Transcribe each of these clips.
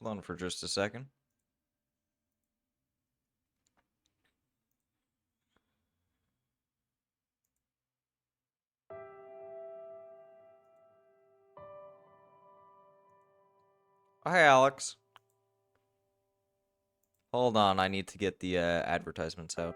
Hold on for just a second. Hi, Alex. Hold on, I need to get the advertisements out.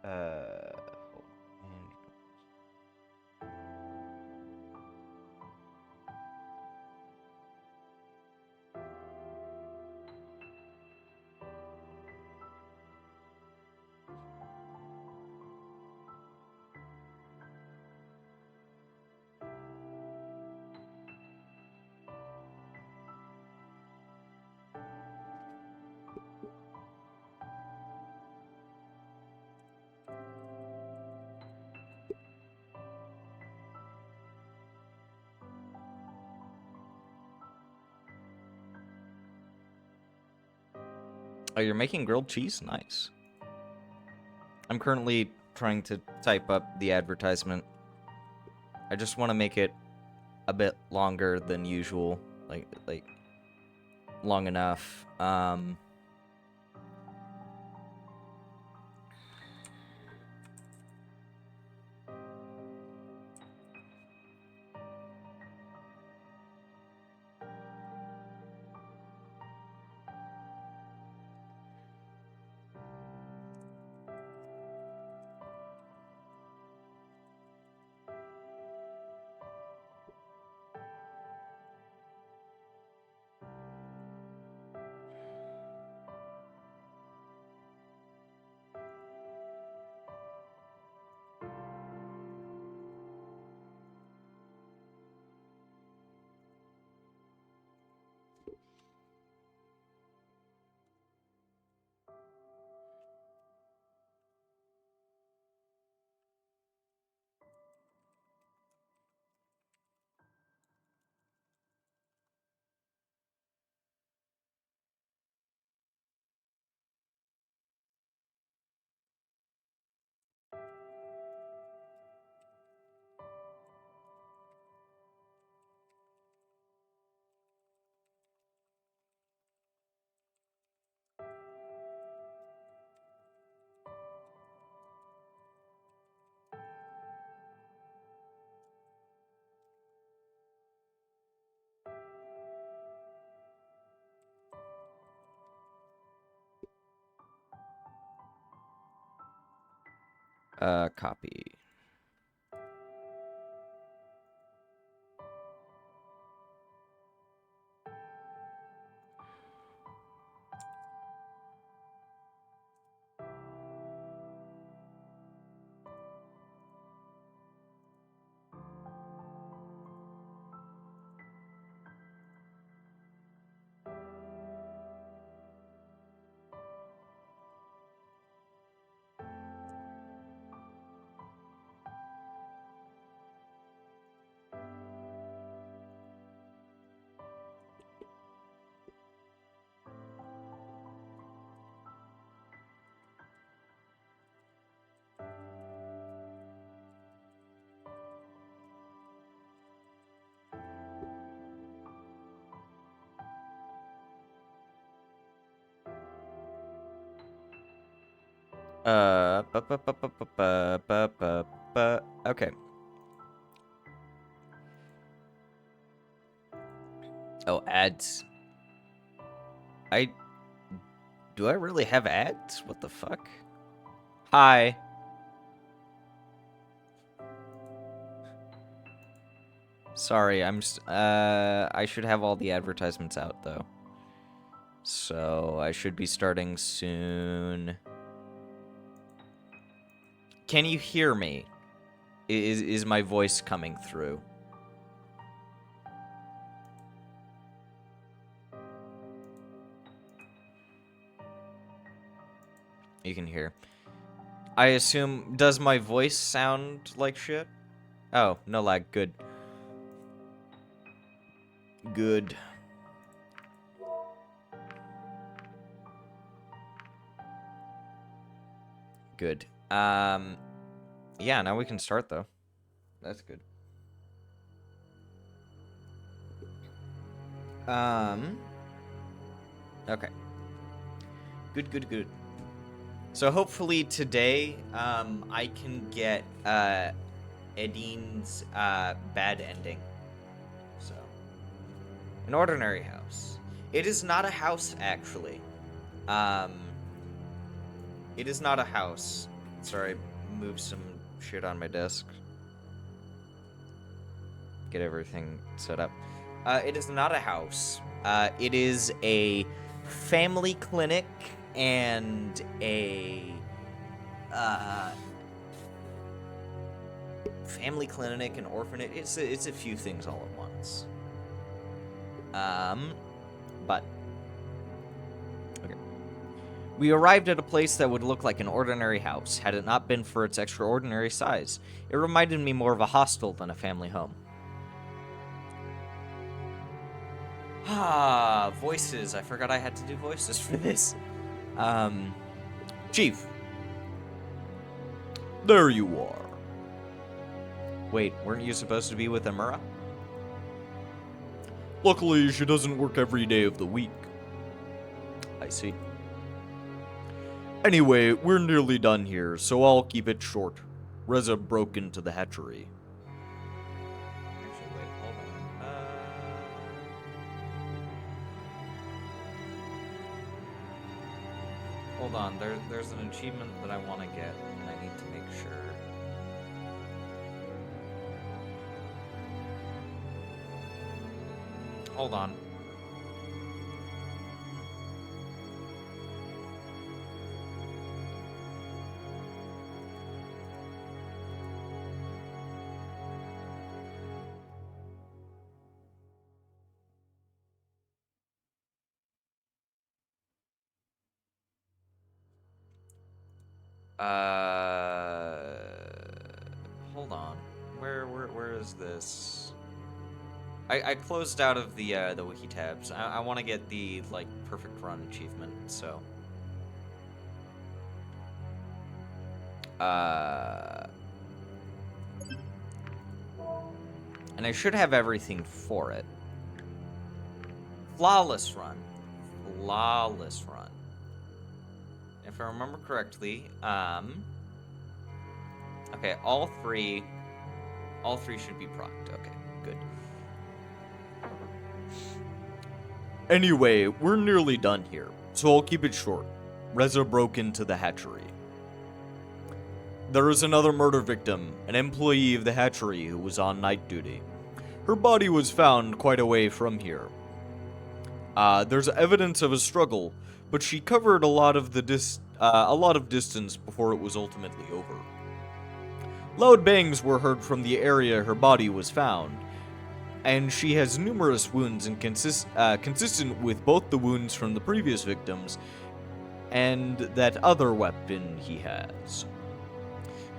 Hold on. Oh, you're making grilled cheese? Nice. I'm currently trying to type up the advertisement. I just want to make it a bit longer than usual, like long enough. Copy. Okay. Oh, ads. Do I really have ads? What the fuck? Hi. Sorry, I should have all the advertisements out, though. So, I should be starting soon. Can you hear me? Is my voice coming through? You can hear. I assume, does my voice sound like shit? Oh, no lag, good. Good. Good. Yeah, now we can start, though. That's good. Okay. Good. So hopefully today, I can get, Edine's, bad ending. So. An ordinary house. It is not a house, actually. It is not a house. Sorry, move some shit on my desk. Get everything set up. It is not a house. It is a family clinic and a family clinic and orphanage. It's a few things all at once. But okay. We arrived at a place that would look like an ordinary house, had it not been for its extraordinary size. It reminded me more of a hostel than a family home. Ah, voices. I forgot I had to do voices for this. Chief. There you are. Wait, weren't you supposed to be with Amura? Luckily, she doesn't work every day of the week. I see. Anyway, we're nearly done here, so I'll keep it short. Reza broke into the hatchery. Actually, wait, hold on. Hold on, there's an achievement that I want to get, and I need to make sure. Hold on. Hold on. Where is this? I closed out of the wiki tabs. I want to get the, like, perfect run achievement, so. And I should have everything for it. Flawless run. Flawless run. If I remember correctly, okay, all three should be procced. Okay, good. Anyway, we're nearly done here, so I'll keep it short. Reza broke into the hatchery. There is another murder victim, an employee of the hatchery who was on night duty. Her body was found quite a way from here. There's evidence of a struggle, but she covered a lot of distance before it was ultimately over. Loud bangs were heard from the area her body was found, and she has numerous wounds consistent with both the wounds from the previous victims and that other weapon he has.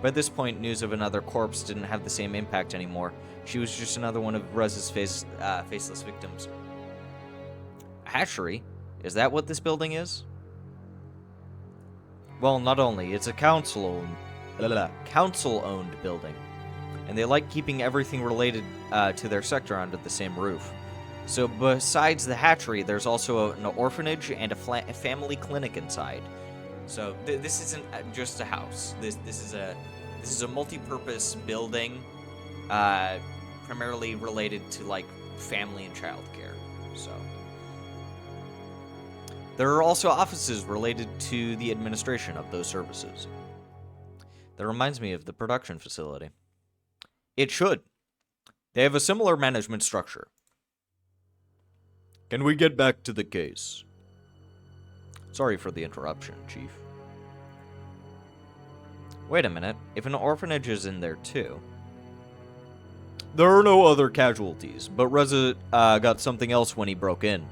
By this point, news of another corpse didn't have the same impact anymore. She was just another one of Reza's faceless victims. A hatchery? Is that what this building is? Well, not only. It's a council-owned building, and they like keeping everything related to their sector under the same roof. So besides the hatchery, there's also an orphanage and a family clinic inside. So this isn't just a house. This is a multi-purpose building, primarily related to, like, family and childcare. so. There are also offices related to the administration of those services. That reminds me of the production facility. It should. They have a similar management structure. Can we get back to the case? Sorry for the interruption, Chief. Wait a minute. If an orphanage is in there too... There are no other casualties, but Reza got something else when he broke in.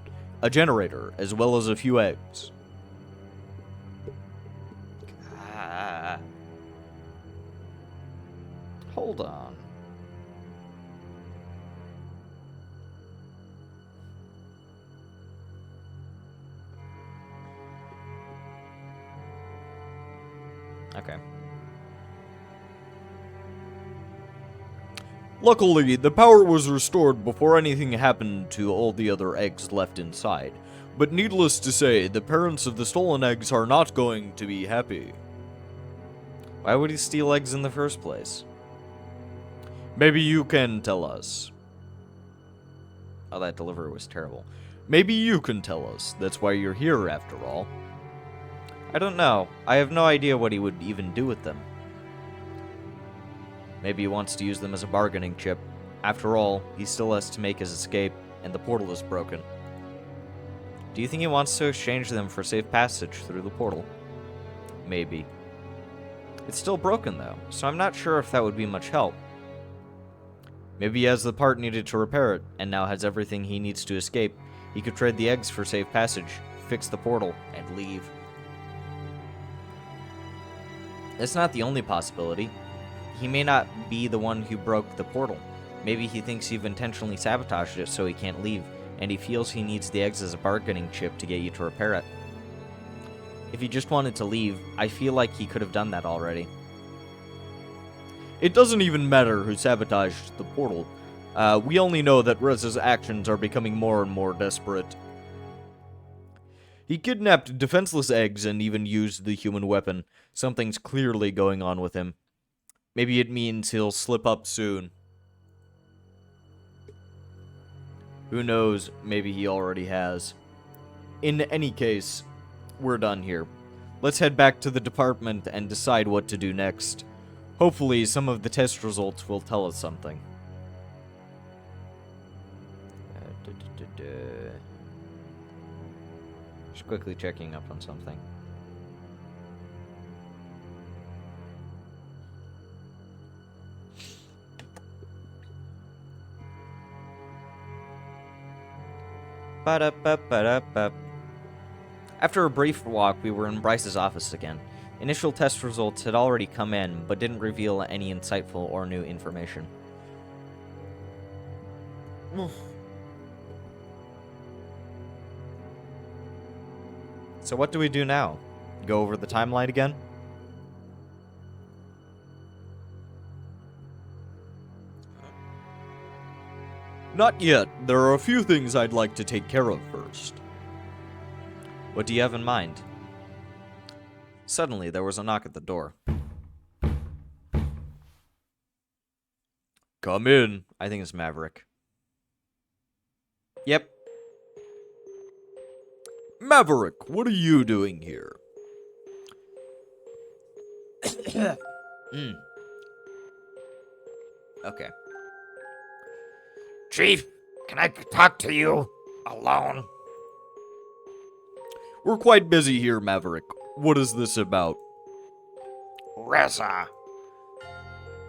A generator, as well as a few eggs. Hold on. Okay. Luckily, the power was restored before anything happened to all the other eggs left inside. But needless to say, the parents of the stolen eggs are not going to be happy. Why would he steal eggs in the first place? Maybe you can tell us. Oh, that delivery was terrible. Maybe you can tell us. That's why you're here, after all. I don't know. I have no idea what he would even do with them. Maybe he wants to use them as a bargaining chip. After all, he still has to make his escape, and the portal is broken. Do you think he wants to exchange them for safe passage through the portal? Maybe. It's still broken, though, so I'm not sure if that would be much help. Maybe he has the part needed to repair it, and now has everything he needs to escape. He could trade the eggs for safe passage, fix the portal, and leave. That's not the only possibility. He may not be the one who broke the portal. Maybe he thinks you've intentionally sabotaged it so he can't leave, and he feels he needs the eggs as a bargaining chip to get you to repair it. If he just wanted to leave, I feel like he could have done that already. It doesn't even matter who sabotaged the portal. We only know that Reza's actions are becoming more and more desperate. He kidnapped defenseless eggs and even used the human weapon. Something's clearly going on with him. Maybe it means he'll slip up soon. Who knows, maybe he already has. In any case, we're done here. Let's head back to the department and decide what to do next. Hopefully, some of the test results will tell us something. Just quickly checking up on something. Ba-da-ba-ba-da-ba. After a brief walk, we were in Bryce's office again. Initial test results had already come in, but didn't reveal any insightful or new information. So what do we do now? Go over the timeline again? Not yet. There are a few things I'd like to take care of first. What do you have in mind? Suddenly, there was a knock at the door. Come in. I think it's Maverick. Yep. Maverick, what are you doing here? Okay. Chief, can I talk to you alone? We're quite busy here, Maverick. What is this about? Reza.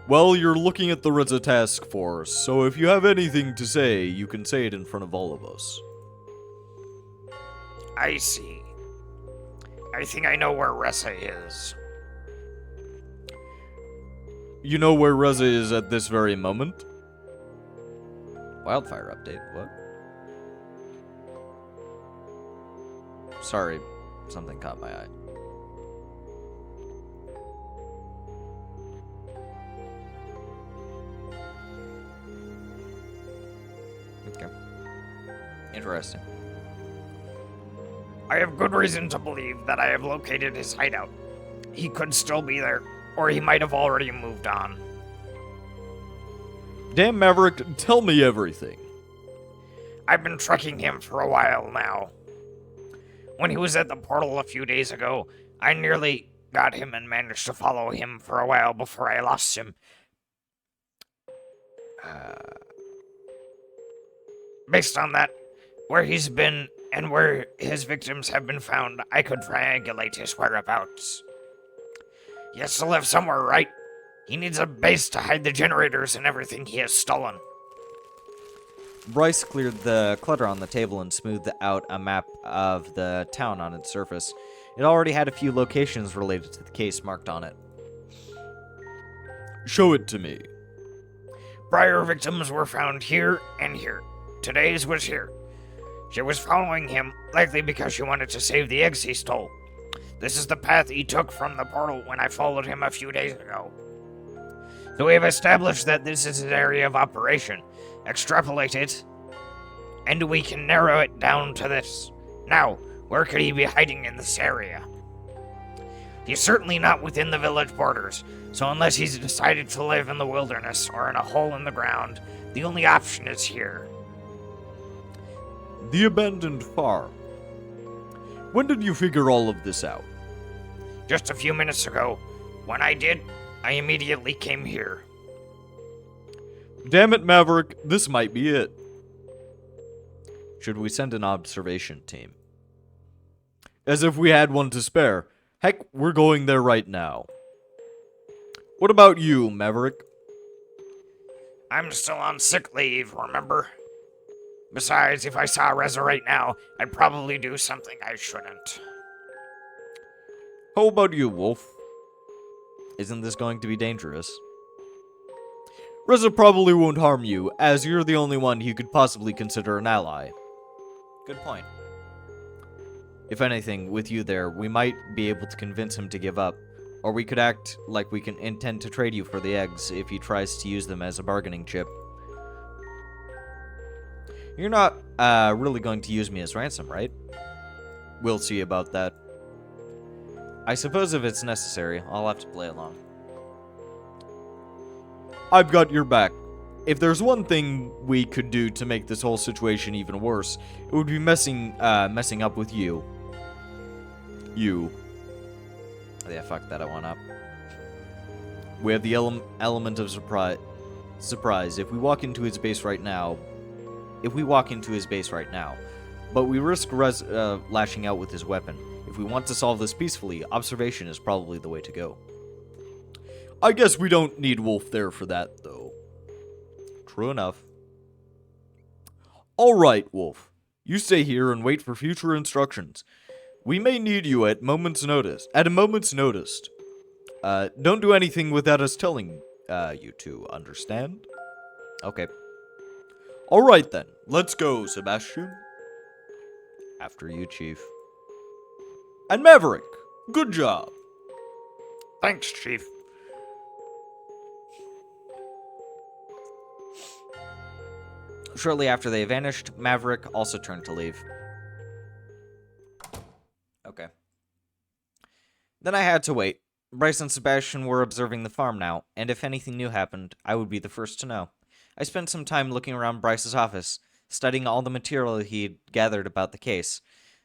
Well, you're looking at the Reza task force, so if you have anything to say, you can say it in front of all of us. I see. I think I know where Reza is. You know where Reza is at this very moment? Wildfire update, what? Sorry, something caught my eye. Okay. Interesting. I have good reason to believe that I have located his hideout. He could still be there, or he might have already moved on. Damn, Maverick, tell me everything. I've been tracking him for a while now. When he was at the portal a few days ago, I nearly got him and managed to follow him for a while before I lost him. Based on that, where he's been and where his victims have been found, I could triangulate his whereabouts. He has to live somewhere, right? He needs a base to hide the generators and everything he has stolen. Bryce cleared the clutter on the table and smoothed out a map of the town on its surface. It already had a few locations related to the case marked on it. Show it to me. Prior victims were found here and here. Today's was here. She was following him, likely because she wanted to save the eggs he stole. This is the path he took from the portal when I followed him a few days ago. So we have established that this is his area of operation. Extrapolate it, and we can narrow it down to this. Now, where could he be hiding in this area? He's certainly not within the village borders, so unless he's decided to live in the wilderness or in a hole in the ground, the only option is here. The abandoned farm. When did you figure all of this out? Just a few minutes ago. When I did, I immediately came here. Damn it, Maverick, this might be it. Should we send an observation team? As if we had one to spare. Heck, we're going there right now. What about you, Maverick? I'm still on sick leave, remember? Besides, if I saw Reza right now, I'd probably do something I shouldn't. How about you, Wolf? Isn't this going to be dangerous? Reza probably won't harm you, as you're the only one he could possibly consider an ally. Good point. If anything, with you there, we might be able to convince him to give up, or we could act like we can intend to trade you for the eggs if he tries to use them as a bargaining chip. You're not, really going to use me as ransom, right? We'll see about that. I suppose if it's necessary, I'll have to play along. I've got your back. If there's one thing we could do to make this whole situation even worse, it would be messing up with you. You. Yeah, fuck that, I went up. We have the element of surprise. If we walk into his base right now, but we risk lashing out with his weapon. If we want to solve this peacefully, observation is probably the way to go. I guess we don't need Wolf there for that, though. True enough. Alright, Wolf. You stay here and wait for future instructions. We may need you at a moment's notice. Don't do anything without us telling you to, understand? Okay. Alright then, let's go, Sebastian. After you, Chief. And Maverick, good job. Thanks, Chief. Shortly after they vanished, Maverick also turned to leave. Okay. Then I had to wait. Bryce and Sebastian were observing the farm now, and if anything new happened, I would be the first to know. I spent some time looking around Bryce's office, studying all the material he'd gathered about the case,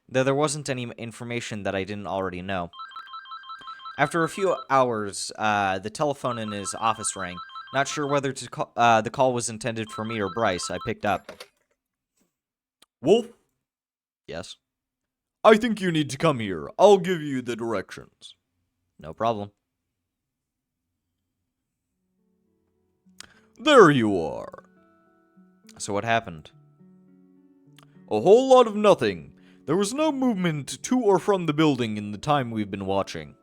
though there wasn't any information that I didn't already know. After a few hours, the telephone in his office rang. Not sure whether to the call was intended for me or Bryce. I picked up. Wolf? Yes? I think you need to come here. I'll give you the directions. No problem. There you are. So what happened? A whole lot of nothing. There was no movement to or from the building in the time we've been watching.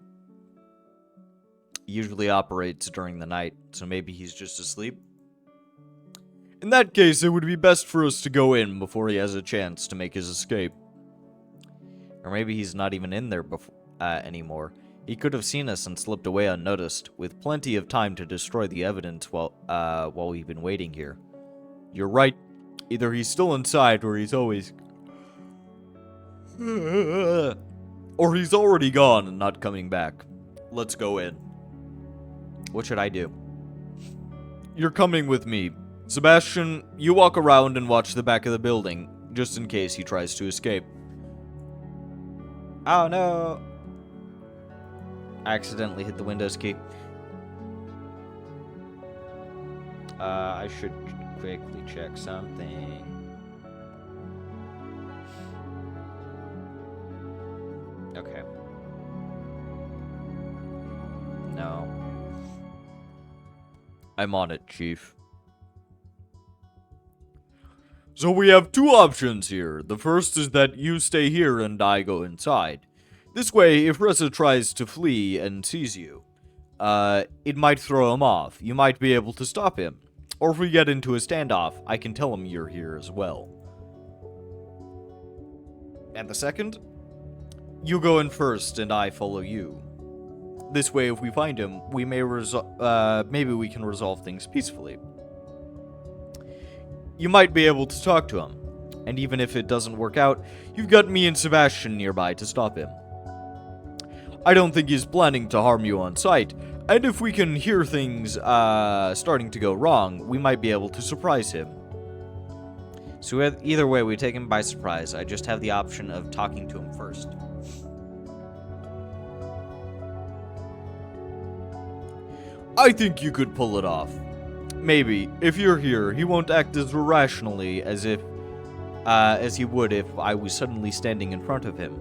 He usually operates during the night, so maybe he's just asleep? In that case, it would be best for us to go in before he has a chance to make his escape. Or maybe he's not even in there anymore. He could have seen us and slipped away unnoticed, with plenty of time to destroy the evidence while we've been waiting here. You're right. Either he's still inside, or he's always... or he's already gone and not coming back. Let's go in. What should I do? You're coming with me. Sebastian, you walk around and watch the back of the building. just in case he tries to escape. Oh no! I accidentally hit the Windows key. I should quickly check something. Okay. No. I'm on it, Chief. So we have two options here. The first is that you stay here and I go inside. This way, if Reza tries to flee and sees you, it might throw him off. You might be able to stop him. Or if we get into a standoff, I can tell him you're here as well. And the second? You go in first and I follow you. This way, if we find him, we may maybe we can resolve things peacefully. You might be able to talk to him, and even if it doesn't work out, you've got me and Sebastian nearby to stop him. I don't think he's planning to harm you on sight, and if we can hear things starting to go wrong, we might be able to surprise him. So either way, we take him by surprise. I just have the option of talking to him first. I think you could pull it off. Maybe. If you're here, he won't act as irrationally as he would if I was suddenly standing in front of him.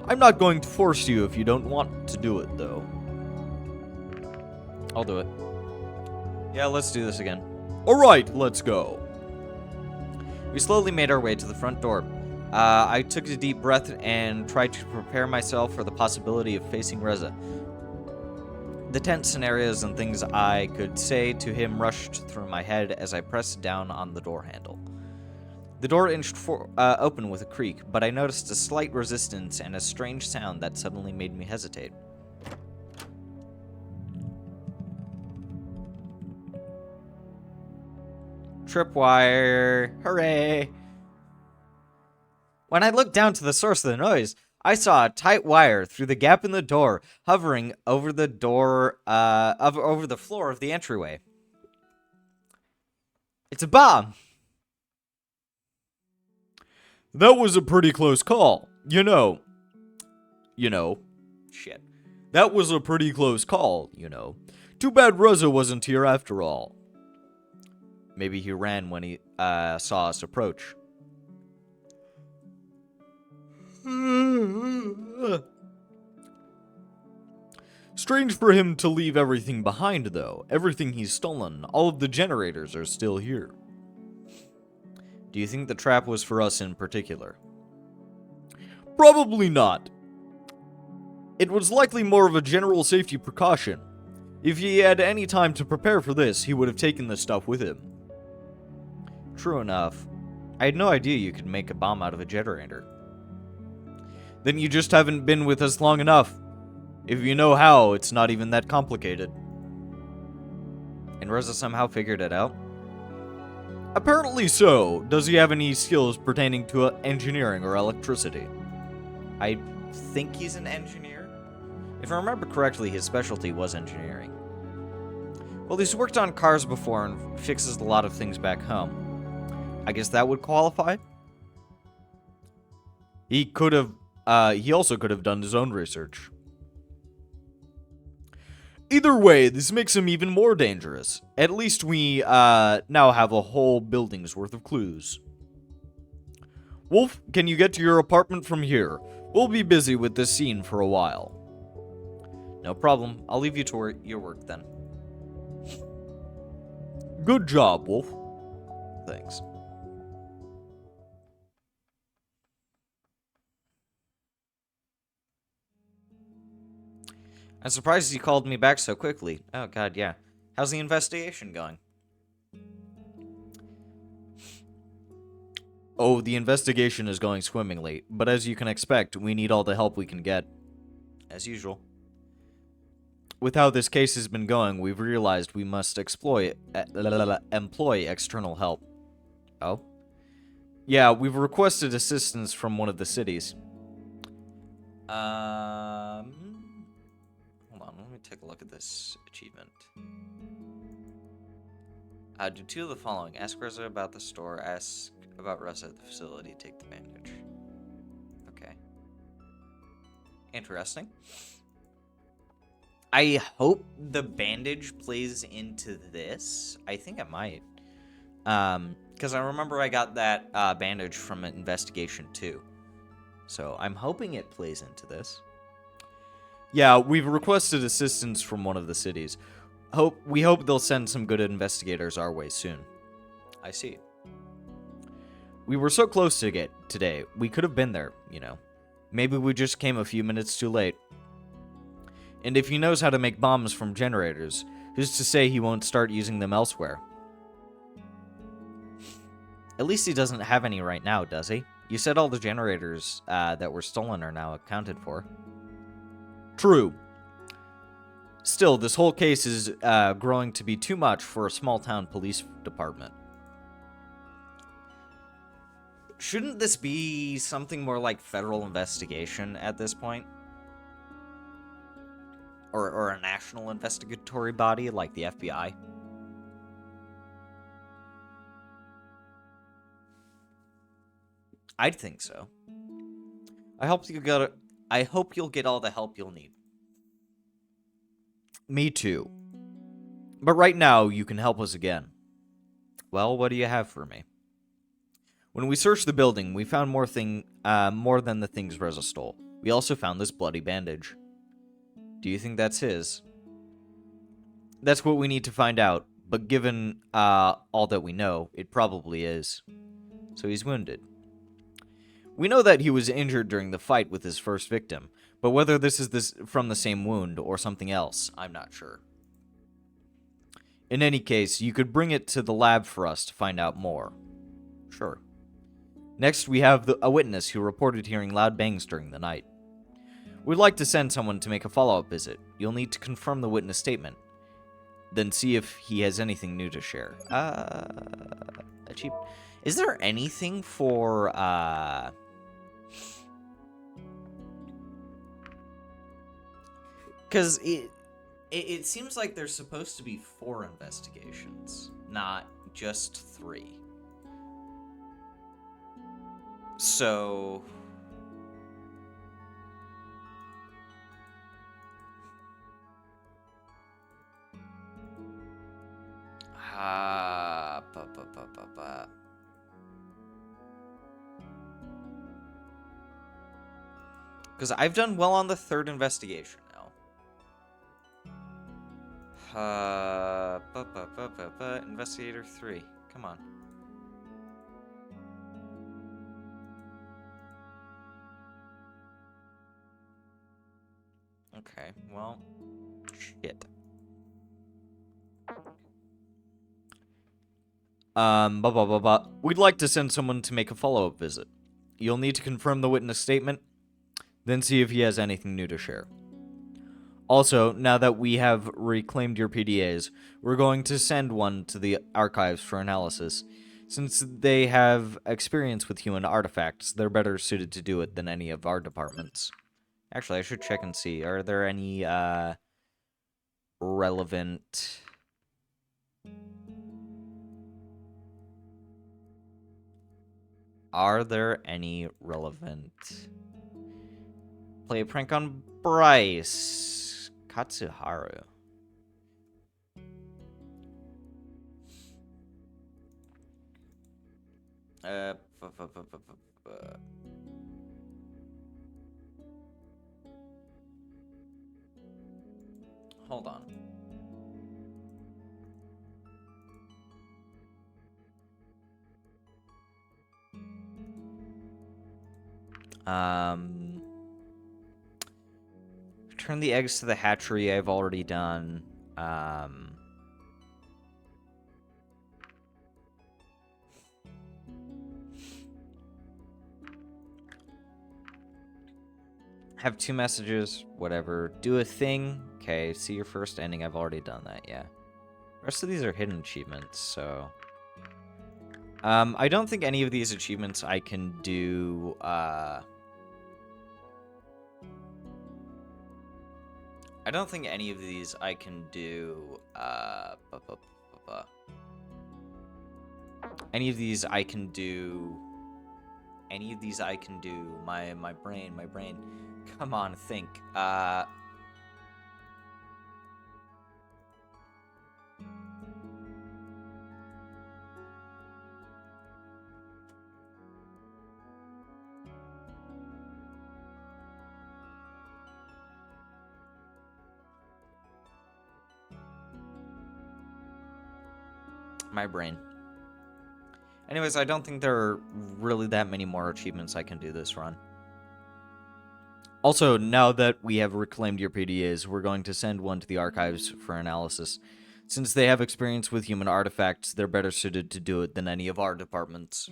I'm not going to force you if you don't want to do it, though. I'll do it. Yeah, let's do this again. Alright, let's go. We slowly made our way to the front door. I took a deep breath and tried to prepare myself for the possibility of facing Reza. The tense scenarios and things I could say to him rushed through my head as I pressed down on the door handle. The door inched open with a creak, but I noticed a slight resistance and a strange sound that suddenly made me hesitate. Tripwire! Hooray! When I looked down to the source of the noise, I saw a tight wire through the gap in the door, hovering over the door, over the floor of the entryway. It's a bomb! That was a pretty close call. You know. Shit. That was a pretty close call, you know. Too bad Reza wasn't here after all. Maybe he ran when he saw us approach. Strange for him to leave everything behind, though. Everything he's stolen, all of the generators are still here. Do you think the trap was for us in particular? Probably not. It was likely more of a general safety precaution. If he had any time to prepare for this, he would have taken the stuff with him. True enough. I had no idea you could make a bomb out of a generator. Then you just haven't been with us long enough. If you know how, it's not even that complicated. And Reza somehow figured it out? Apparently so. Does he have any skills pertaining to engineering or electricity? I think he's an engineer. If I remember correctly, his specialty was engineering. Well, he's worked on cars before and fixes a lot of things back home. I guess that would qualify? He also could have done his own research. Either way, this makes him even more dangerous. At least we, now have a whole building's worth of clues. Wolf, can you get to your apartment from here? We'll be busy with this scene for a while. No problem. I'll leave you to your work then. Good job, Wolf. Thanks. I'm surprised you called me back so quickly. Oh, God, yeah. How's the investigation going? Oh, the investigation is going swimmingly, but as you can expect, we need all the help we can get. As usual. With how this case has been going, we've realized we must employ external help. Oh? Yeah, we've requested assistance from one of the cities. Hold on, let me take a look at this achievement. Do two of the following. Ask Reza about the store. Ask About rest at the facility, take the bandage. Okay. Interesting. I hope the bandage plays into this. I think it might. Because I remember I got that bandage from Investigation 2. So I'm hoping it plays into this. Yeah, we've requested assistance from one of the cities. We hope they'll send some good investigators our way soon. I see. We were so close to it today. We could have been there, you know. Maybe we just came a few minutes too late. And if he knows how to make bombs from generators, who's to say he won't start using them elsewhere? At least he doesn't have any right now, does he? You said all the generators that were stolen are now accounted for. True. Still, this whole case is growing to be too much for a small-town police department. Shouldn't this be something more like federal investigation at this point? Or a national investigatory body like the FBI? I'd think so. I hope you'll get all the help you'll need. Me too. But right now, you can help us again. Well, what do you have for me? When we searched the building, we found more than the things Reza stole. We also found this bloody bandage. Do you think that's his? That's what we need to find out, but given all that we know, it probably is. So he's wounded. We know that he was injured during the fight with his first victim, but whether this is from the same wound or something else, I'm not sure. In any case, you could bring it to the lab for us to find out more. Sure. Next, we have a witness who reported hearing loud bangs during the night. We'd like to send someone to make a follow-up visit. You'll need to confirm the witness statement, then see if he has anything new to share. Is there anything for, Because it seems like there's supposed to be 4 investigations, not just 3. So... Because I've done well on the 3rd investigation now. Investigator 3. Come on. Okay, well, shit. We'd like to send someone to make a follow-up visit. You'll need to confirm the witness statement, then see if he has anything new to share. Also, now that we have reclaimed your PDAs, we're going to send one to the archives for analysis. Since they have experience with human artifacts, they're better suited to do it than any of our departments. Actually, I should check and see. Are there any, relevant... Play a prank on Bryce. Katsuharu. Hold on. Return the eggs to the hatchery. I've already done. Have 2 messages. Whatever. Do a thing. Okay. See your first ending. I've already done that. Yeah. The rest of these are hidden achievements. So. I don't think any of these achievements I can do. I don't think any of these I can do, Any of these I can do. Any of these I can do. My brain. Come on, think. My brain. Anyways, I don't think there are really that many more achievements I can do this run. Also, now that we have reclaimed your PDAs, we're going to send one to the archives for analysis. Since they have experience with human artifacts, they're better suited to do it than any of our departments.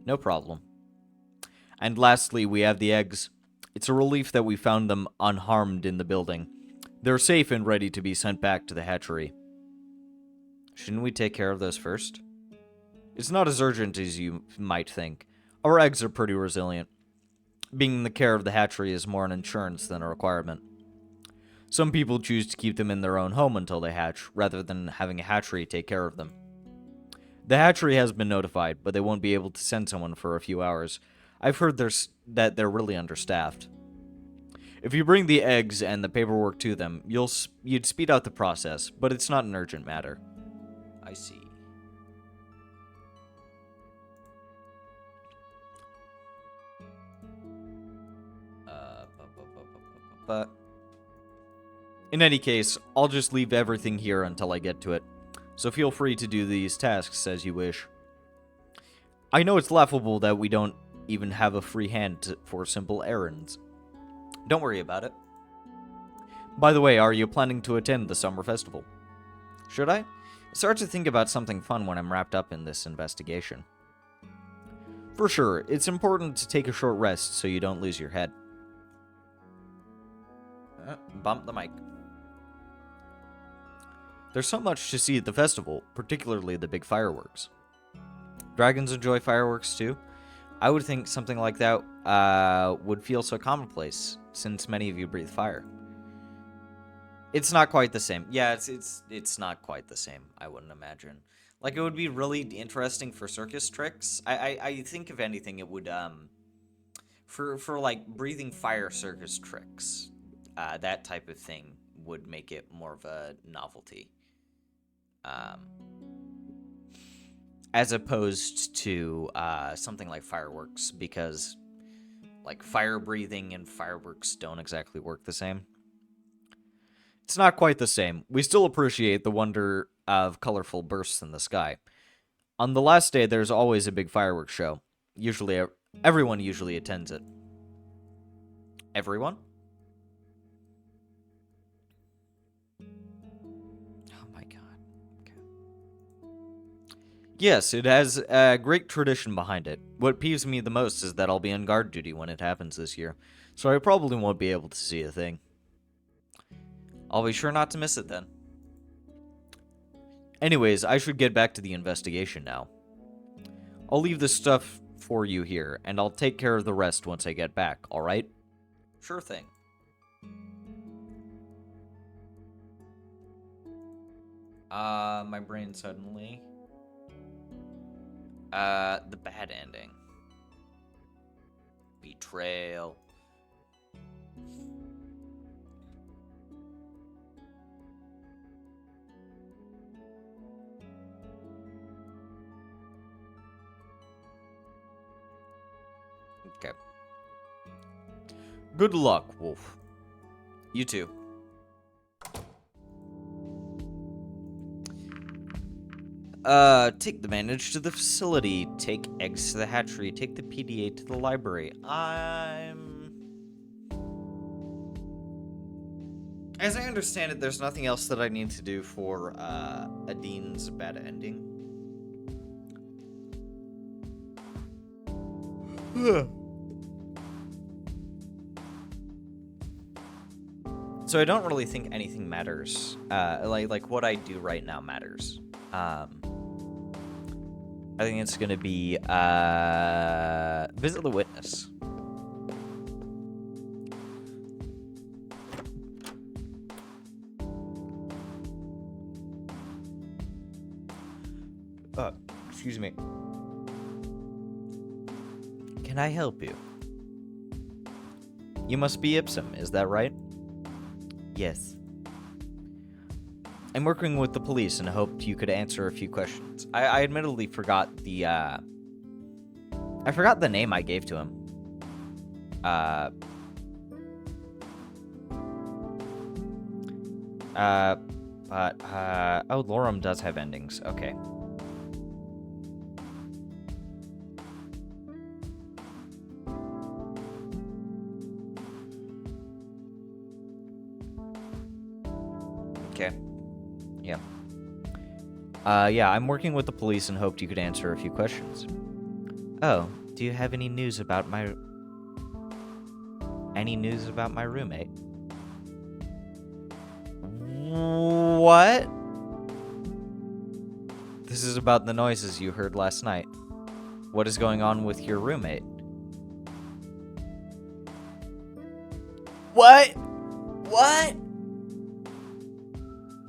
No problem. And lastly, we have the eggs. It's a relief that we found them unharmed in the building. They're safe and ready to be sent back to the hatchery. Shouldn't we take care of those first? It's not as urgent as you might think. Our eggs are pretty resilient. Being in the care of the hatchery is more an insurance than a requirement. Some people choose to keep them in their own home until they hatch, rather than having a hatchery take care of them. The hatchery has been notified, but they won't be able to send someone for a few hours. I've heard that they're really understaffed. If you bring the eggs and the paperwork to them, you'd speed out the process, but it's not an urgent matter. I see. But in any case, I'll just leave everything here until I get to it, so feel free to do these tasks as you wish. I know it's laughable that we don't even have a free hand for simple errands. Don't worry about it. By the way, are you planning to attend the summer festival? Should I? Start to think about something fun when I'm wrapped up in this investigation. For sure, it's important to take a short rest so you don't lose your head. Bump the mic. There's so much to see at the festival, particularly the big fireworks. Dragons enjoy fireworks too. I would think something like that would feel so commonplace, since many of you breathe fire. It's not quite the same. Yeah, it's not quite the same, I wouldn't imagine. Like, it would be really interesting for circus tricks. I think if anything, it would, for like, breathing fire circus tricks, that type of thing would make it more of a novelty. As opposed to, something like fireworks, because, like, fire breathing and fireworks don't exactly work the same. It's not quite the same. We still appreciate the wonder of colorful bursts in the sky. On the last day, there's always a big fireworks show. Everyone usually attends it. Everyone? Oh my god. Okay. Yes, it has a great tradition behind it. What peeves me the most is that I'll be on guard duty when it happens this year, so I probably won't be able to see a thing. I'll be sure not to miss it then. Anyways, I should get back to the investigation now. I'll leave this stuff for you here, and I'll take care of the rest once I get back, alright? Sure thing. My brain suddenly... the bad ending. Betrayal. Okay. Good luck, Wolf. You too. Take the manage to the facility. Take eggs to the hatchery. Take the PDA to the library. As I understand it, there's nothing else that I need to do for, Adin's bad ending. So I don't really think anything matters. Like what I do right now matters. I think it's gonna be visit the witness. Excuse me. Can I help you? You must be Ipsum, is that right? Yes. I'm working with the police and hoped you could answer a few questions. I admittedly forgot the, I forgot the name I gave to him. Oh, Lorem does have endings. Okay. Okay. Yeah. Yeah, I'm working with the police and hoped you could answer a few questions. Oh, do you have any news about my roommate? What? This is about the noises you heard last night. What is going on with your roommate? What? What?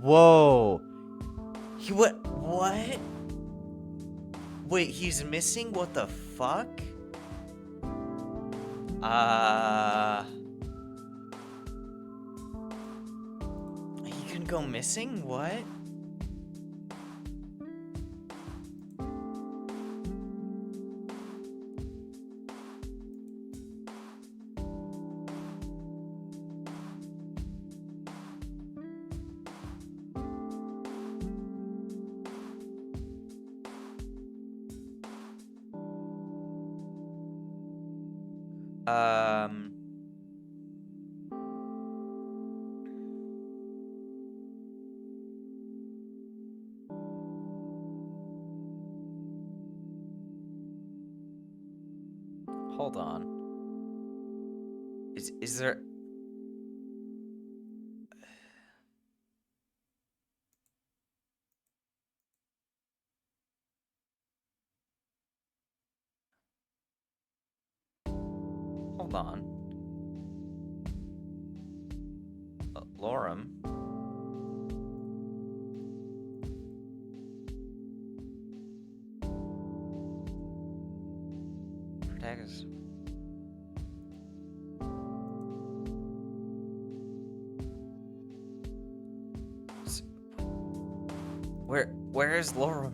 Whoa. What? Wait, he's missing? What the fuck? He can go missing? What? Hold on. Is there... Hold on. Lorem? Protagonist. Where is Lorem?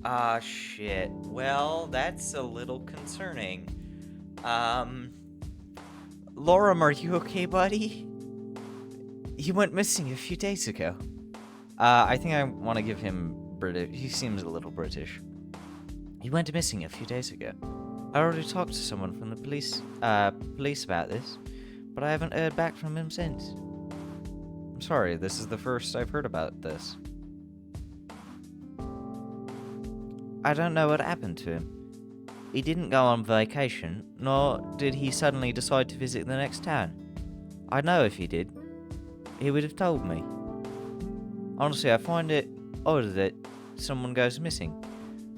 Ah, shit. Well, that's a little concerning. Lorem, are you okay, buddy? He went missing a few days ago. I think I want to give him British. He seems a little British. He went missing a few days ago. I already talked to someone from the police about this, but I haven't heard back from him since. I'm sorry, this is the first I've heard about this. I don't know what happened to him. He didn't go on vacation, nor did he suddenly decide to visit the next town. I know if he did, he would have told me. Honestly, I find it odd that someone goes missing.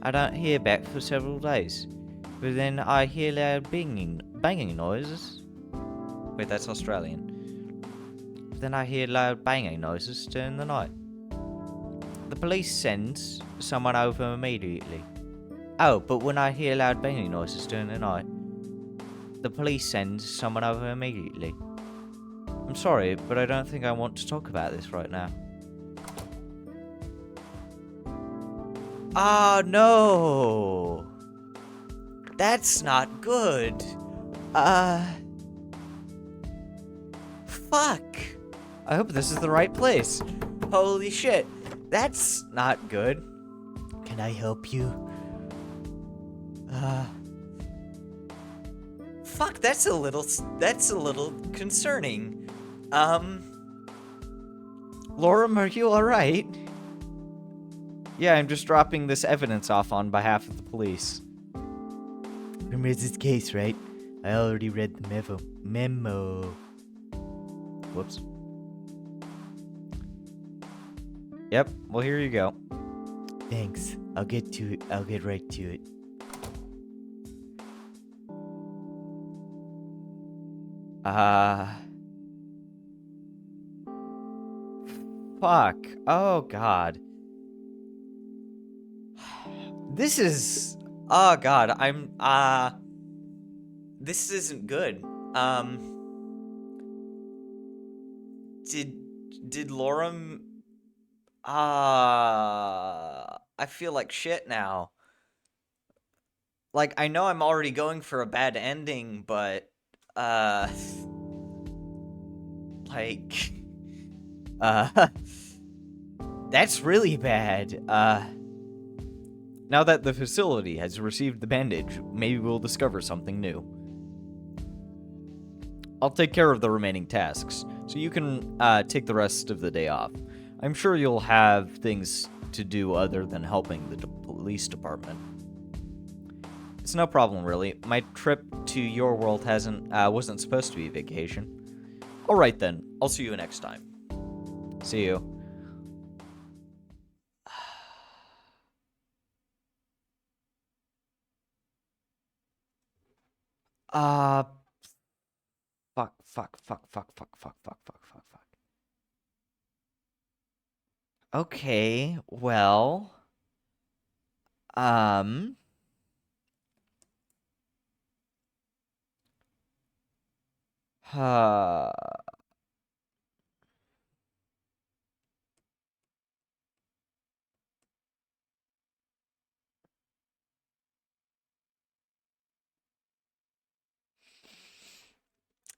I don't hear back for several days, but then I hear loud banging noises. Wait, that's Australian. But then I hear loud banging noises during the night. The police sends someone over immediately. Oh, but when I hear loud banging noises during the night, the police sends someone over immediately. I'm sorry, but I don't think I want to talk about this right now. Ah, no! That's not good. Fuck! I hope this is the right place. Holy shit. That's not good. Can I help you? Fuck, that's a little concerning. Lorem, are you alright? Yeah, I'm just dropping this evidence off on behalf of the police. Remember this case, right? I already read the memo. Whoops. Yep, well, here you go. Thanks. I'll get right to it. fuck. Oh, God. This is... Oh, God. This isn't good. Did Lorem... I feel like shit now. Like, I know I'm already going for a bad ending, but... Like... That's really bad. Now that the facility has received the bandage, maybe we'll discover something new. I'll take care of the remaining tasks, so you can take the rest of the day off. I'm sure you'll have things to do other than helping the police department. It's no problem, really. My trip to your world wasn't supposed to be a vacation. Alright then, I'll see you next time. See you. Fuck. Okay, well... Uh...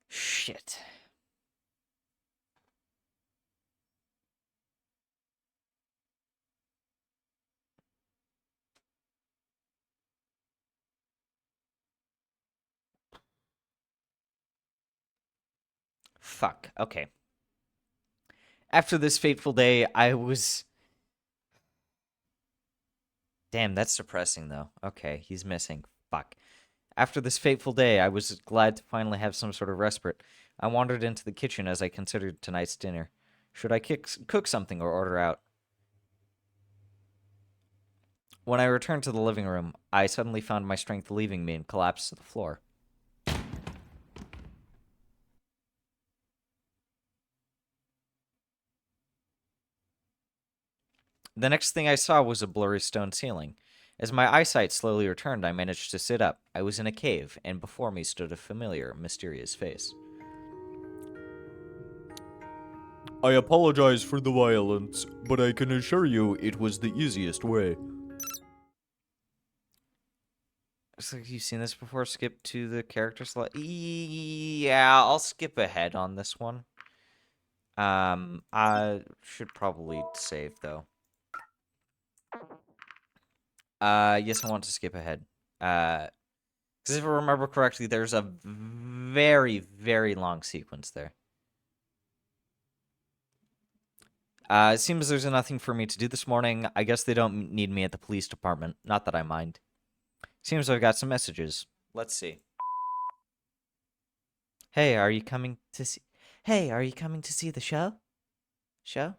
Shit. Fuck, okay. After this fateful day, I was... Damn, that's depressing, though. Okay, he's missing. Fuck. After this fateful day, I was glad to finally have some sort of respite. I wandered into the kitchen as I considered tonight's dinner. Should I cook something or order out? When I returned to the living room, I suddenly found my strength leaving me and collapsed to the floor. The next thing I saw was a blurry stone ceiling. As my eyesight slowly returned, I managed to sit up. I was in a cave, and before me stood a familiar, mysterious face. I apologize for the violence, but I can assure you it was the easiest way. Looks like you've seen this before. Skip to the character slot. Yeah, I'll skip ahead on this one. I should probably save, though. Yes, I want to skip ahead. Because if I remember correctly, there's a very, very long sequence there. It seems there's nothing for me to do this morning. I guess they don't need me at the police department. Not that I mind. Seems I've got some messages. Let's see. Hey, are you coming to see... Hey, are you coming to see the show? Show?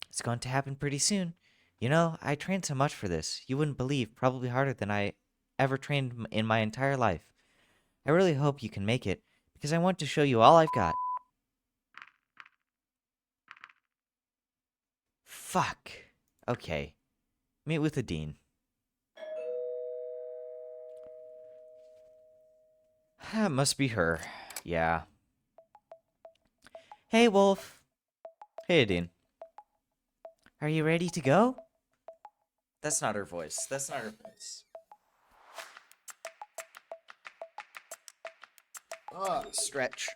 It's going to happen pretty soon. You know, I trained so much for this. You wouldn't believe, probably harder than I ever trained in my entire life. I really hope you can make it, because I want to show you all I've got. Fuck. Okay. Meet with the dean. That must be her. Yeah. Hey, Wolf. Hey, Dean. Are you ready to go? That's not her voice. That's not her voice. Stretch.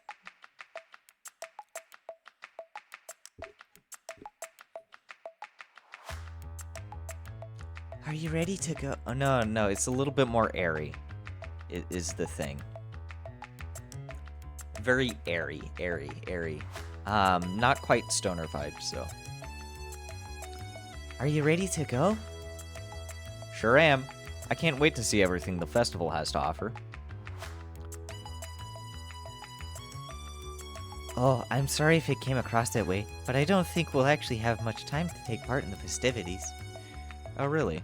Are you ready to go? Oh, no, it's a little bit more airy. It is the thing. Very airy. Not quite stoner vibes, so. Are you ready to go? Sure am. I can't wait to see everything the festival has to offer. Oh, I'm sorry if it came across that way, but I don't think we'll actually have much time to take part in the festivities. Oh, really?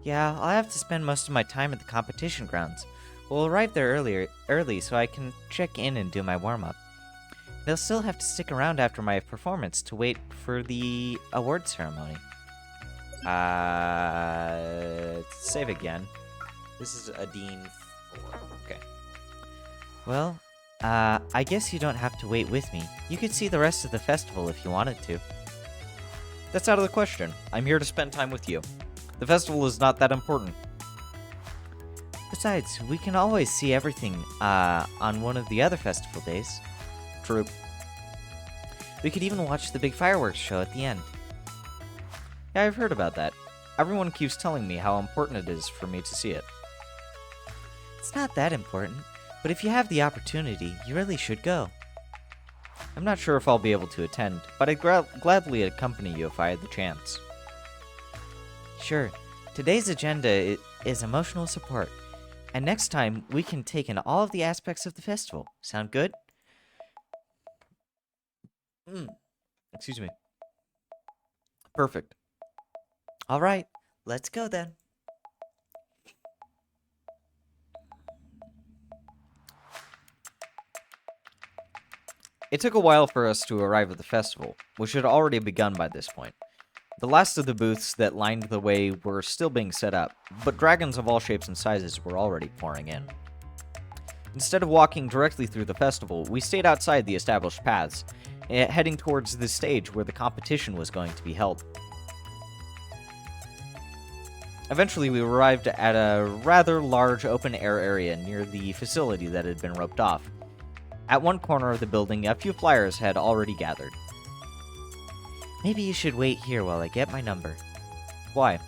Yeah, I'll have to spend most of my time at the competition grounds. We'll arrive there early so I can check in and do my warm-up. They'll still have to stick around after my performance to wait for the award ceremony. Save again. This is a Dean 4. Okay. Well, I guess you don't have to wait with me. You could see the rest of the festival if you wanted to. That's out of the question. I'm here to spend time with you. The festival is not that important. Besides, we can always see everything, on one of the other festival days. True. We could even watch the big fireworks show at the end. Yeah, I've heard about that. Everyone keeps telling me how important it is for me to see it. It's not that important, but if you have the opportunity, you really should go. I'm not sure if I'll be able to attend, but I'd gladly accompany you if I had the chance. Sure, today's agenda is emotional support, and next time we can take in all of the aspects of the festival. Sound good? Excuse me. Perfect. All right, let's go then. It took a while for us to arrive at the festival, which had already begun by this point. The last of the booths that lined the way were still being set up, but dragons of all shapes and sizes were already pouring in. Instead of walking directly through the festival, we stayed outside the established paths, heading towards the stage where the competition was going to be held. Eventually, we arrived at a rather large open-air area near the facility that had been roped off. At one corner of the building, a few flyers had already gathered. Maybe you should wait here while I get my number. Why?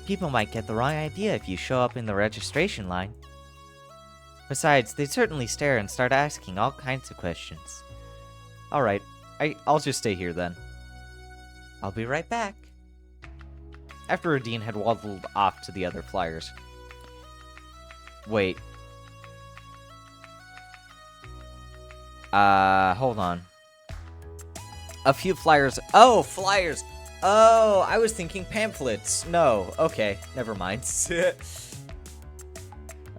People might get the wrong idea if you show up in the registration line. Besides, they'd certainly stare and start asking all kinds of questions. Alright, I'll just stay here then. I'll be right back. After Adine had waddled off to the other flyers. Wait. Hold on. A few flyers. Oh, flyers! Oh, I was thinking pamphlets. No, okay, never mind.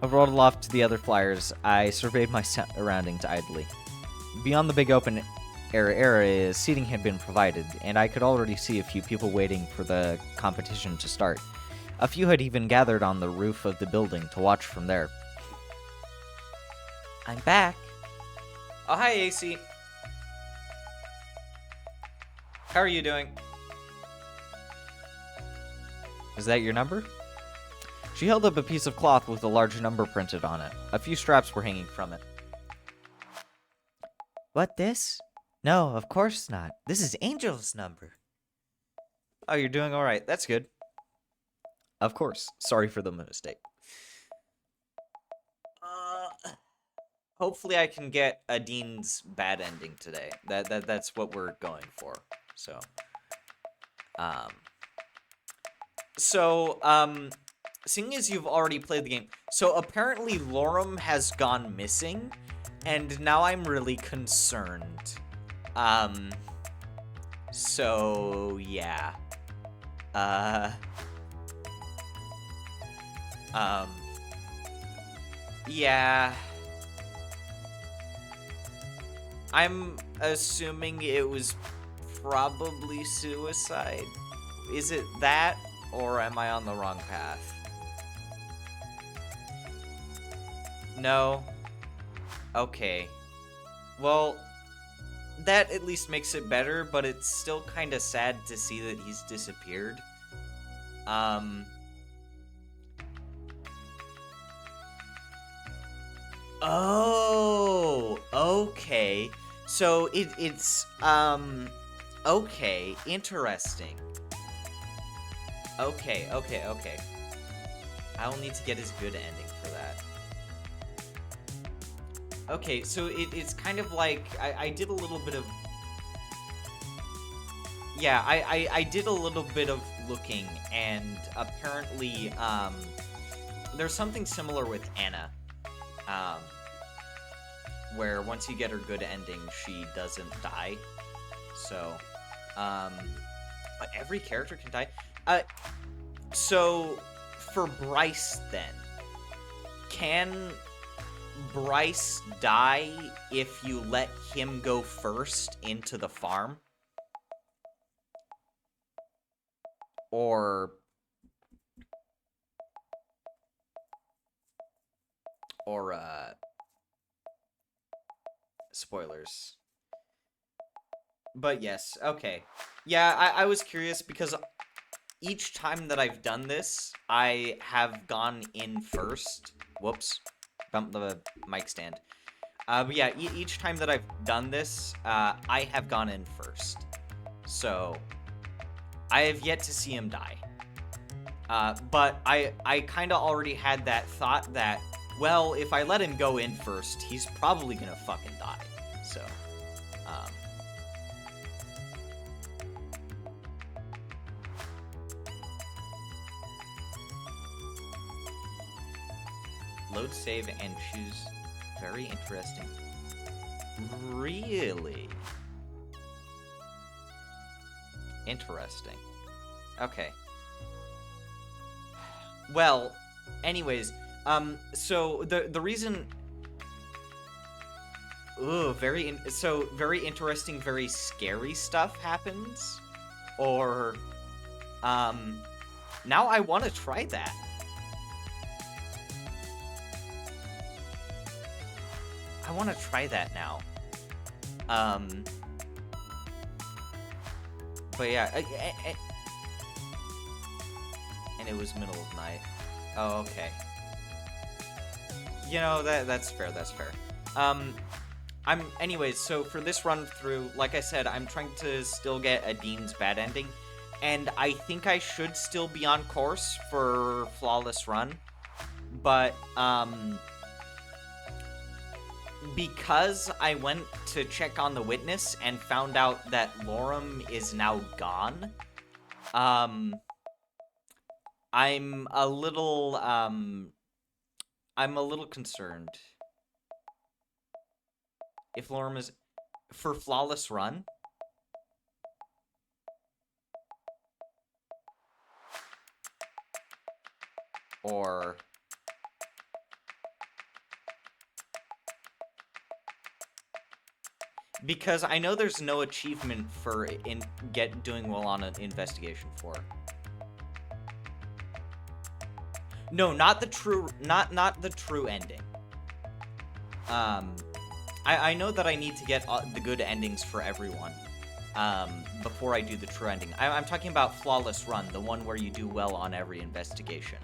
I waddled off to the other flyers. I surveyed my surroundings idly. Beyond the big open area, seating had been provided, and I could already see a few people waiting for the competition to start. A few had even gathered on the roof of the building to watch from there. I'm back. Oh, hi, AC. How are you doing? Is that your number? She held up a piece of cloth with a large number printed on it. A few straps were hanging from it. What, this? No, of course not. This is Angel's number. Oh, you're doing all right. That's good. Of course. Sorry for the mistake. Hopefully I can get Adine's bad ending today. That's what we're going for. Seeing as you've already played the game, so apparently Lorem has gone missing, and now I'm really concerned. So yeah. Yeah. I'm assuming it was probably suicide. Is it that, or am I on the wrong path? No. Okay. Well, that at least makes it better, but it's still kind of sad to see that he's disappeared. Oh, okay. So it's okay, interesting. Okay. I'll need to get his good ending for that. Okay, so it's kind of like I did a little bit of... Yeah, I did a little bit of looking, and apparently, there's something similar with Anna. Where once you get her good ending, she doesn't die. So, but every character can die. So, for Bryce then, can Bryce die if you let him go first into the farm? Or spoilers. But yes, okay. Yeah, I was curious because each time that I've done this, I have gone in first. Whoops. Bumped the mic stand. But yeah, each time that I've done this, I have gone in first. So, I have yet to see him die. But I kind of already had that thought that, well, if I let him go in first, he's probably gonna fucking die. So, load, save, and choose. Very interesting. Really? Interesting. Okay. Well, anyways, so the reason... Ooh, very interesting, very scary stuff happens. Or, now I want to try that. I want to try that now. But yeah, and it was middle of night. Oh, okay. You know, that's fair, that's fair. Anyways, so for this run through, like I said, I'm trying to still get a Dean's bad ending, and I think I should still be on course for Flawless Run, but, because I went to check on the witness and found out that Lorem is now gone, I'm a little concerned. If Lorem is... For Flawless Run? Or... Because I know there's no achievement for doing well on an investigation 4. No, not the true ending. I know that I need to get the good endings for everyone before I do the true ending. I'm talking about Flawless Run, the one where you do well on every investigation.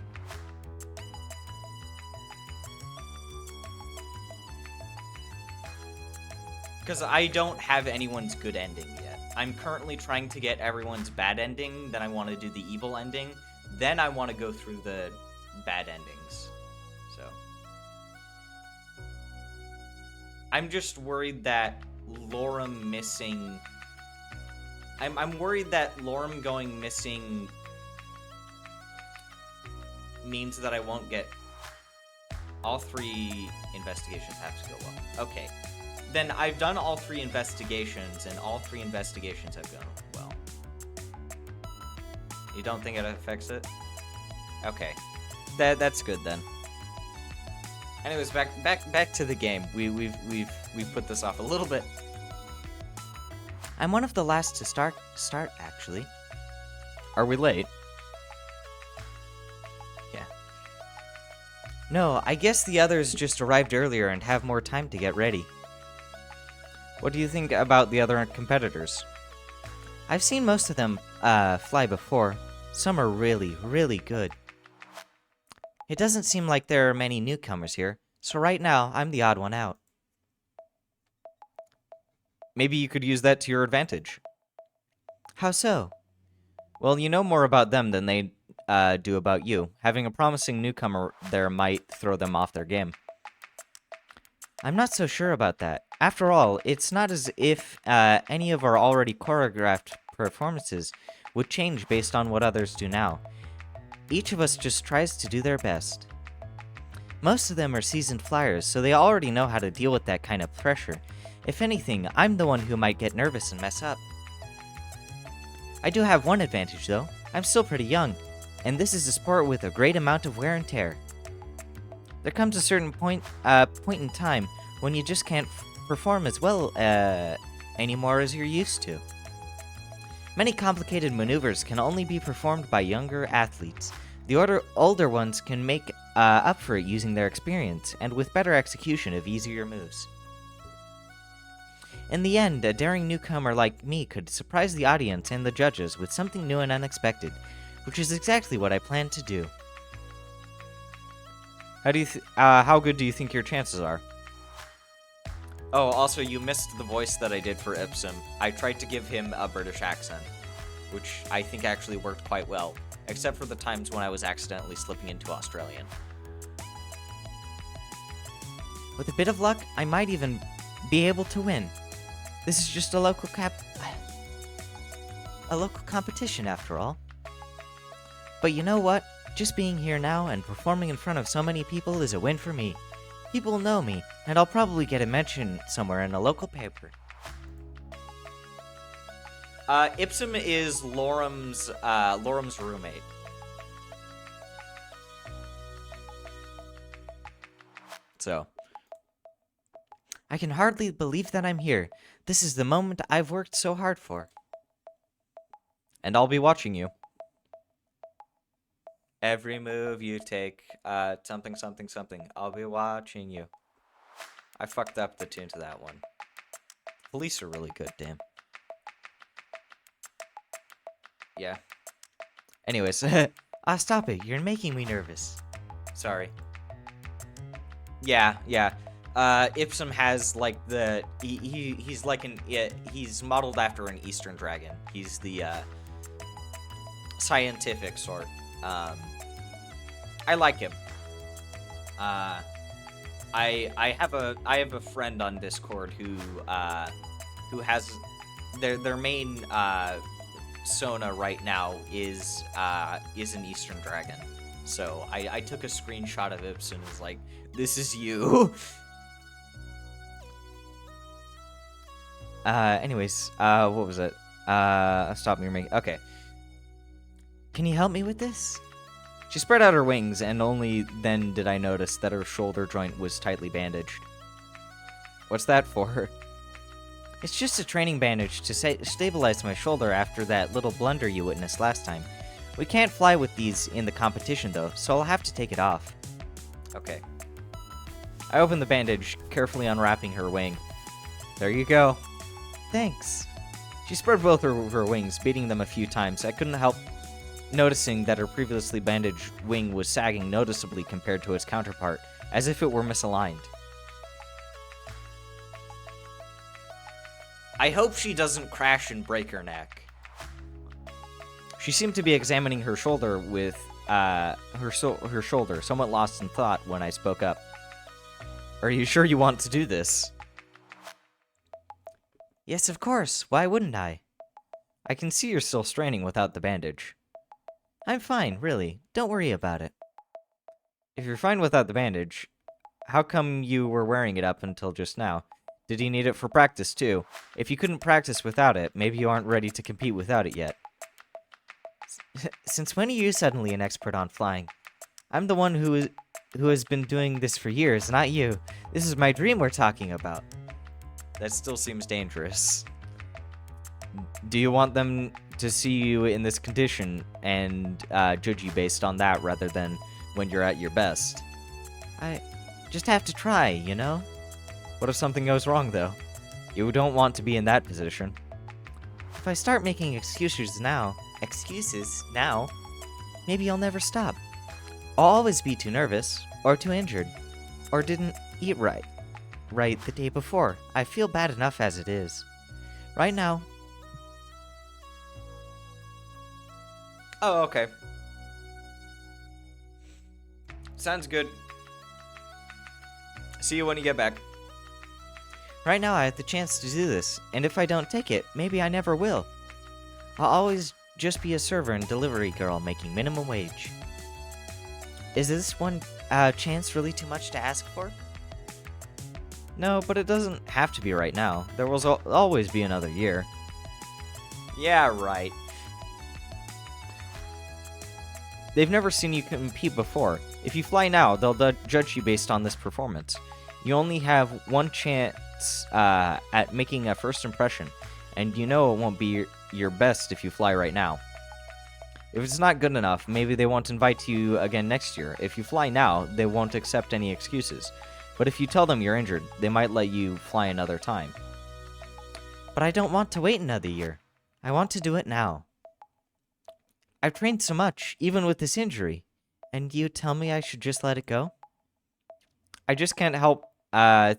Because I don't have anyone's good ending yet. I'm currently trying to get everyone's bad ending, then I want to do the evil ending, then I want to go through the bad endings. So I'm just worried that Lorem missing... I'm worried that Lorem going missing means that I won't get... All 3 investigations have to go well. Okay. Then I've done all 3 investigations, and all 3 investigations have gone well. You don't think it affects it? Okay. That's good then. Anyways, back to the game. We've put this off a little bit. I'm one of the last to start actually. Are we late? Yeah. No, I guess the others just arrived earlier and have more time to get ready. What do you think about the other competitors? I've seen most of them fly before. Some are really, really good. It doesn't seem like there are many newcomers here, so right now, I'm the odd one out. Maybe you could use that to your advantage. How so? Well, you know more about them than they do about you. Having a promising newcomer there might throw them off their game. I'm not so sure about that. After all, it's not as if any of our already choreographed performances would change based on what others do now. Each of us just tries to do their best. Most of them are seasoned flyers, so they already know how to deal with that kind of pressure. If anything, I'm the one who might get nervous and mess up. I do have one advantage, though. I'm still pretty young, and this is a sport with a great amount of wear and tear. There comes a certain point in time when you just can't perform as well anymore as you're used to. Many complicated maneuvers can only be performed by younger athletes. The older ones can make up for it using their experience and with better execution of easier moves. In the end, a daring newcomer like me could surprise the audience and the judges with something new and unexpected, which is exactly what I plan to do. How good do you think your chances are? Oh, also, you missed the voice that I did for Ipsum. I tried to give him a British accent, which I think actually worked quite well, except for the times when I was accidentally slipping into Australian. With a bit of luck, I might even be able to win. This is just a local competition after all. But you know what? Just being here now and performing in front of so many people is a win for me. People know me, and I'll probably get a mention somewhere in a local paper. Ipsum is Lorem's roommate. So. I can hardly believe that I'm here. This is the moment I've worked so hard for. And I'll be watching you. Every move you take, something, something, something. I'll be watching you. I fucked up the tune to that one. Police are really good, damn. Yeah. Anyways, stop it. You're making me nervous. Sorry. Yeah. Ipsum has, like, he's like he's modeled after an Eastern dragon. He's the, scientific sort. I like him. I have a friend on Discord who has their main Sona right now is an Eastern dragon. So I took a screenshot of Ipsum and was like, this is you. Anyways, what was it? Stop me making. Okay. Can you help me with this? She spread out her wings, and only then did I notice that her shoulder joint was tightly bandaged. What's that for? It's just a training bandage to stabilize my shoulder after that little blunder you witnessed last time. We can't fly with these in the competition, though, so I'll have to take it off. Okay. I opened the bandage, carefully unwrapping her wing. There you go. Thanks. She spread both her wings, beating them a few times. I couldn't help noticing that her previously bandaged wing was sagging noticeably compared to its counterpart, as if it were misaligned. I hope she doesn't crash and break her neck. She seemed to be examining her shoulder with her shoulder, somewhat lost in thought when I spoke up. Are you sure you want to do this? Yes, of course. Why wouldn't I? I can see you're still straining without the bandage. I'm fine, really. Don't worry about it. If you're fine without the bandage, how come you were wearing it up until just now? Did you need it for practice, too? If you couldn't practice without it, maybe you aren't ready to compete without it yet. Since when are you suddenly an expert on flying? I'm the one who has been doing this for years, not you. This is my dream we're talking about. That still seems dangerous. Do you want them to see you in this condition and judge you based on that rather than when you're at your best? I just have to try, you know? What if something goes wrong, though? You don't want to be in that position. If I start making excuses now, maybe I'll never stop. I'll always be too nervous, or too injured, or didn't eat right the day before. I feel bad enough as it is. Right now. Oh, okay. Sounds good. See you when you get back. Right now I have the chance to do this, and if I don't take it, maybe I never will. I'll always just be a server and delivery girl making minimum wage. Is this one chance really too much to ask for? No, but it doesn't have to be right now. There will always be another year. Yeah, right. They've never seen you compete before. If you fly now, they'll judge you based on this performance. You only have one chance at making a first impression, and you know it won't be your best if you fly right now. If it's not good enough, maybe they won't invite you again next year. If you fly now, they won't accept any excuses. But if you tell them you're injured, they might let you fly another time. But I don't want to wait another year. I want to do it now. I've trained so much, even with this injury. And you tell me I should just let it go? I just can't help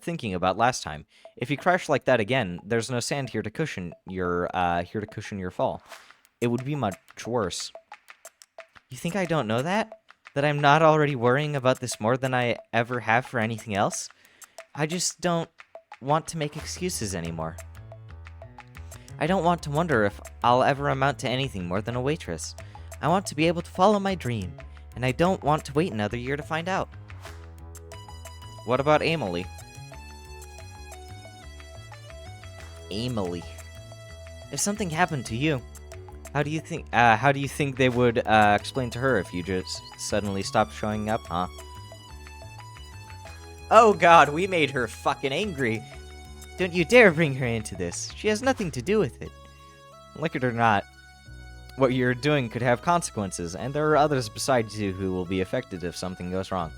thinking about last time. If you crash like that again, there's no sand here to cushion your fall. It would be much worse. You think I don't know that? That I'm not already worrying about this more than I ever have for anything else? I just don't want to make excuses anymore. I don't want to wonder if I'll ever amount to anything more than a waitress. I want to be able to follow my dream, and I don't want to wait another year to find out. What about Emily? Emily. If something happened to you, how do you think they would explain to her if you just suddenly stopped showing up, huh? Oh god, we made her fucking angry. Don't you dare bring her into this. She has nothing to do with it. Like it or not, what you're doing could have consequences, and there are others besides you who will be affected if something goes wrong.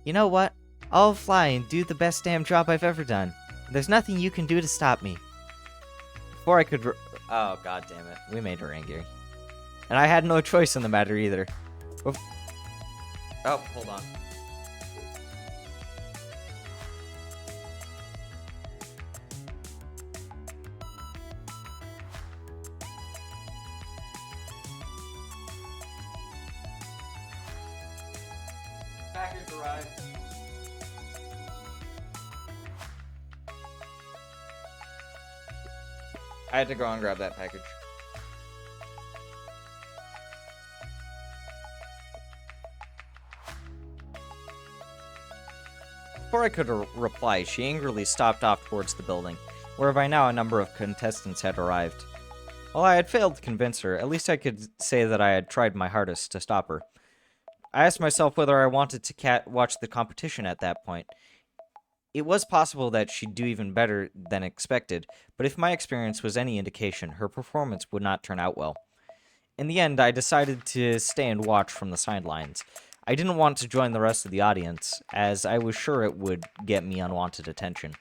You know what? I'll fly and do the best damn job I've ever done. There's nothing you can do to stop me. Before I could oh, god damn it. We made her angry. And I had no choice in the matter either. Oh, hold on. Package arrived. I had to go and grab that package. Before I could reply, she angrily stopped off towards the building, where by now a number of contestants had arrived. While I had failed to convince her, at least I could say that I had tried my hardest to stop her. I asked myself whether I wanted to watch the competition at that point. It was possible that she'd do even better than expected, but if my experience was any indication, her performance would not turn out well. In the end, I decided to stay and watch from the sidelines. I didn't want to join the rest of the audience, as I was sure it would get me unwanted attention.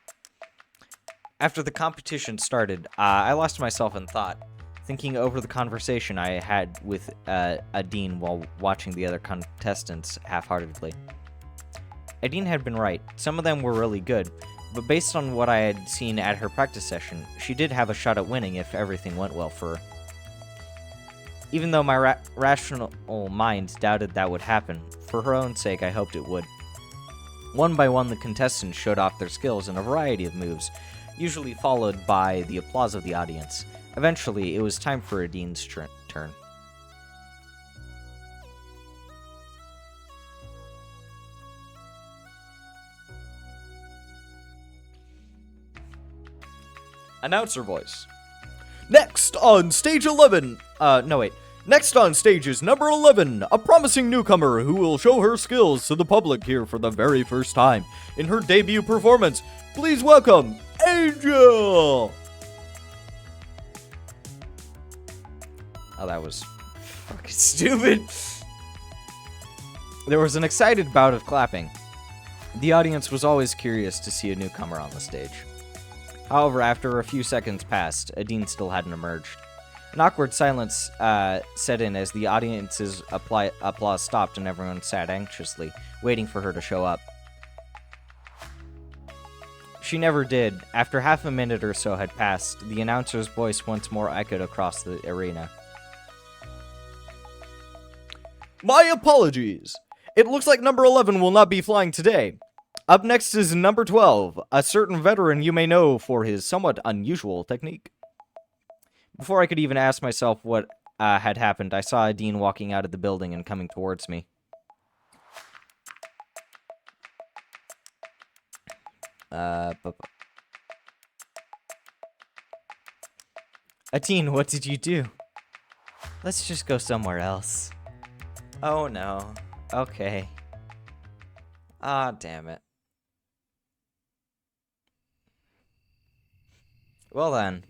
After the competition started, I lost myself in thought, thinking over the conversation I had with Adine while watching the other contestants half-heartedly. Adine had been right. Some of them were really good, but based on what I had seen at her practice session, she did have a shot at winning if everything went well for her. Even though my rational mind doubted that would happen, for her own sake I hoped it would. One by one the contestants showed off their skills in a variety of moves, usually followed by the applause of the audience. Eventually, it was time for Adine's turn. Announcer voice. Next on stage 11. Next on stage is number 11, a promising newcomer who will show her skills to the public here for the very first time. In her debut performance, please welcome Angel! Oh, that was fucking stupid. There was an excited bout of clapping. The audience was always curious to see a newcomer on the stage. However, after a few seconds passed, Adine still hadn't emerged. An awkward silence set in as the audience's applause stopped and everyone sat anxiously, waiting for her to show up. She never did. After half a minute or so had passed, the announcer's voice once more echoed across the arena. My apologies! It looks like number 11 will not be flying today. Up next is number 12, a certain veteran you may know for his somewhat unusual technique. Before I could even ask myself what had happened, I saw Adine walking out of the building and coming towards me. Adine, what did you do? Let's just go somewhere else. Oh no. Okay. Ah, damn it. Well then,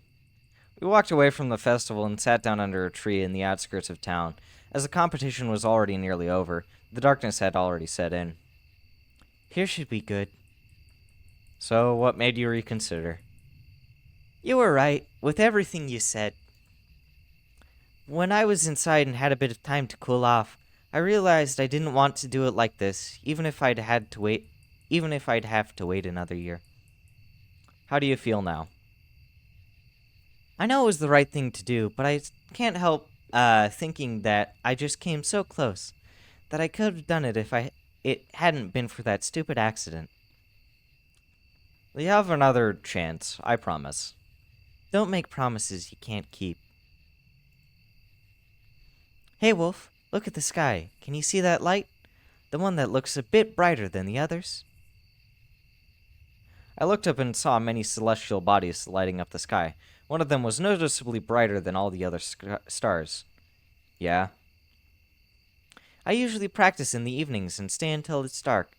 we walked away from the festival and sat down under a tree in the outskirts of town. As the competition was already nearly over, the darkness had already set in. Here should be good. So, what made you reconsider? You were right, with everything you said. When I was inside and had a bit of time to cool off, I realized I didn't want to do it like this, even if I'd have to wait another year. How do you feel now? I know it was the right thing to do, but I can't help thinking that I just came so close, that I could have done it if it hadn't been for that stupid accident. You have another chance, I promise. Don't make promises you can't keep. Hey, Wolf, look at the sky. Can you see that light? The one that looks a bit brighter than the others? I looked up and saw many celestial bodies lighting up the sky. One of them was noticeably brighter than all the other stars. Yeah? I usually practice in the evenings and stay until it's dark,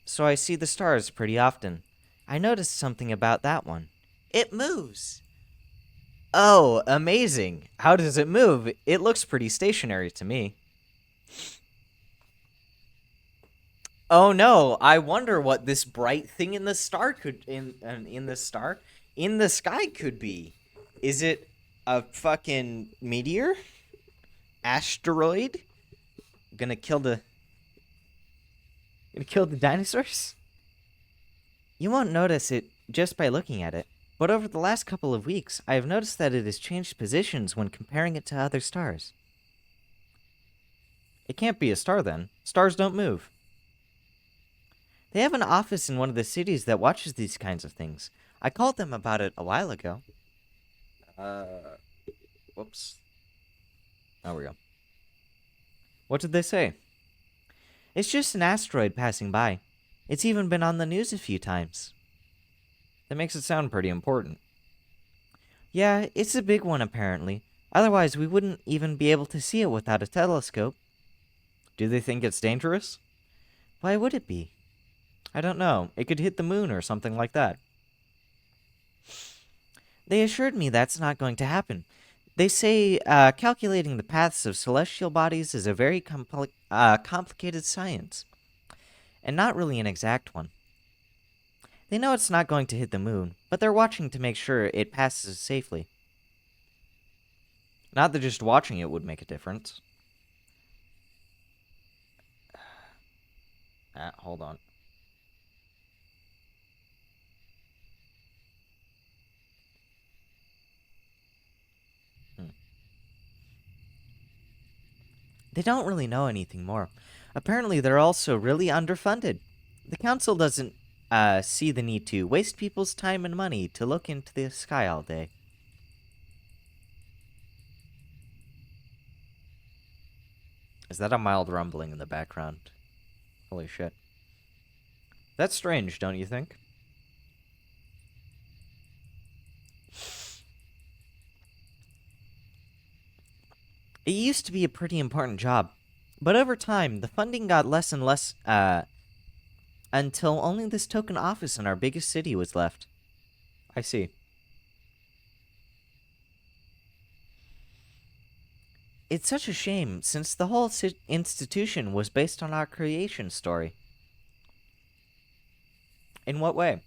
so I see the stars pretty often. I noticed something about that one. It moves! Oh, amazing! How does it move? It looks pretty stationary to me. Oh no, I wonder what this bright thing in the star could in the sky could be. Is it a fucking meteor? Asteroid? Gonna kill the dinosaurs? You won't notice it just by looking at it, but over the last couple of weeks, I have noticed that it has changed positions when comparing it to other stars. It can't be a star then. Stars don't move. They have an office in one of the cities that watches these kinds of things. I called them about it a while ago. Whoops. There we go. What did they say? It's just an asteroid passing by. It's even been on the news a few times. That makes it sound pretty important. Yeah, it's a big one apparently. Otherwise, we wouldn't even be able to see it without a telescope. Do they think it's dangerous? Why would it be? I don't know. It could hit the moon or something like that. They assured me that's not going to happen. They say calculating the paths of celestial bodies is a very complicated science, and not really an exact one. They know it's not going to hit the moon, but they're watching to make sure it passes safely. Not that just watching it would make a difference. Hold on. They don't really know anything more. Apparently, they're also really underfunded. The council doesn't see the need to waste people's time and money to look into the sky all day. Is that a mild rumbling in the background? Holy shit. That's strange, don't you think? It used to be a pretty important job, but over time, the funding got less and less, until only this token office in our biggest city was left. I see. It's such a shame, since the whole institution was based on our creation story. In what way?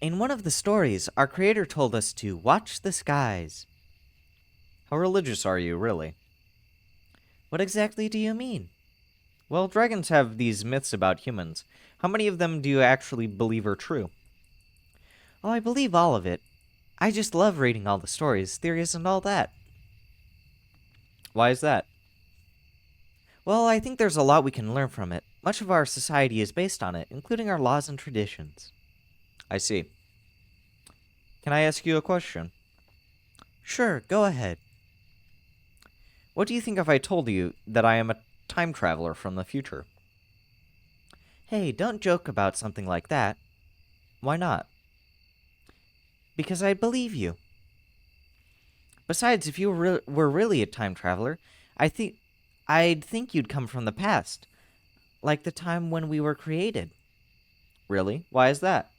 In one of the stories, our creator told us to watch the skies. How religious are you, really? What exactly do you mean? Well, dragons have these myths about humans. How many of them do you actually believe are true? Oh, I believe all of it. I just love reading all the stories, theories, and all that. Why is that? Well, I think there's a lot we can learn from it. Much of our society is based on it, including our laws and traditions. I see. Can I ask you a question? Sure, go ahead. What do you think if I told you that I am a time traveler from the future? Hey, don't joke about something like that. Why not? Because I believe you. Besides, if you were really a time traveler, I'd think you'd come from the past, like the time when we were created. Really? Why is that?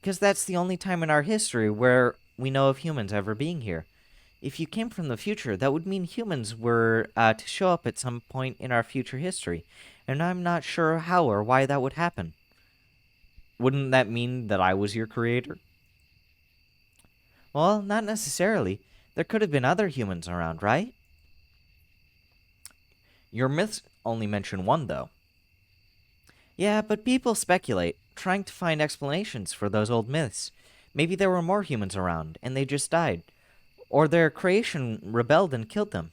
Because that's the only time in our history where we know of humans ever being here. If you came from the future, that would mean humans were to show up at some point in our future history, and I'm not sure how or why that would happen. Wouldn't that mean that I was your creator? Well, not necessarily. There could have been other humans around, right? Your myths only mention one, though. Yeah, but people speculate, trying to find explanations for those old myths. Maybe there were more humans around, and they just died. Or their creation rebelled and killed them.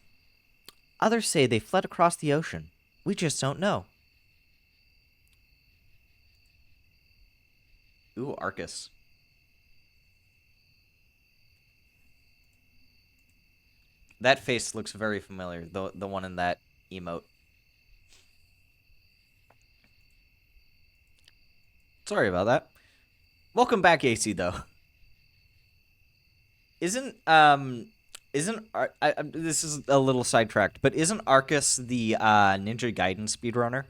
Others say they fled across the ocean. We just don't know. Ooh, Arcus. That face looks very familiar, the one in that emote. Sorry about that. Welcome back, AC, though. Isn't this is a little sidetracked, but isn't Arcus the Ninja Gaiden speedrunner?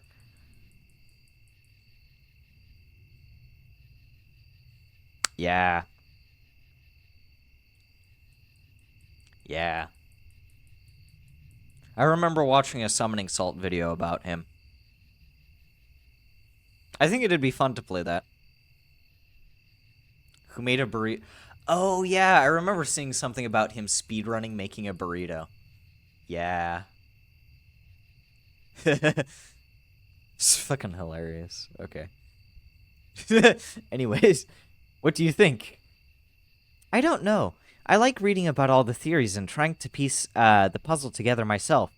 Yeah. Yeah. I remember watching a Summoning Salt video about him. I think it'd be fun to play that. Who made a burrito? Oh, yeah, I remember seeing something about him speedrunning making a burrito. Yeah. It's fucking hilarious. Okay. Anyways, what do you think? I don't know. I like reading about all the theories and trying to piece the puzzle together myself.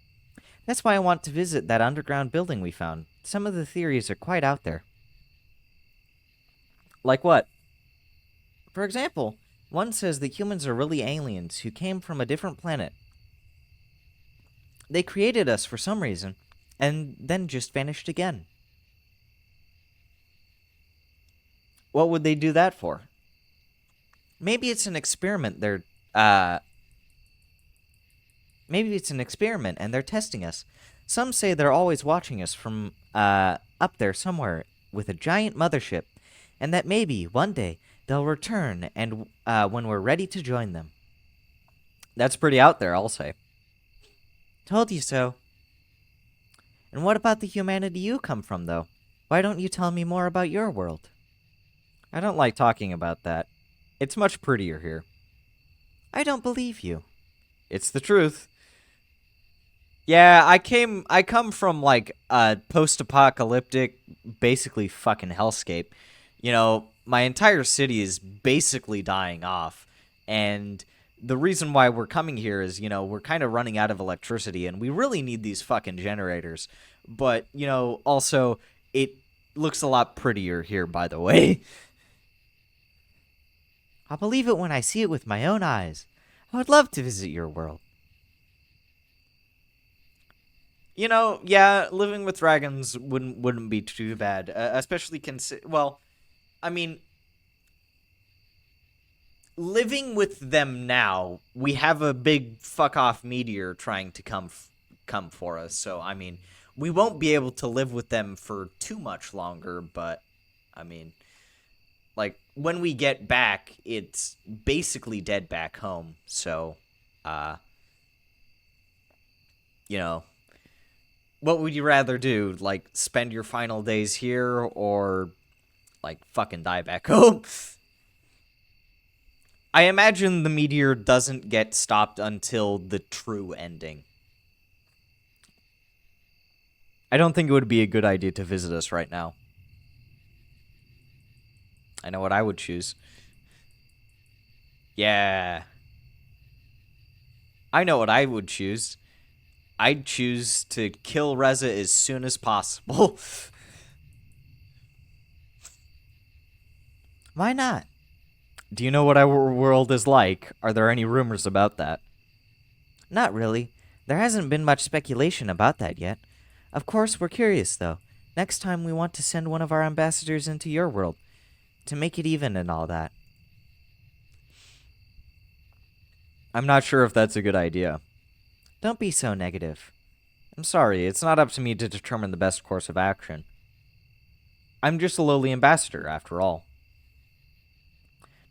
That's why I want to visit that underground building we found. Some of the theories are quite out there. Like what? For example, one says that humans are really aliens who came from a different planet. They created us for some reason, and then just vanished again. What would they do that for? Maybe it's an experiment Maybe it's an experiment and they're testing us. Some say they're always watching us from up there somewhere with a giant mothership, and that maybe one day they'll return and when we're ready to join them. That's pretty out there, I'll say. Told you so. And what about the humanity you come from, though? Why don't you tell me more about your world? I don't like talking about that. It's much prettier here. I don't believe you. It's the truth. Yeah, I come from, like, a post-apocalyptic, basically fucking hellscape. You know, my entire city is basically dying off, and the reason why we're coming here is, you know, we're kind of running out of electricity, and we really need these fucking generators. But, you know, also, it looks a lot prettier here, by the way. I'll believe it when I see it with my own eyes. I would love to visit your world. You know, yeah, living with dragons wouldn't be too bad, especially well, I mean, living with them now, we have a big fuck off meteor trying to come for us. So I mean, we won't be able to live with them for too much longer. But I mean, like when we get back, it's basically dead back home. So, you know. What would you rather do? Like, spend your final days here or, like, fucking die back home? I imagine the meteor doesn't get stopped until the true ending. I don't think it would be a good idea to visit us right now. I know what I would choose. Yeah. I know what I would choose. I'd choose to kill Reza as soon as possible. Why not? Do you know what our world is like? Are there any rumors about that? Not really. There hasn't been much speculation about that yet. Of course, we're curious, though. Next time we want to send one of our ambassadors into your world, to make it even and all that. I'm not sure if that's a good idea. Don't be so negative. I'm sorry, it's not up to me to determine the best course of action. I'm just a lowly ambassador, after all.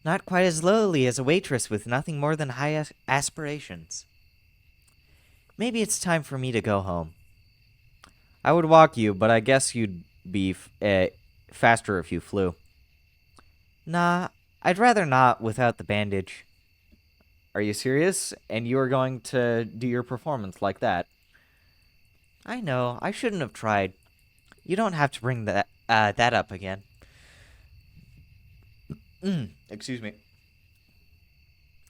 Not quite as lowly as a waitress with nothing more than high aspirations. Maybe it's time for me to go home. I would walk you, but I guess you'd be faster if you flew. Nah, I'd rather not without the bandage. Are you serious? And you are going to do your performance like that? I know, I shouldn't have tried. You don't have to bring that up again. Excuse me.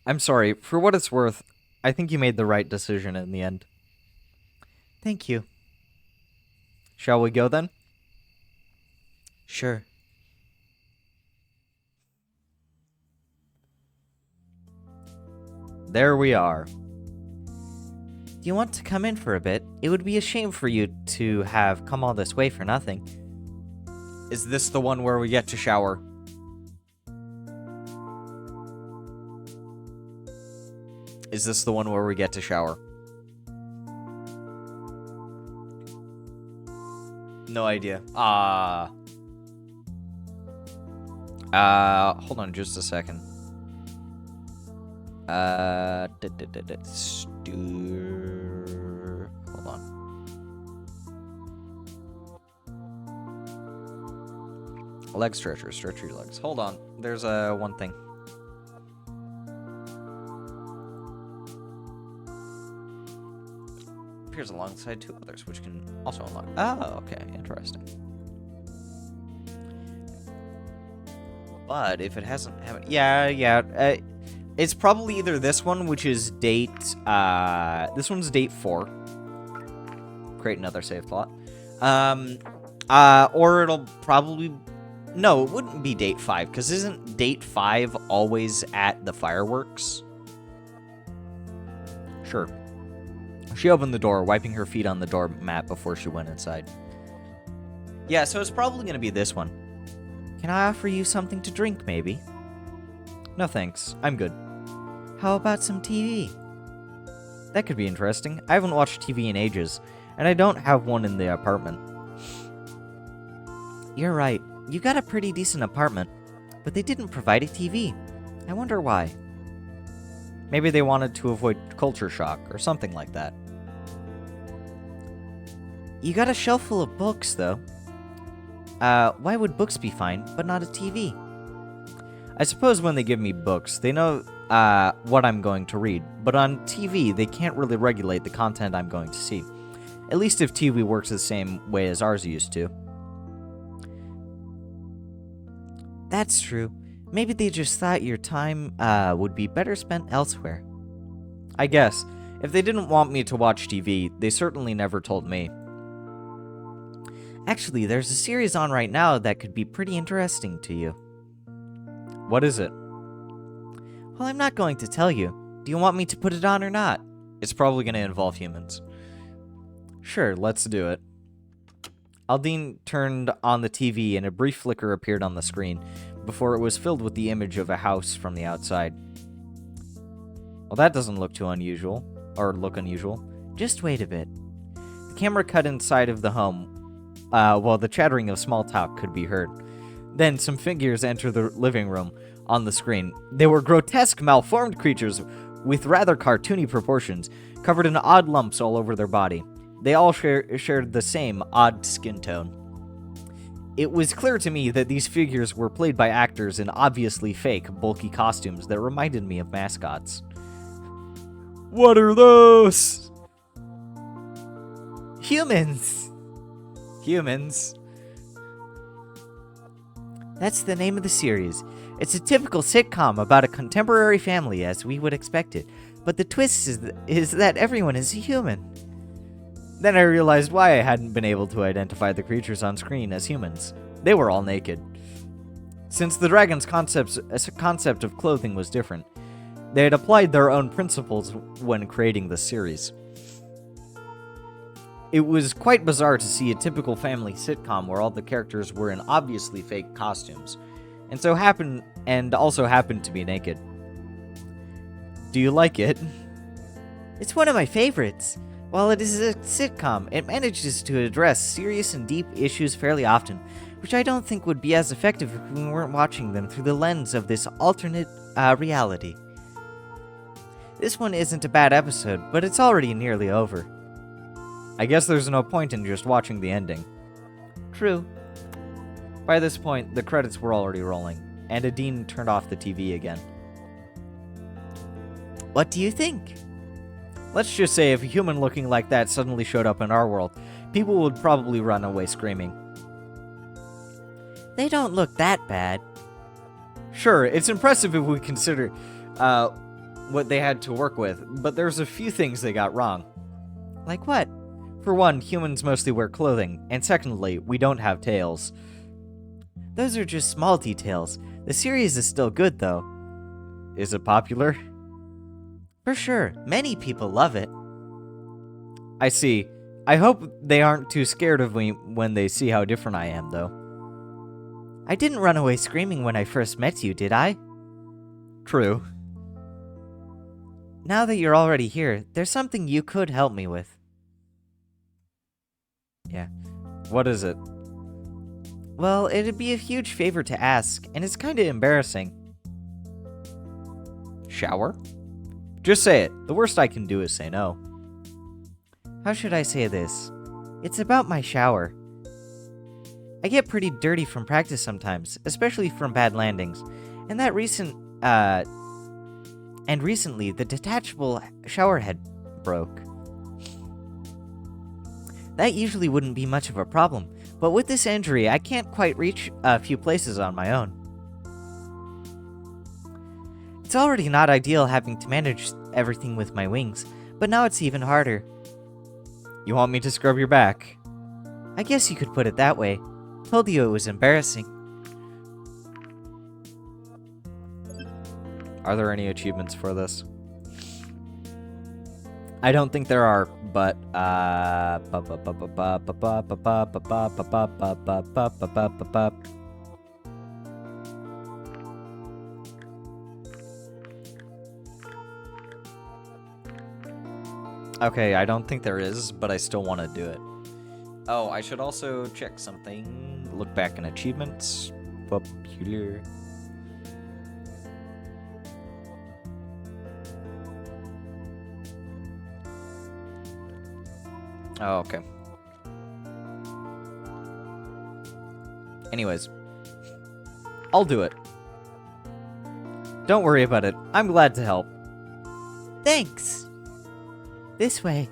I'm sorry. For what it's worth, I think you made the right decision in the end. Thank you. Shall we go then? Sure. There we are. Do you want to come in for a bit? It would be a shame for you to have come all this way for nothing. Is this the one where we get to shower? Is this the one where we get to shower? No idea. Hold on just a second. Hold on. Leg stretcher, stretch your legs. Hold on. There's one thing. Appears alongside two others, which can also unlock. Oh, okay, interesting. But if it hasn't, it's probably either this one, which is date. This one's date 4. Create another save plot. Or it'll probably. No, it wouldn't be date 5, because isn't date 5 always at the fireworks? Sure. She opened the door, wiping her feet on the doormat before she went inside. Yeah, so it's probably going to be this one. Can I offer you something to drink, maybe? No thanks, I'm good. How about some TV? That could be interesting. I haven't watched TV in ages, and I don't have one in the apartment. You're right. You got a pretty decent apartment, but they didn't provide a TV. I wonder why. Maybe they wanted to avoid culture shock or something like that. You got a shelf full of books, though. Why would books be fine, but not a TV? I suppose when they give me books, they know what I'm going to read, but on TV, they can't really regulate the content I'm going to see. At least if TV works the same way as ours used to. That's true. Maybe they just thought your time would be better spent elsewhere. I guess. If they didn't want me to watch TV, they certainly never told me. Actually, there's a series on right now that could be pretty interesting to you. What is it? Well, I'm not going to tell you. Do you want me to put it on or not? It's probably going to involve humans. Sure, let's do it. Aldine turned on the TV and a brief flicker appeared on the screen before it was filled with the image of a house from the outside. Well, that doesn't look too unusual. Or look unusual. Just wait a bit. The camera cut inside of the home while the chattering of small talk could be heard. Then some figures enter the living room on the screen. They were grotesque, malformed creatures with rather cartoony proportions, covered in odd lumps all over their body. They all shared the same odd skin tone. It was clear to me that these figures were played by actors in obviously fake, bulky costumes that reminded me of mascots. What are those? Humans! Humans? That's the name of the series. It's a typical sitcom about a contemporary family as we would expect it, but the twist is that everyone is a human. Then I realized why I hadn't been able to identify the creatures on screen as humans. They were all naked. Since the dragon's concept of clothing was different, they had applied their own principles when creating the series. It was quite bizarre to see a typical family sitcom where all the characters were in obviously fake costumes, and also happened to be naked. Do you like it? It's one of my favorites. While it is a sitcom, it manages to address serious and deep issues fairly often, which I don't think would be as effective if we weren't watching them through the lens of this alternate reality. This one isn't a bad episode, but it's already nearly over. I guess there's no point in just watching the ending. True. By this point, the credits were already rolling, and Adine turned off the TV again. What do you think? Let's just say if a human looking like that suddenly showed up in our world, people would probably run away screaming. They don't look that bad. Sure, it's impressive if we consider what they had to work with, but there's a few things they got wrong. Like what? For one, humans mostly wear clothing, and secondly, we don't have tails. Those are just small details. The series is still good, though. Is it popular? For sure, many people love it. I see. I hope they aren't too scared of me when they see how different I am, though. I didn't run away screaming when I first met you, did I? True. Now that you're already here, there's something you could help me with. Yeah. What is it? Well, it'd be a huge favor to ask, and it's kinda embarrassing. Shower? Just say it. The worst I can do is say no. How should I say this? It's about my shower. I get pretty dirty from practice sometimes, especially from bad landings, and recently the detachable shower head broke. That usually wouldn't be much of a problem, but with this injury, I can't quite reach a few places on my own. It's already not ideal having to manage everything with my wings, but now it's even harder. You want me to scrub your back? I guess you could put it that way. Told you it was embarrassing. Are there any achievements for this? I don't think there are, but okay, I don't think there is, but I still want to do it. Oh, I should also check something. Look back in achievements. Popular. Oh, okay. Anyways, I'll do it. Don't worry about it. I'm glad to help. Thanks! This way.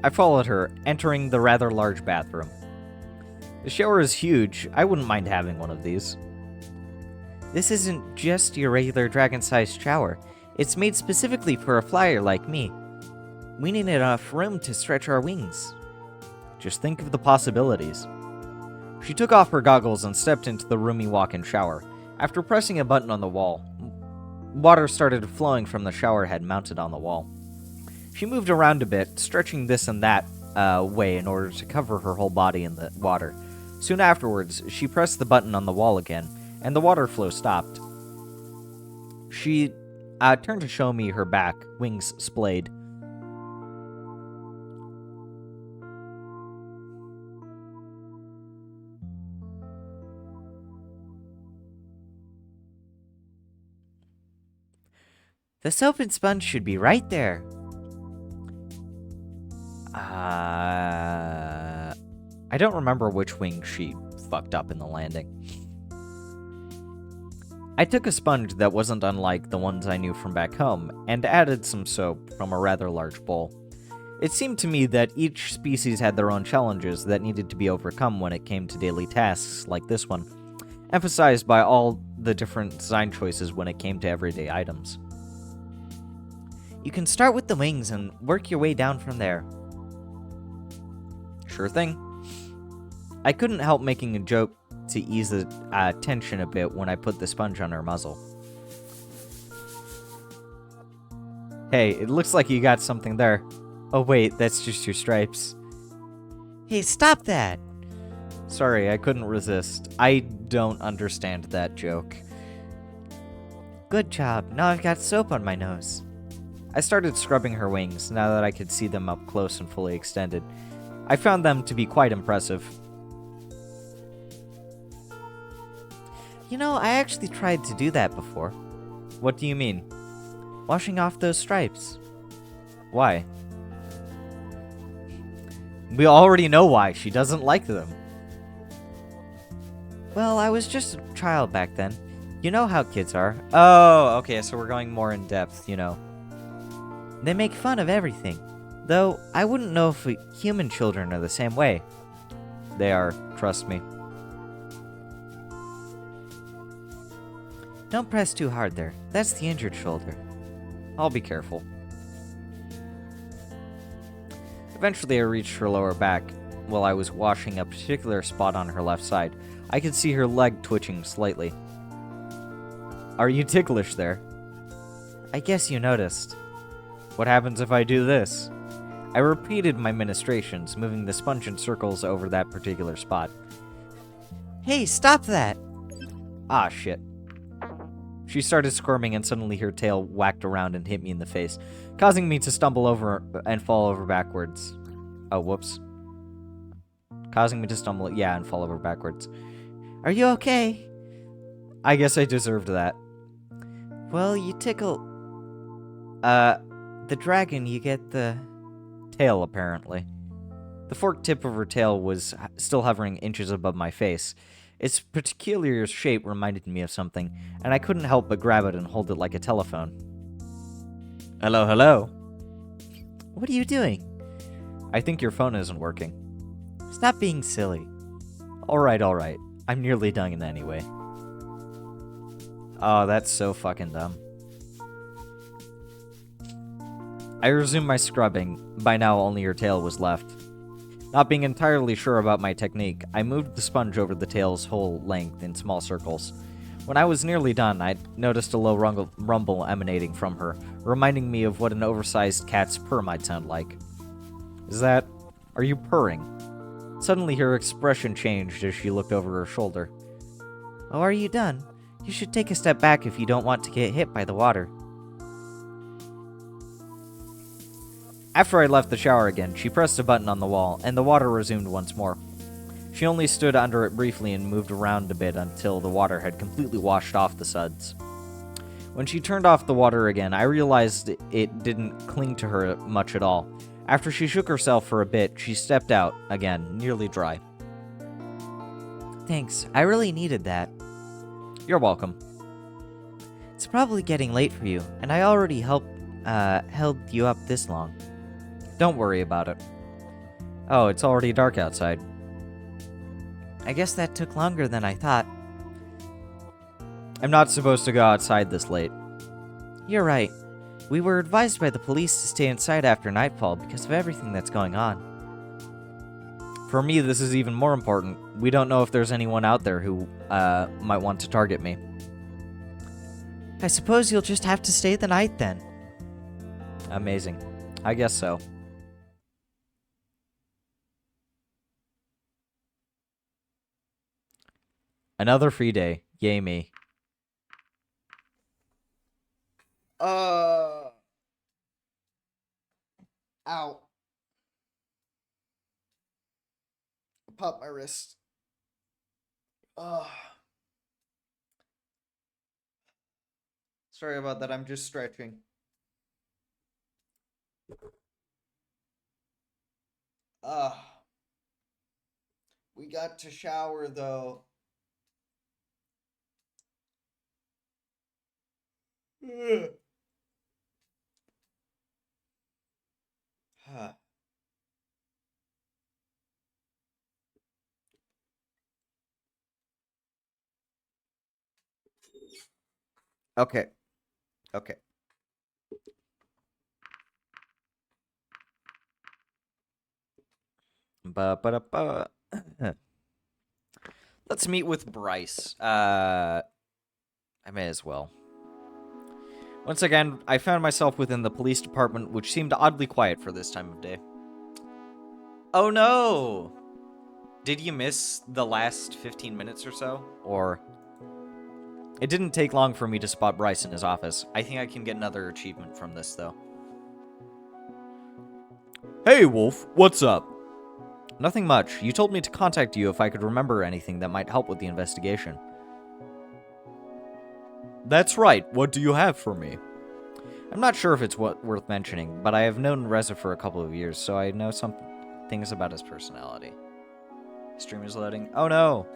I followed her, entering the rather large bathroom. The shower is huge. I wouldn't mind having one of these. This isn't just your regular dragon-sized shower. It's made specifically for a flyer like me. We need enough room to stretch our wings. Just think of the possibilities. She took off her goggles and stepped into the roomy walk-in shower. After pressing a button on the wall, water started flowing from the shower head mounted on the wall. She moved around a bit, stretching this and that way in order to cover her whole body in the water. Soon afterwards, she pressed the button on the wall again, and the water flow stopped. She turned to show me her back, wings splayed. The soap and sponge should be right there. I don't remember which wing she fucked up in the landing. I took a sponge that wasn't unlike the ones I knew from back home, and added some soap from a rather large bowl. It seemed to me that each species had their own challenges that needed to be overcome when it came to daily tasks like this one, emphasized by all the different design choices when it came to everyday items. You can start with the wings and work your way down from there. Sure thing. I couldn't help making a joke to ease the tension a bit when I put the sponge on her muzzle. Hey, it looks like you got something there. Oh wait, that's just your stripes. Hey, stop that! Sorry, I couldn't resist. I don't understand that joke. good job. Now I've got soap on my nose. I started scrubbing her wings, now that I could see them up close and fully extended. I found them to be quite impressive. You know, I actually tried to do that before. What do you mean? Washing off those stripes. Why? We already know why. She doesn't like them. Well, I was just a child back then. You know how kids are. Oh, okay, so we're going more in depth, you know. They make fun of everything. Though, I wouldn't know if human children are the same way. They are, trust me. Don't press too hard there. That's the injured shoulder. I'll be careful. Eventually, I reached her lower back. While I was washing a particular spot on her left side, I could see her leg twitching slightly. Are you ticklish there? I guess you noticed. What happens if I do this? I repeated my ministrations, moving the sponge in circles over that particular spot. Hey, stop that! Ah, shit. She started squirming and suddenly her tail whacked around and hit me in the face, causing me to stumble over and fall over backwards. Oh, whoops. Causing me to stumble, yeah, and fall over backwards. Are you okay? I guess I deserved that. Well, you tickle... the dragon, you get the... tail, apparently. The forked tip of her tail was still hovering inches above my face. Its peculiar shape reminded me of something, and I couldn't help but grab it and hold it like a telephone. Hello, hello. What are you doing? I think your phone isn't working. Stop being silly. Alright. I'm nearly done anyway. Oh, that's so fucking dumb. I resumed my scrubbing. By now, only her tail was left. Not being entirely sure about my technique, I moved the sponge over the tail's whole length in small circles. When I was nearly done, I noticed a low rumble emanating from her, reminding me of what an oversized cat's purr might sound like. Are you purring? Suddenly her expression changed as she looked over her shoulder. Oh, are you done? You should take a step back if you don't want to get hit by the water. After I left the shower again, she pressed a button on the wall, and the water resumed once more. She only stood under it briefly and moved around a bit until the water had completely washed off the suds. When she turned off the water again, I realized it didn't cling to her much at all. After she shook herself for a bit, she stepped out, again, nearly dry. Thanks, I really needed that. You're welcome. It's probably getting late for you, and I already held you up this long. Don't worry about it. Oh, it's already dark outside. I guess that took longer than I thought. I'm not supposed to go outside this late. You're right. We were advised by the police to stay inside after nightfall because of everything that's going on. For me, this is even more important. We don't know if there's anyone out there who might want to target me. I suppose you'll just have to stay the night then. Amazing. I guess so. Another free day. Yay me. Ow. Pop my wrist. Sorry about that, I'm just stretching. We got to shower though. Okay. Ba-ba-da-ba. Let's meet with Bryce. I may as well. Once again, I found myself within the police department, which seemed oddly quiet for this time of day. Oh no! Did you miss the last 15 minutes or so? Or... It didn't take long for me to spot Bryce in his office. I think I can get another achievement from this, though. Hey, Wolf. What's up? Nothing much. You told me to contact you if I could remember anything that might help with the investigation. That's right. What do you have for me? I'm not sure if it's worth mentioning, but I have known Reza for a couple of years, so I know some things about his personality. Stream is loading. Oh no!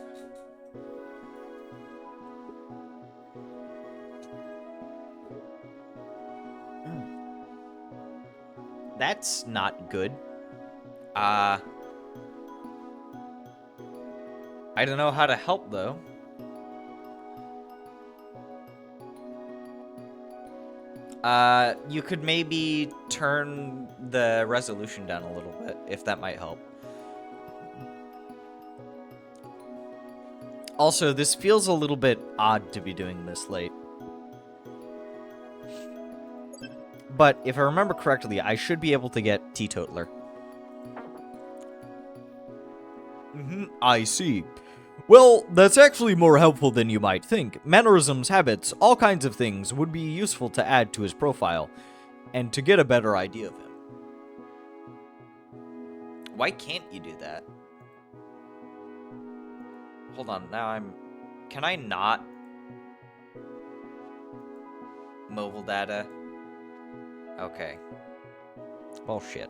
That's not good. I don't know how to help, though. You could maybe turn the resolution down a little bit, if that might help. Also, this feels a little bit odd to be doing this late. But if I remember correctly, I should be able to get Teetotaler. I see. Well, that's actually more helpful than you might think. Mannerisms, habits, all kinds of things would be useful to add to his profile, and to get a better idea of him. Why can't you do that? Hold on, now I'm... Can I not? Mobile data? Okay. Bullshit.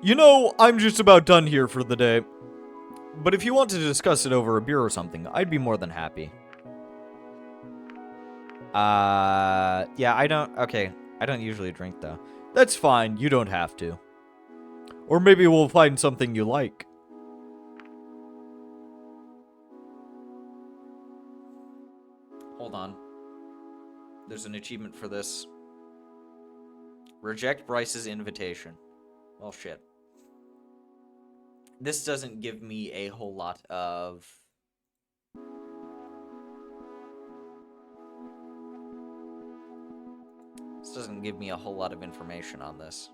You know, I'm just about done here for the day. But if you want to discuss it over a beer or something, I'd be more than happy. Yeah, I don't usually drink, though. That's fine, you don't have to. Or maybe we'll find something you like. Hold on. There's an achievement for this. Reject Bryce's invitation. Well, shit. This doesn't give me a whole lot of... This doesn't give me a whole lot of information on this.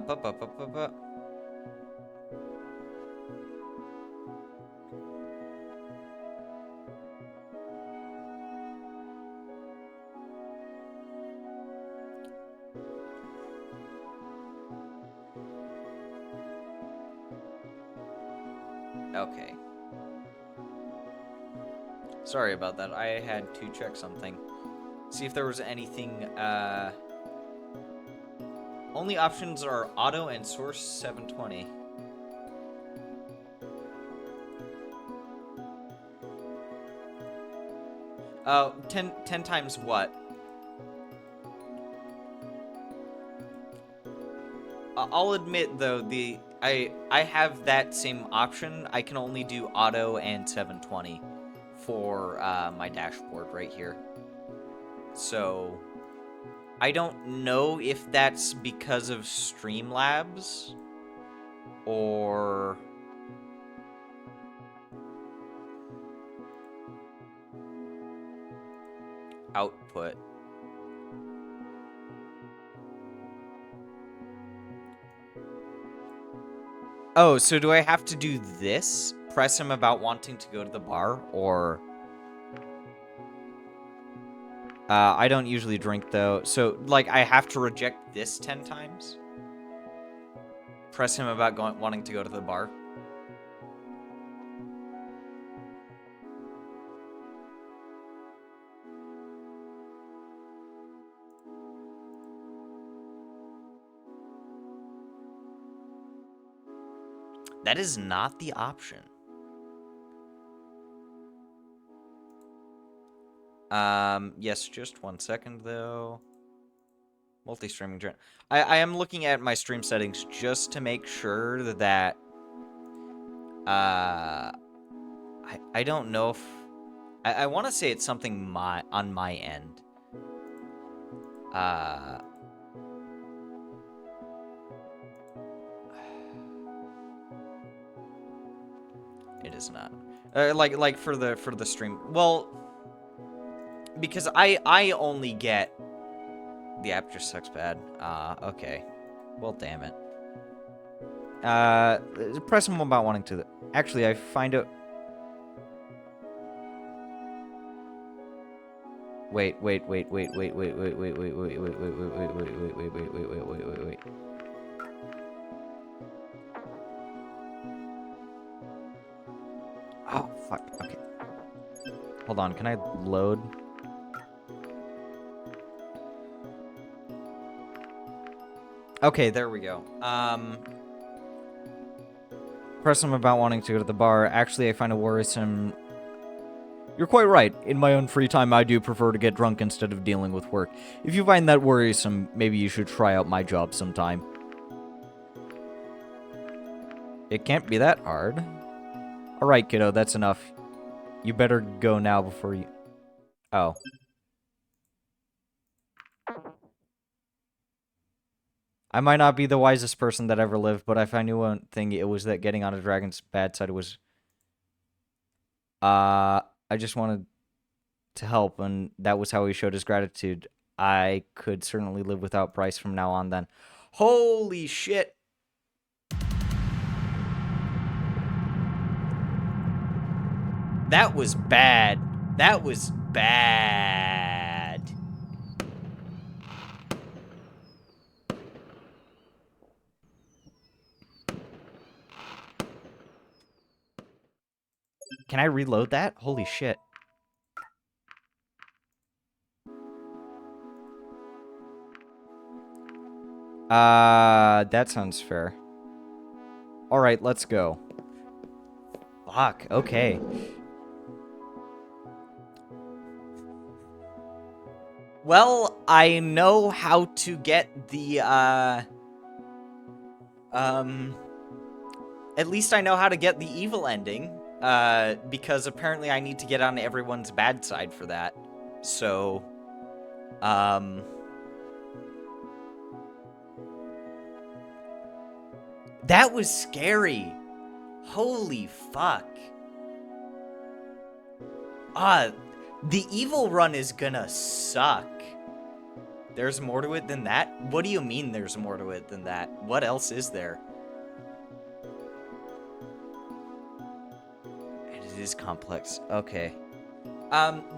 Bu. Okay. Sorry about that. I had to check something. See if there was anything, Only options are auto and source 720. Oh, 10 times what? I'll admit though, I have that same option. I can only do auto and 720 for my dashboard right here. So I don't know if that's because of Streamlabs or output. Oh, so do I have to do this? Press him about wanting to go to the bar, or... I don't usually drink, though. So, like, I have to reject this 10 times? Press him about wanting to go to the bar? That is not the option. Yes, just 1 second, though. Multi-streaming... I am looking at my stream settings just to make sure that... I don't know if... I want to say it's something on my end. It is not. Like for the stream. Well, because I only get the app just sucks bad. Okay. Well, damn it. Press them about wanting to. Actually, I find out. Wait. Oh, fuck. Okay. Hold on. Can I load? Okay, there we go. Press him about wanting to go to the bar. Actually, I find it worrisome. You're quite right. In my own free time, I do prefer to get drunk instead of dealing with work. If you find that worrisome, maybe you should try out my job sometime. It can't be that hard. Alright, kiddo, that's enough. You better go now before you... Oh. I might not be the wisest person that ever lived, but if I knew one thing, it was that getting on a dragon's bad side was... I just wanted to help, and that was how he showed his gratitude. I could certainly live without Bryce from now on then. Holy shit! That was bad. That was bad. Can I reload that? Holy shit. That sounds fair. Alright, let's go. Fuck, okay. Well, I know how to get the, at least I know how to get the evil ending, because apparently I need to get on everyone's bad side for that. So, that was scary. Holy fuck. The evil run is gonna suck. There's more to it than that? What do you mean there's more to it than that? What else is there? And it is complex. Okay.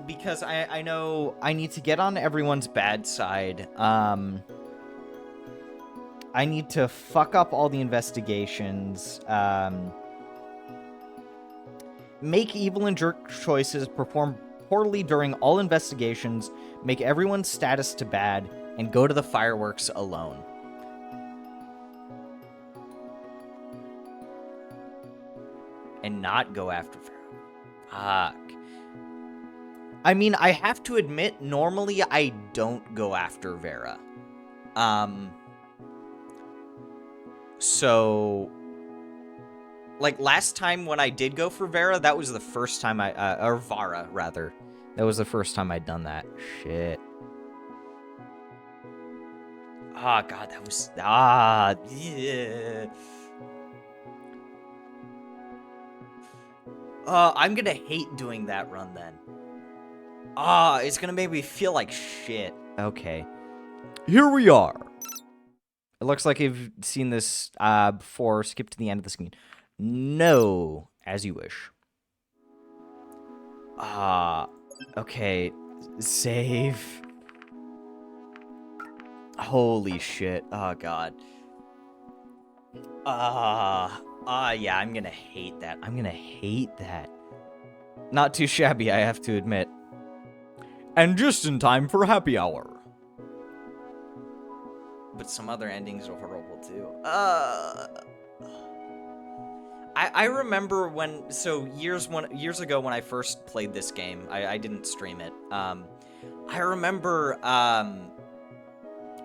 Because I know I need to get on everyone's bad side. I need to fuck up all the investigations. Make evil and jerk choices, perform poorly during all investigations, make everyone's status to bad, and go to the fireworks alone. And not go after Pharaoh. Fuck. I mean, I have to admit, normally I don't go after Vera. So... Like, last time when I did go for Vera, that was the first time or Vara, rather. That was the first time I'd done that. Shit. Ah, God, that was... yeah. I'm gonna hate doing that run, then. It's gonna make me feel like shit. Okay. Here we are. It looks like you've seen this, before. Skip to the end of the screen. No, as you wish. Okay. Save. Holy shit. Oh, God. Yeah, I'm gonna hate that. I'm gonna hate that. Not too shabby, I have to admit. And just in time for happy hour. But some other endings are horrible, too. I remember when, so years ago when I first played this game, I didn't stream it. I remember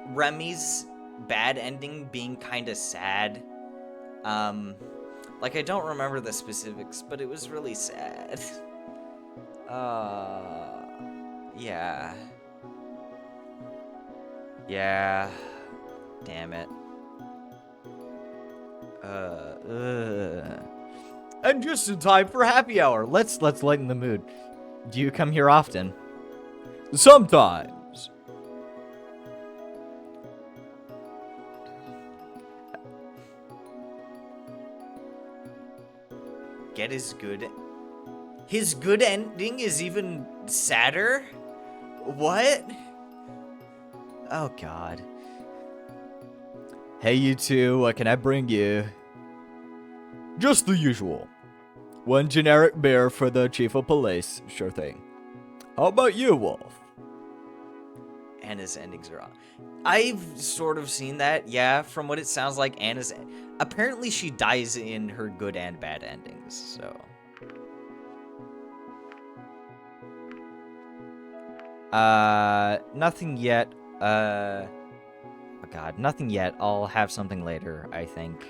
Remy's bad ending being kind of sad. Like, I don't remember the specifics, but it was really sad. Yeah. Yeah. Damn it. And just in time for happy hour. Let's lighten the mood. Do you come here often? Sometimes. Get his good. His good ending is even sadder? What? Oh, God. Hey, you two, what can I bring you? Just the usual. One generic beer for the chief of police, sure thing. How about you, Wolf? Anna's endings are on. I've sort of seen that, yeah, from what it sounds like. Anna's. Apparently, she dies in her good and bad endings, so. Nothing yet. Oh God, nothing yet. I'll have something later, I think.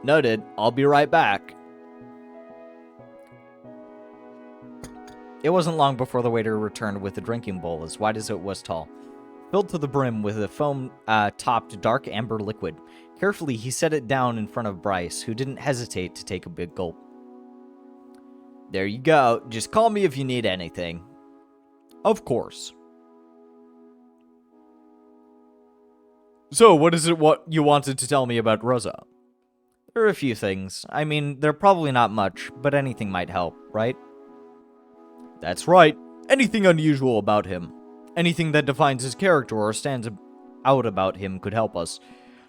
Noted. I'll be right back. It wasn't long before the waiter returned with a drinking bowl as wide as it was tall, filled to the brim with a foam-topped dark amber liquid. Carefully, he set it down in front of Bryce, who didn't hesitate to take a big gulp. There you go. Just call me if you need anything. Of course. So, what is it what you wanted to tell me about Rosa? There are a few things. I mean, they're probably not much, but anything might help, right? That's right. Anything unusual about him. Anything that defines his character or stands out about him could help us.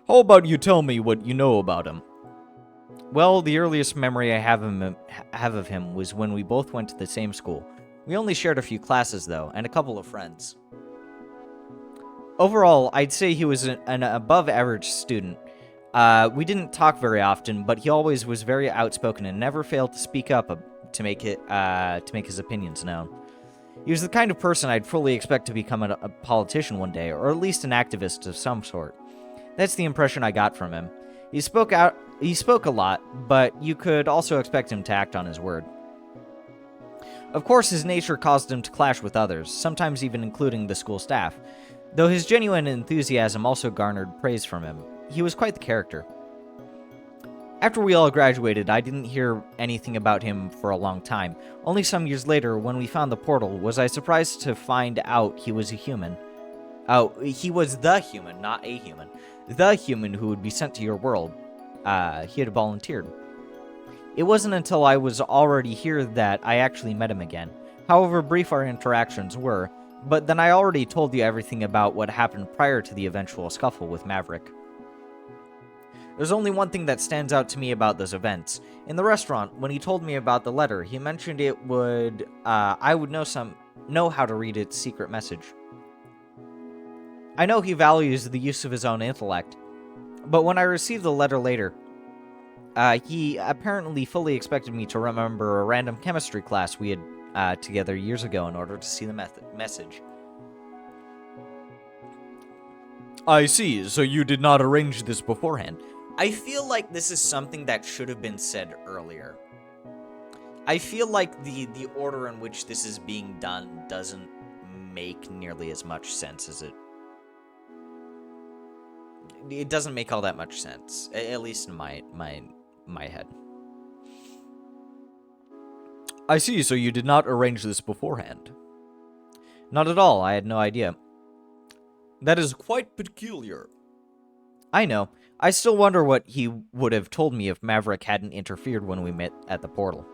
How about you tell me what you know about him? Well, the earliest memory I have of him was when we both went to the same school. We only shared a few classes, though, and a couple of friends. Overall, I'd say he was an above-average student. We didn't talk very often, but he always was very outspoken and never failed to speak up to make his opinions known. He was the kind of person I'd fully expect to become a politician one day, or at least an activist of some sort. That's the impression I got from him. He spoke a lot, but you could also expect him to act on his word. Of course, his nature caused him to clash with others, sometimes even including the school staff, though his genuine enthusiasm also garnered praise from him. He was quite the character. After we all graduated, I didn't hear anything about him for a long time. Only some years later, when we found the portal, was I surprised to find out he was a human. Oh, he was the human, not a human. The human who would be sent to your world. He had volunteered. It wasn't until I was already here that I actually met him again. However brief our interactions were, but then I already told you everything about what happened prior to the eventual scuffle with Maverick. There's only one thing that stands out to me about those events. In the restaurant, when he told me about the letter, he mentioned it would, I would know how to read its secret message. I know he values the use of his own intellect, but when I received the letter later, he apparently fully expected me to remember a random chemistry class we had together years ago in order to see the message. I see, so you did not arrange this beforehand. I feel like this is something that should have been said earlier. I feel like the order in which this is being done doesn't make nearly as much sense as it doesn't make all that much sense, at least in my head. I see, so you did not arrange this beforehand. Not at all, I had no idea. That is quite peculiar. I know. I still wonder what he would have told me if Maverick hadn't interfered when we met at the portal.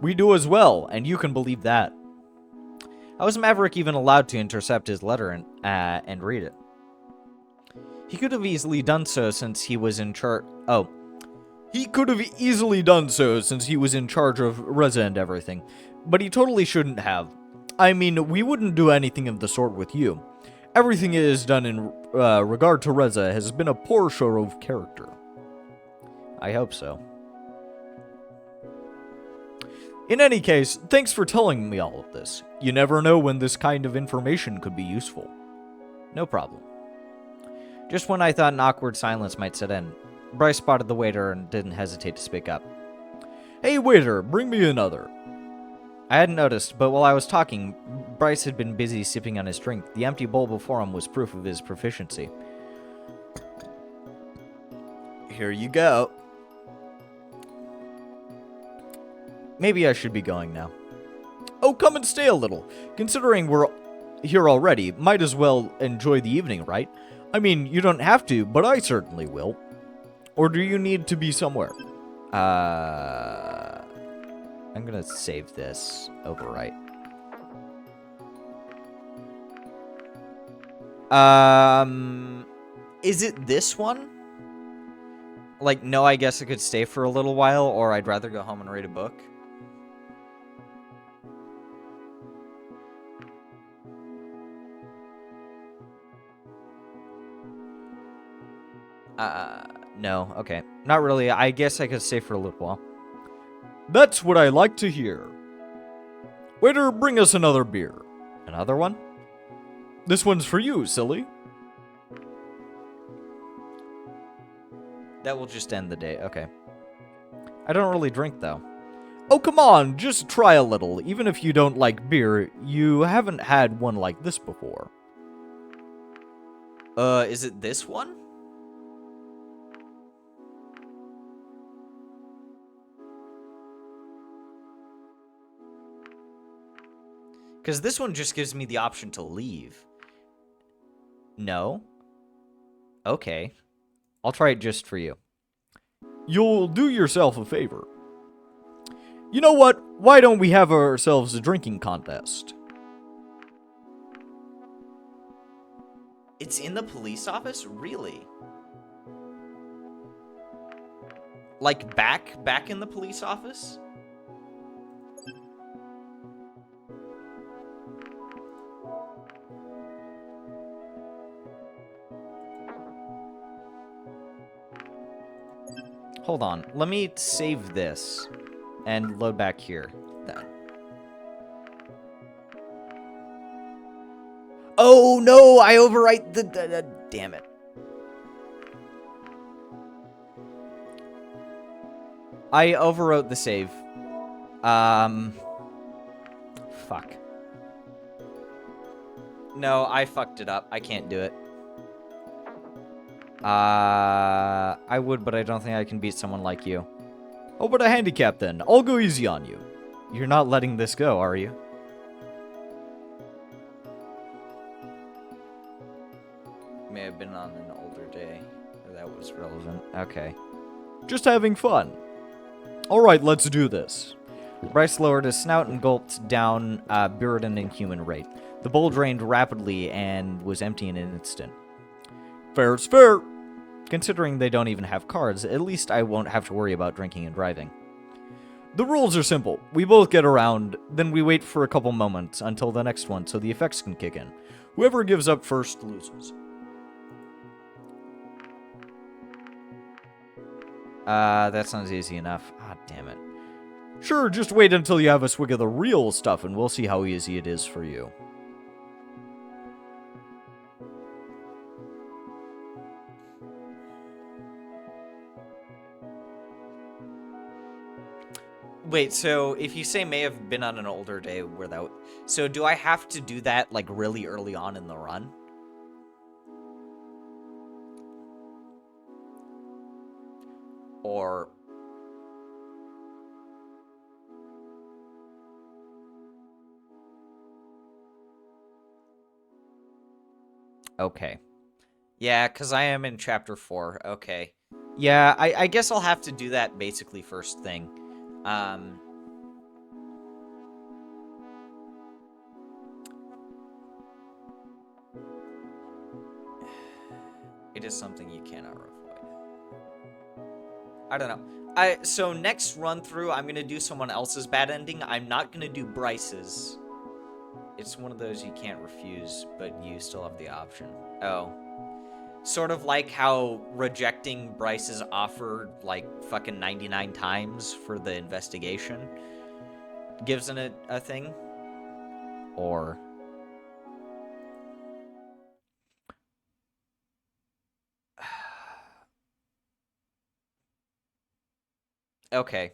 We do as well, and you can believe that. How was Maverick even allowed to intercept his letter and read it? He could have easily done so since he was in charge. Oh. He could have easily done so since he was in charge of Reza and everything, but he totally shouldn't have. I mean, we wouldn't do anything of the sort with you. Everything it is done in regard to Reza has been a poor show of character. I hope so. In any case, thanks for telling me all of this. You never know when this kind of information could be useful. No problem. Just when I thought an awkward silence might set in, Bryce spotted the waiter and didn't hesitate to speak up. Hey waiter, bring me another. I hadn't noticed, but while I was talking, Bryce had been busy sipping on his drink. The empty bowl before him was proof of his proficiency. Here you go. Maybe I should be going now. Oh, come and stay a little. Considering we're here already, might as well enjoy the evening, right? I mean, you don't have to, but I certainly will. Or do you need to be somewhere? I'm gonna save this overwrite. Is it this one? Like, no, I guess I could stay for a little while, or I'd rather go home and read a book. No, okay. Not really. I guess I could stay for a little while. That's what I like to hear. Waiter, bring us another beer. Another one? This one's for you, silly. That will just end the day. Okay. I don't really drink, though. Oh, come on, just try a little. Even if you don't like beer, you haven't had one like this before. Is it this one? Because this one just gives me the option to leave. No? Okay. I'll try it just for you. You'll do yourself a favor. You know what? Why don't we have ourselves a drinking contest? It's in the police office? Really? Like back in the police office? Hold on. Let me save this and load back here. That. Oh no! I overwrite the damn it. I overwrote the save. Fuck. No, I fucked it up. I can't do it. I would, but I don't think I can beat someone like you. Oh, but a handicap then. I'll go easy on you. You're not letting this go, are you? May have been on an older day. That was relevant. Okay. Just having fun. Alright, let's do this. Bryce lowered his snout and gulped down beer at an inhuman rate. The bowl drained rapidly and was empty in an instant. Fair's fair. Considering they don't even have cards, at least I won't have to worry about drinking and driving. The rules are simple. We both get around, then we wait for a couple moments until the next one so the effects can kick in. Whoever gives up first loses. That sounds easy enough. Ah, damn it. Sure, just wait until you have a swig of the real stuff and we'll see how easy it is for you. Wait, so if you say may have been on an older day where that... So do I have to do that, like, really early on in the run? Or... Okay. Yeah, because I am in Chapter 4. Okay. Yeah, I guess I'll have to do that basically first thing. It is something you cannot avoid. I don't know. So next run through, I'm gonna do someone else's bad ending. I'm not gonna do Bryce's. It's one of those you can't refuse, but you still have the option. Oh. Sort of like how rejecting Bryce's offer like fucking 99 times for the investigation gives it a thing. Or... Okay.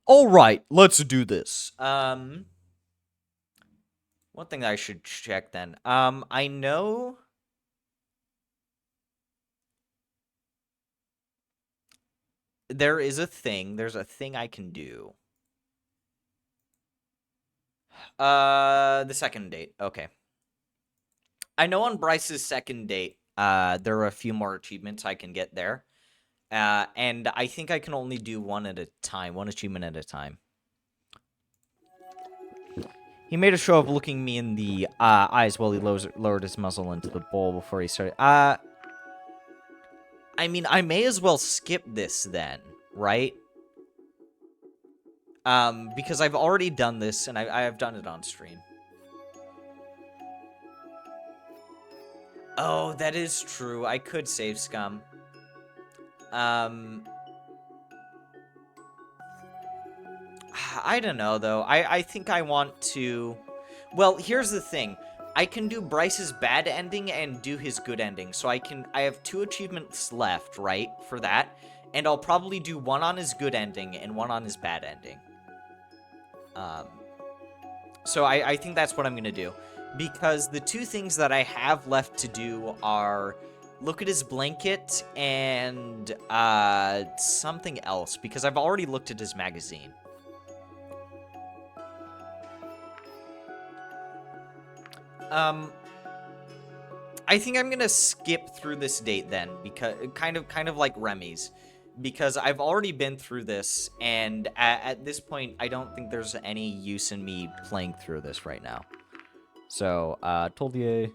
Alright, let's do this. One thing that I should check then. I know... There's a thing I can do. The second date. Okay. I know on Bryce's second date, there are a few more achievements I can get there. And I think I can only do one at a time, one achievement at a time. He made a show of looking me in the eyes while he lowered his muzzle into the bowl before he started. I mean, I may as well skip this then, right? Because I've already done this, and I have done it on stream. Oh, that is true. I could save Scum. I don't know, though. I think I want to... Well, here's the thing. I can do Bryce's bad ending and do his good ending. So I have 2 achievements left, right, for that. And I'll probably do one on his good ending and one on his bad ending. So I think that's what I'm going to do. Because the 2 things that I have left to do are look at his blanket and something else. Because I've already looked at his magazine. I think I'm gonna skip through this date then, because kind of like Remy's, because I've already been through this, and at this point, I don't think there's any use in me playing through this right now. So, told you.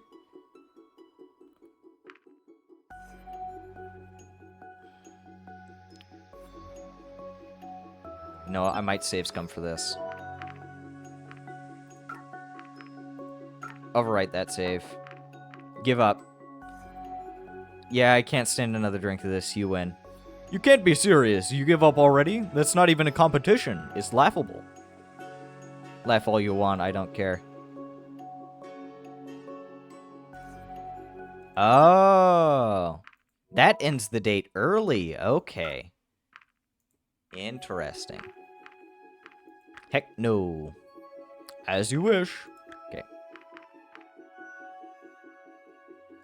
No, I might save Scum for this. Overwrite that save. Give up. Yeah, I can't stand another drink of this. You win. You can't be serious. You give up already? That's not even a competition. It's laughable. Laugh all you want. I don't care. Oh. That ends the date early. Okay. Interesting. Heck no. As you wish. Okay.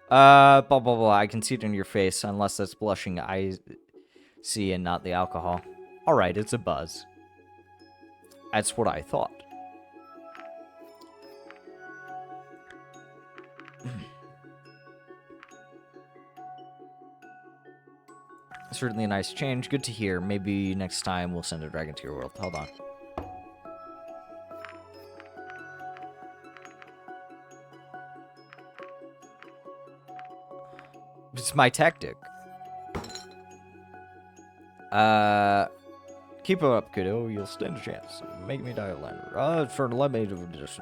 Blah, blah, blah. I can see it in your face, unless that's blushing I see and not the alcohol. Alright, it's a buzz. That's what I thought. Certainly a nice change. Good to hear. Maybe next time we'll send a dragon to your world. Hold on. It's my tactic. Keep it up, kiddo. You'll stand a chance. Make me die a lander. For let me do this.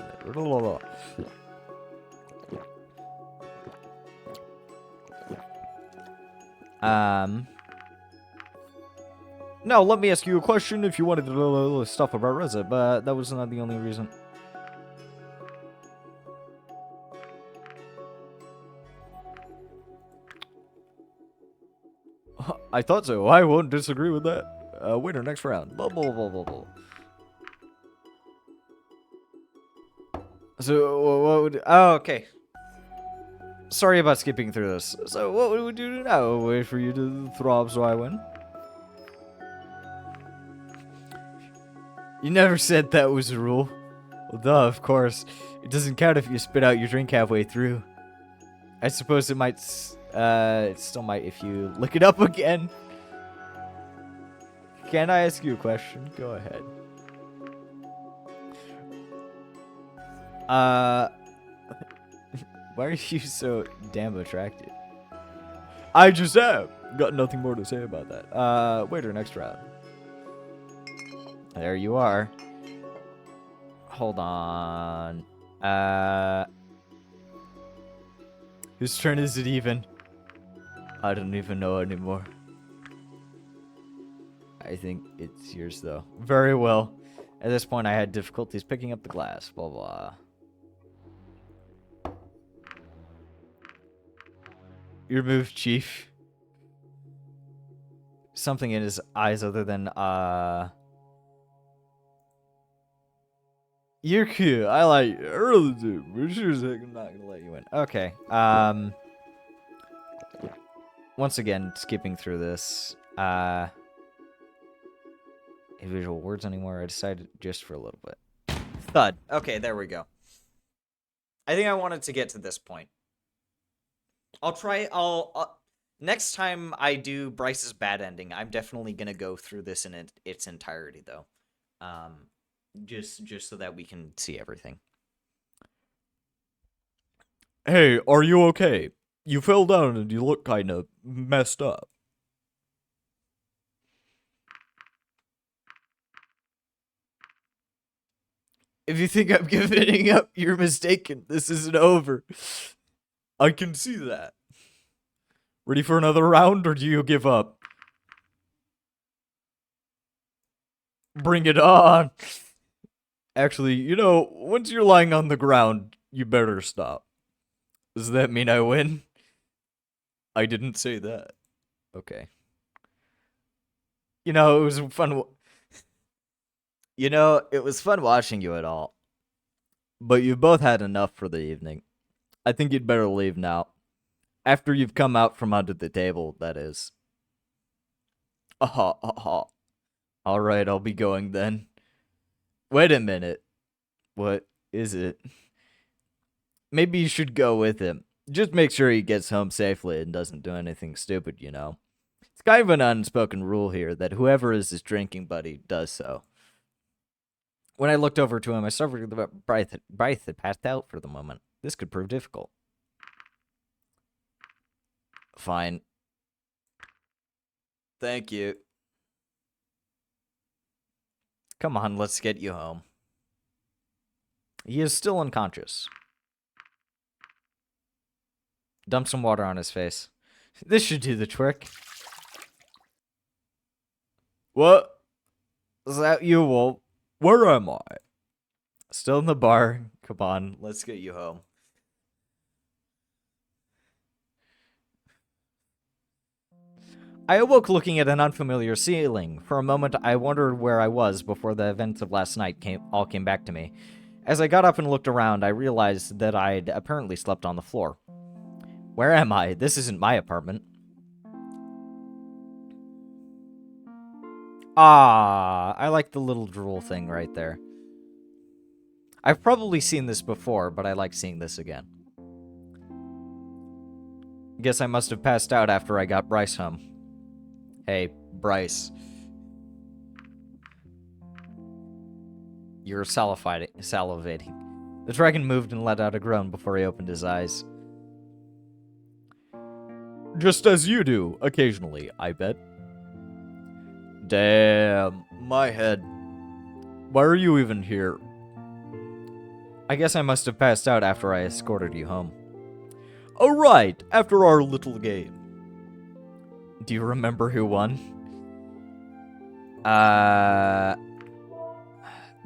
Now, let me ask you a question if you wanted to know stuff about Reza, but that was not the only reason. I thought so. I won't disagree with that. Winner, next round. Blah, blah, blah, blah, blah. So, what would... Oh, okay. Sorry about skipping through this. So, what would we do now? Wait for you to throb so I win? You never said that was a rule. Well, duh, of course. It doesn't count if you spit out your drink halfway through. I suppose it might... it still might if you look it up again. Can I ask you a question? Go ahead. Why are you so damn attracted? I just am. Got nothing more to say about that. Waiter, next round. There you are. Hold on. Whose turn is it even? I don't even know anymore. I think it's yours, though. Very well. At this point, I had difficulties picking up the glass. Blah, blah. Your move, Chief. Something in his eyes other than, You're cute. I like you. I really do. But sure as heck I'm not gonna let you in. Okay. Once again, skipping through this. Visual words anymore. I decided just for a little bit. Thud. Okay, there we go. I think I wanted to get to this point. Next time I do Bryce's bad ending, I'm definitely gonna go through this in its entirety, though. Just so that we can see everything. Hey, are you okay? You fell down and you look kinda messed up. If you think I'm giving up, you're mistaken. This isn't over. I can see that. Ready for another round, or do you give up? Bring it on. Actually, once you're lying on the ground, you better stop. Does that mean I win? I didn't say that. Okay. It was fun. It was fun watching you at all. But you both had enough for the evening. I think you'd better leave now. After you've come out from under the table, that is. All right, I'll be going then. Wait a minute. What is it? Maybe you should go with him. Just make sure he gets home safely and doesn't do anything stupid, It's kind of an unspoken rule here that whoever is his drinking buddy does so. When I looked over to him, I discovered that Bryce had passed out for the moment. This could prove difficult. Fine. Thank you. Come on, let's get you home. He is still unconscious. Dump some water on his face. This should do the trick. What? Is that you, Wolf? Where am I? Still in the bar. Come on, let's get you home. I awoke looking at an unfamiliar ceiling. For a moment, I wondered where I was before the events of last night all came back to me. As I got up and looked around, I realized that I'd apparently slept on the floor. Where am I? This isn't my apartment. Ah, I like the little drool thing right there. I've probably seen this before, but I like seeing this again. Guess I must have passed out after I got Bryce home. Hey, Bryce. You're salivating. The dragon moved and let out a groan before he opened his eyes. Just as you do, occasionally, I bet. Damn, my head. Why are you even here? I guess I must have passed out after I escorted you home. Oh, right, after our little game. Do you remember who won?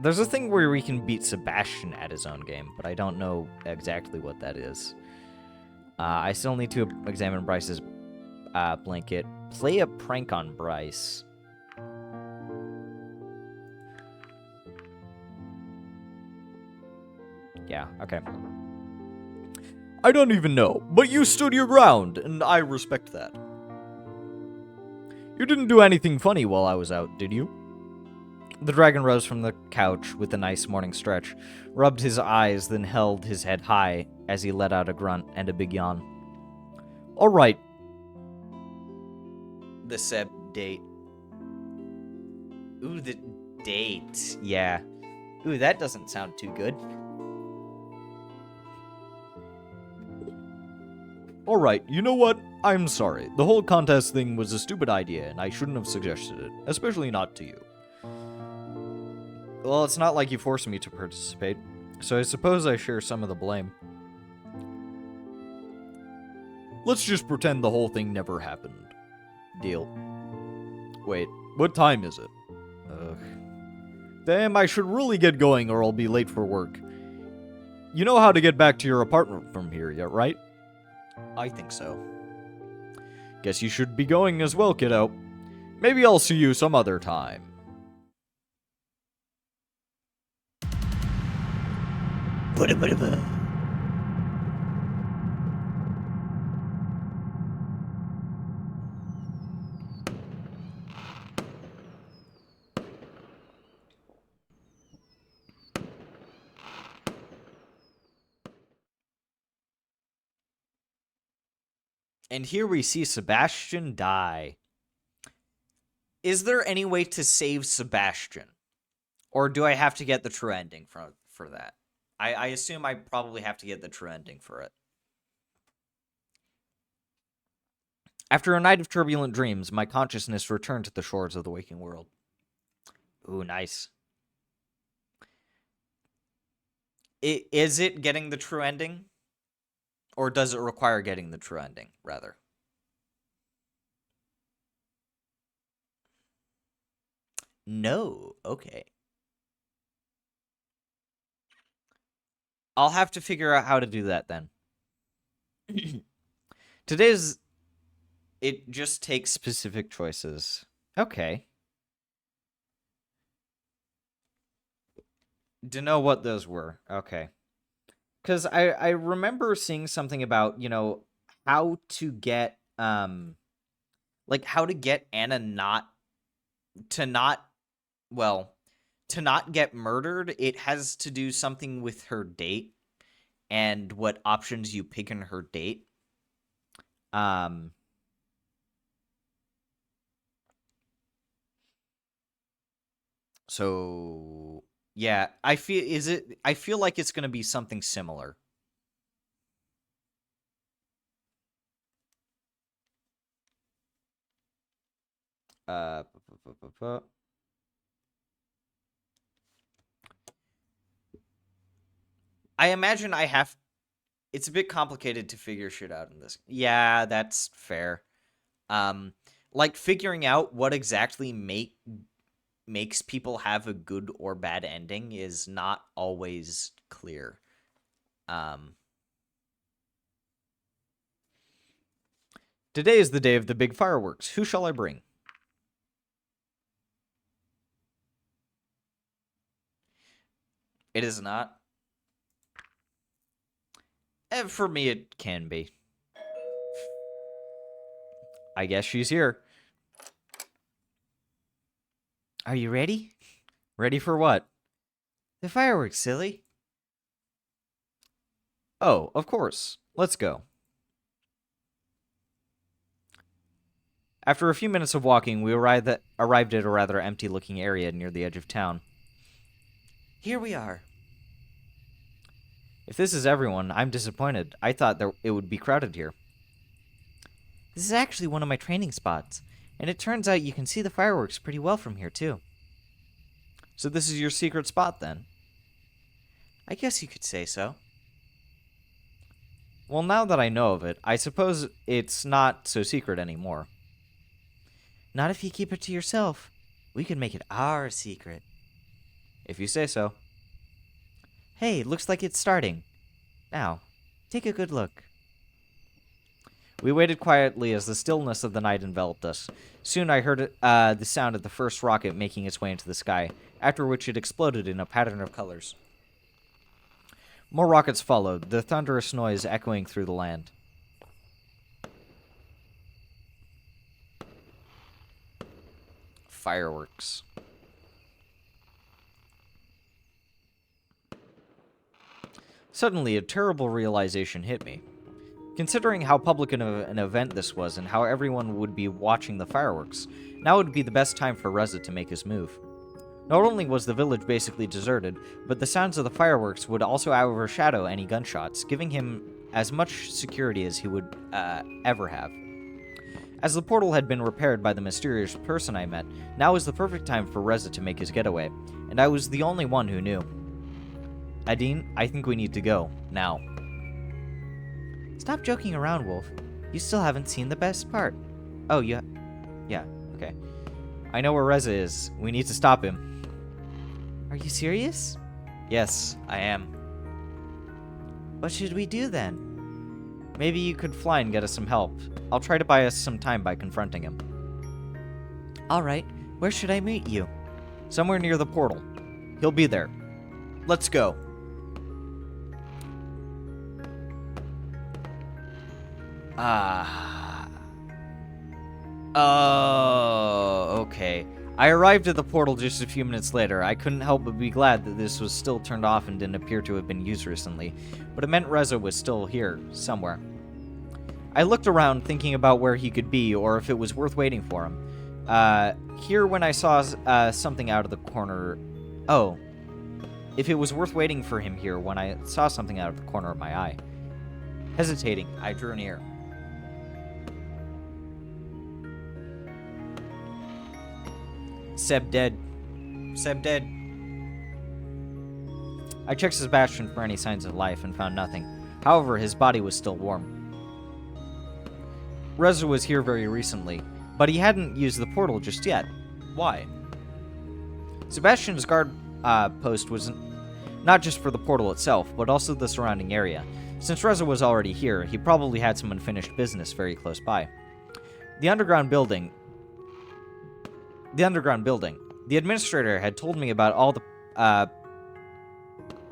There's a thing where we can beat Sebastian at his own game, but I don't know exactly what that is. I still need to examine Bryce's blanket. Play a prank on Bryce. Yeah, okay. I don't even know, but you stood your ground, and I respect that. You didn't do anything funny while I was out, did you? The dragon rose from the couch with a nice morning stretch, rubbed his eyes, then held his head high as he let out a grunt and a big yawn. All right. The Seb date. Ooh, the date. Yeah. Ooh, that doesn't sound too good. Alright, you know what? I'm sorry. The whole contest thing was a stupid idea, and I shouldn't have suggested it. Especially not to you. Well, it's not like you forced me to participate, so I suppose I share some of the blame. Let's just pretend the whole thing never happened. Deal. Wait, what time is it? Ugh. Damn, I should really get going or I'll be late for work. You know how to get back to your apartment from here yet, right? I think so. Guess you should be going as well, kiddo. Maybe I'll see you some other time. And here we see Sebastian die. Is there any way to save Sebastian? Or do I have to get the true ending for that? I assume I probably have to get the true ending for it. After a night of turbulent dreams, my consciousness returned to the shores of the waking world. Ooh, nice. Is it getting the true ending? Or does it require getting the true ending, rather? No. Okay. I'll have to figure out how to do that then. Today's... It just takes specific choices. Okay. To know what those were. Okay. Because I remember seeing something about, you know, how to get, like, how to get Anna to not get murdered. It has to do something with her date and what options you pick in her date. So yeah, I feel like it's going to be something similar. I imagine it's a bit complicated to figure shit out in this. Yeah, that's fair. Like figuring out what exactly makes people have a good or bad ending is not always clear. Today is the day of the big fireworks. Who shall I bring? It is not. For me, it can be. I guess she's here. Are you ready? Ready for what? The fireworks, silly. Oh, of course. Let's go. After a few minutes of walking, we arrived at a rather empty-looking area near the edge of town. Here we are. If this is everyone, I'm disappointed. I thought that it would be crowded here. This is actually one of my training spots, and it turns out you can see the fireworks pretty well from here, too. So this is your secret spot, then? I guess you could say so. Well, now that I know of it, I suppose it's not so secret anymore. Not if you keep it to yourself. We could make it our secret. If you say so. Hey, looks like it's starting. Now, take a good look. We waited quietly as the stillness of the night enveloped us. Soon I heard the sound of the first rocket making its way into the sky, after which it exploded in a pattern of colors. More rockets followed, the thunderous noise echoing through the land. Fireworks. Suddenly, a terrible realization hit me. Considering how public an event this was and how everyone would be watching the fireworks, now would be the best time for Reza to make his move. Not only was the village basically deserted, but the sounds of the fireworks would also overshadow any gunshots, giving him as much security as he would ever have. As the portal had been repaired by the mysterious person I met, now was the perfect time for Reza to make his getaway, and I was the only one who knew. Adine, I think we need to go, now. Stop joking around, Wolf. You still haven't seen the best part. Oh, yeah, okay. I know where Reza is. We need to stop him. Are you serious? Yes, I am. What should we do then? Maybe you could fly and get us some help. I'll try to buy us some time by confronting him. Alright, where should I meet you? Somewhere near the portal. He'll be there. Let's go. Oh, okay. I arrived at the portal just a few minutes later. I couldn't help but be glad that this was still turned off and didn't appear to have been used recently, but it meant Reza was still here, somewhere. I looked around thinking about where he could be or if it was worth waiting for him. Here when I saw something out of the corner... Oh. If it was worth waiting for him here when I saw something out of the corner of my eye. Hesitating, I drew near. Seb dead. Seb dead. I checked Sebastian for any signs of life and found nothing. However, his body was still warm. Reza was here very recently, but he hadn't used the portal just yet. Why? Sebastian's guard post was not just for the portal itself, but also the surrounding area. Since Reza was already here, he probably had some unfinished business very close by. The underground building. The administrator had told me about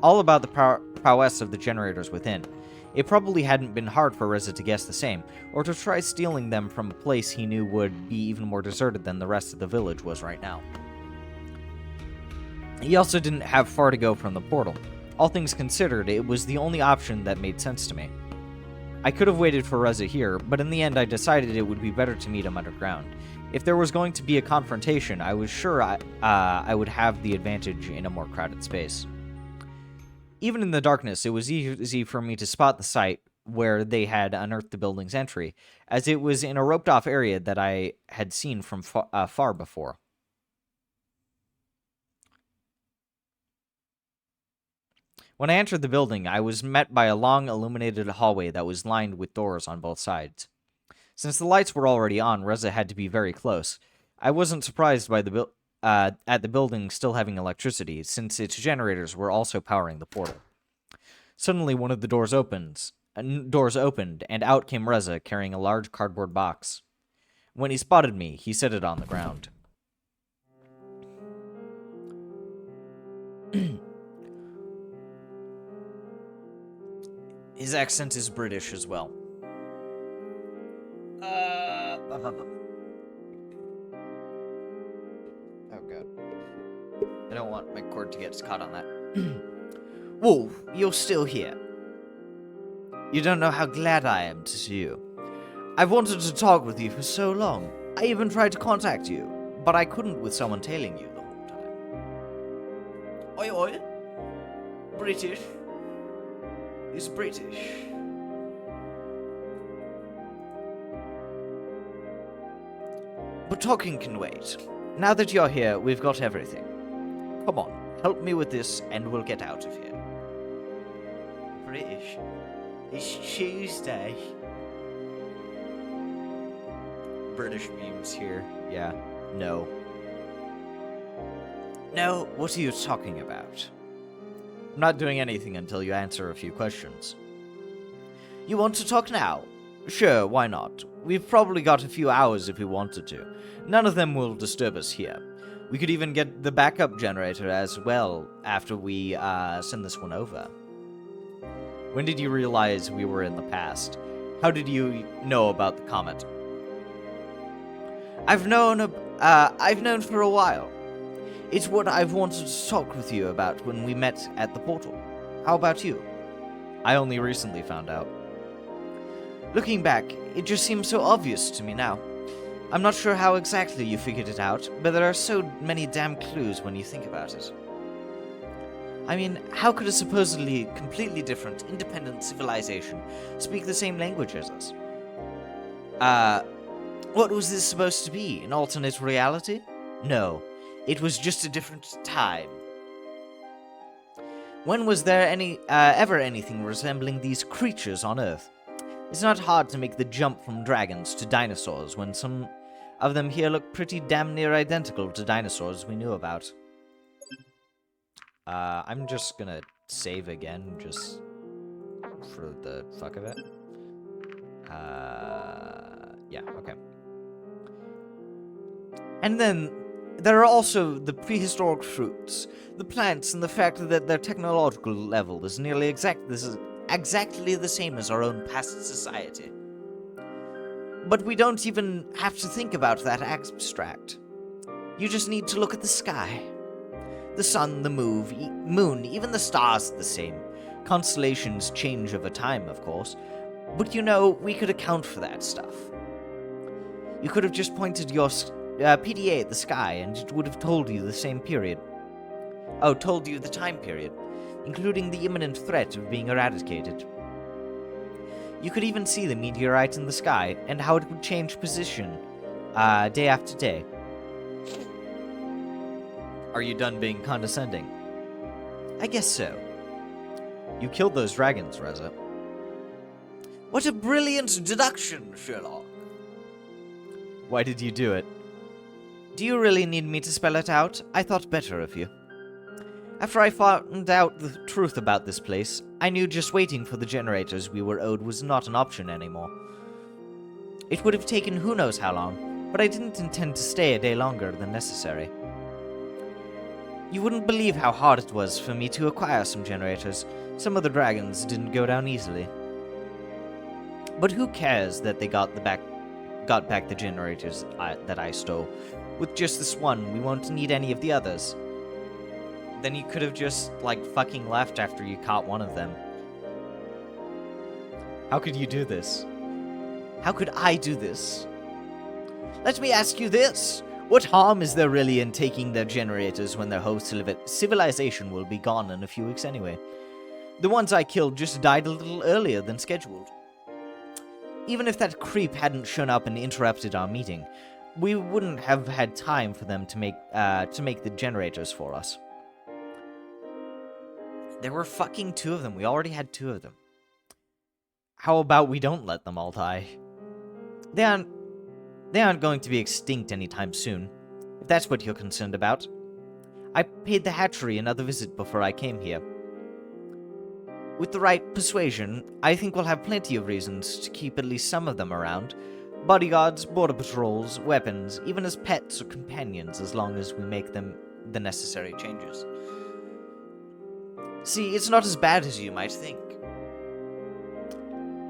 all about the prowess of the generators within. It probably hadn't been hard for Reza to guess the same, or to try stealing them from a place he knew would be even more deserted than the rest of the village was right now. He also didn't have far to go from the portal. All things considered, it was the only option that made sense to me. I could have waited for Reza here, but in the end I decided it would be better to meet him underground. If there was going to be a confrontation, I was sure I would have the advantage in a more crowded space. Even in the darkness, it was easy for me to spot the site where they had unearthed the building's entry, as it was in a roped-off area that I had seen from far before. When I entered the building, I was met by a long, illuminated hallway that was lined with doors on both sides. Since the lights were already on, Reza had to be very close. I wasn't surprised by at the building still having electricity, since its generators were also powering the portal. Suddenly, one of the doors opened, and out came Reza, carrying a large cardboard box. When he spotted me, he set it on the ground. His accent is British as well. Oh god. I don't want my cord to get caught on that. Wolf, you're still here. You don't know how glad I am to see you. I've wanted to talk with you for so long. I even tried to contact you, but I couldn't with someone tailing you the whole time. Oi oi. British. He's British. But talking can wait. Now that you're here, we've got everything. Come on, help me with this and we'll get out of here. British. It's Tuesday. British memes here. Yeah. No. No, what are you talking about? I'm not doing anything until you answer a few questions. You want to talk now? Sure, why not? We've probably got a few hours if we wanted to. None of them will disturb us here. We could even get the backup generator as well after we send this one over. When did you realize we were in the past? How did you know about the comet? I've known for a while. It's what I've wanted to talk with you about when we met at the portal. How about you? I only recently found out. Looking back, it just seems so obvious to me now. I'm not sure how exactly you figured it out, but there are so many damn clues when you think about it. I mean, how could a supposedly completely different, independent civilization speak the same language as us? What was this supposed to be? An alternate reality? No. It was just a different time. When was there ever anything resembling these creatures on Earth? It's not hard to make the jump from dragons to dinosaurs when some of them here look pretty damn near identical to dinosaurs we knew about. I'm just gonna save again, just for the fuck of it. Yeah, okay. And then there are also the prehistoric fruits, the plants, and the fact that their technological level is nearly exactly the same as our own past society. But we don't even have to think about that abstract. You just need to look at the sky. The sun, the moon, even the stars are the same. Constellations change over time, of course, But you know, we could account for that stuff. You could have just pointed your PDA at the sky and it would have told you the same period. Oh, told you the time period, including the imminent threat of being eradicated. You could even see the meteorite in the sky and how it would change position day after day. Are you done being condescending? I guess so. You killed those dragons, Reza. What a brilliant deduction, Sherlock. Why did you do it? Do you really need me to spell it out? I thought better of you. After I found out the truth about this place, I knew just waiting for the generators we were owed was not an option anymore. It would have taken who knows how long, but I didn't intend to stay a day longer than necessary. You wouldn't believe how hard it was for me to acquire some generators. Some of the dragons didn't go down easily. But who cares that they got back the generators that I stole? With just this one, we won't need any of the others. Then you could have just, like, fucking left after you caught one of them. How could you do this? How could I do this? Let me ask you this. What harm is there really in taking their generators when their whole civilization will be gone in a few weeks anyway? The ones I killed just died a little earlier than scheduled. Even if that creep hadn't shown up and interrupted our meeting, we wouldn't have had time for them to make the generators for us. There were fucking 2 of them. We already had 2 of them. How about we don't let them all die? They aren't going to be extinct anytime soon, if that's what you're concerned about. I paid the hatchery another visit before I came here. With the right persuasion, I think we'll have plenty of reasons to keep at least some of them around. Bodyguards, border patrols, weapons, even as pets or companions, as long as we make them the necessary changes. See, it's not as bad as you might think.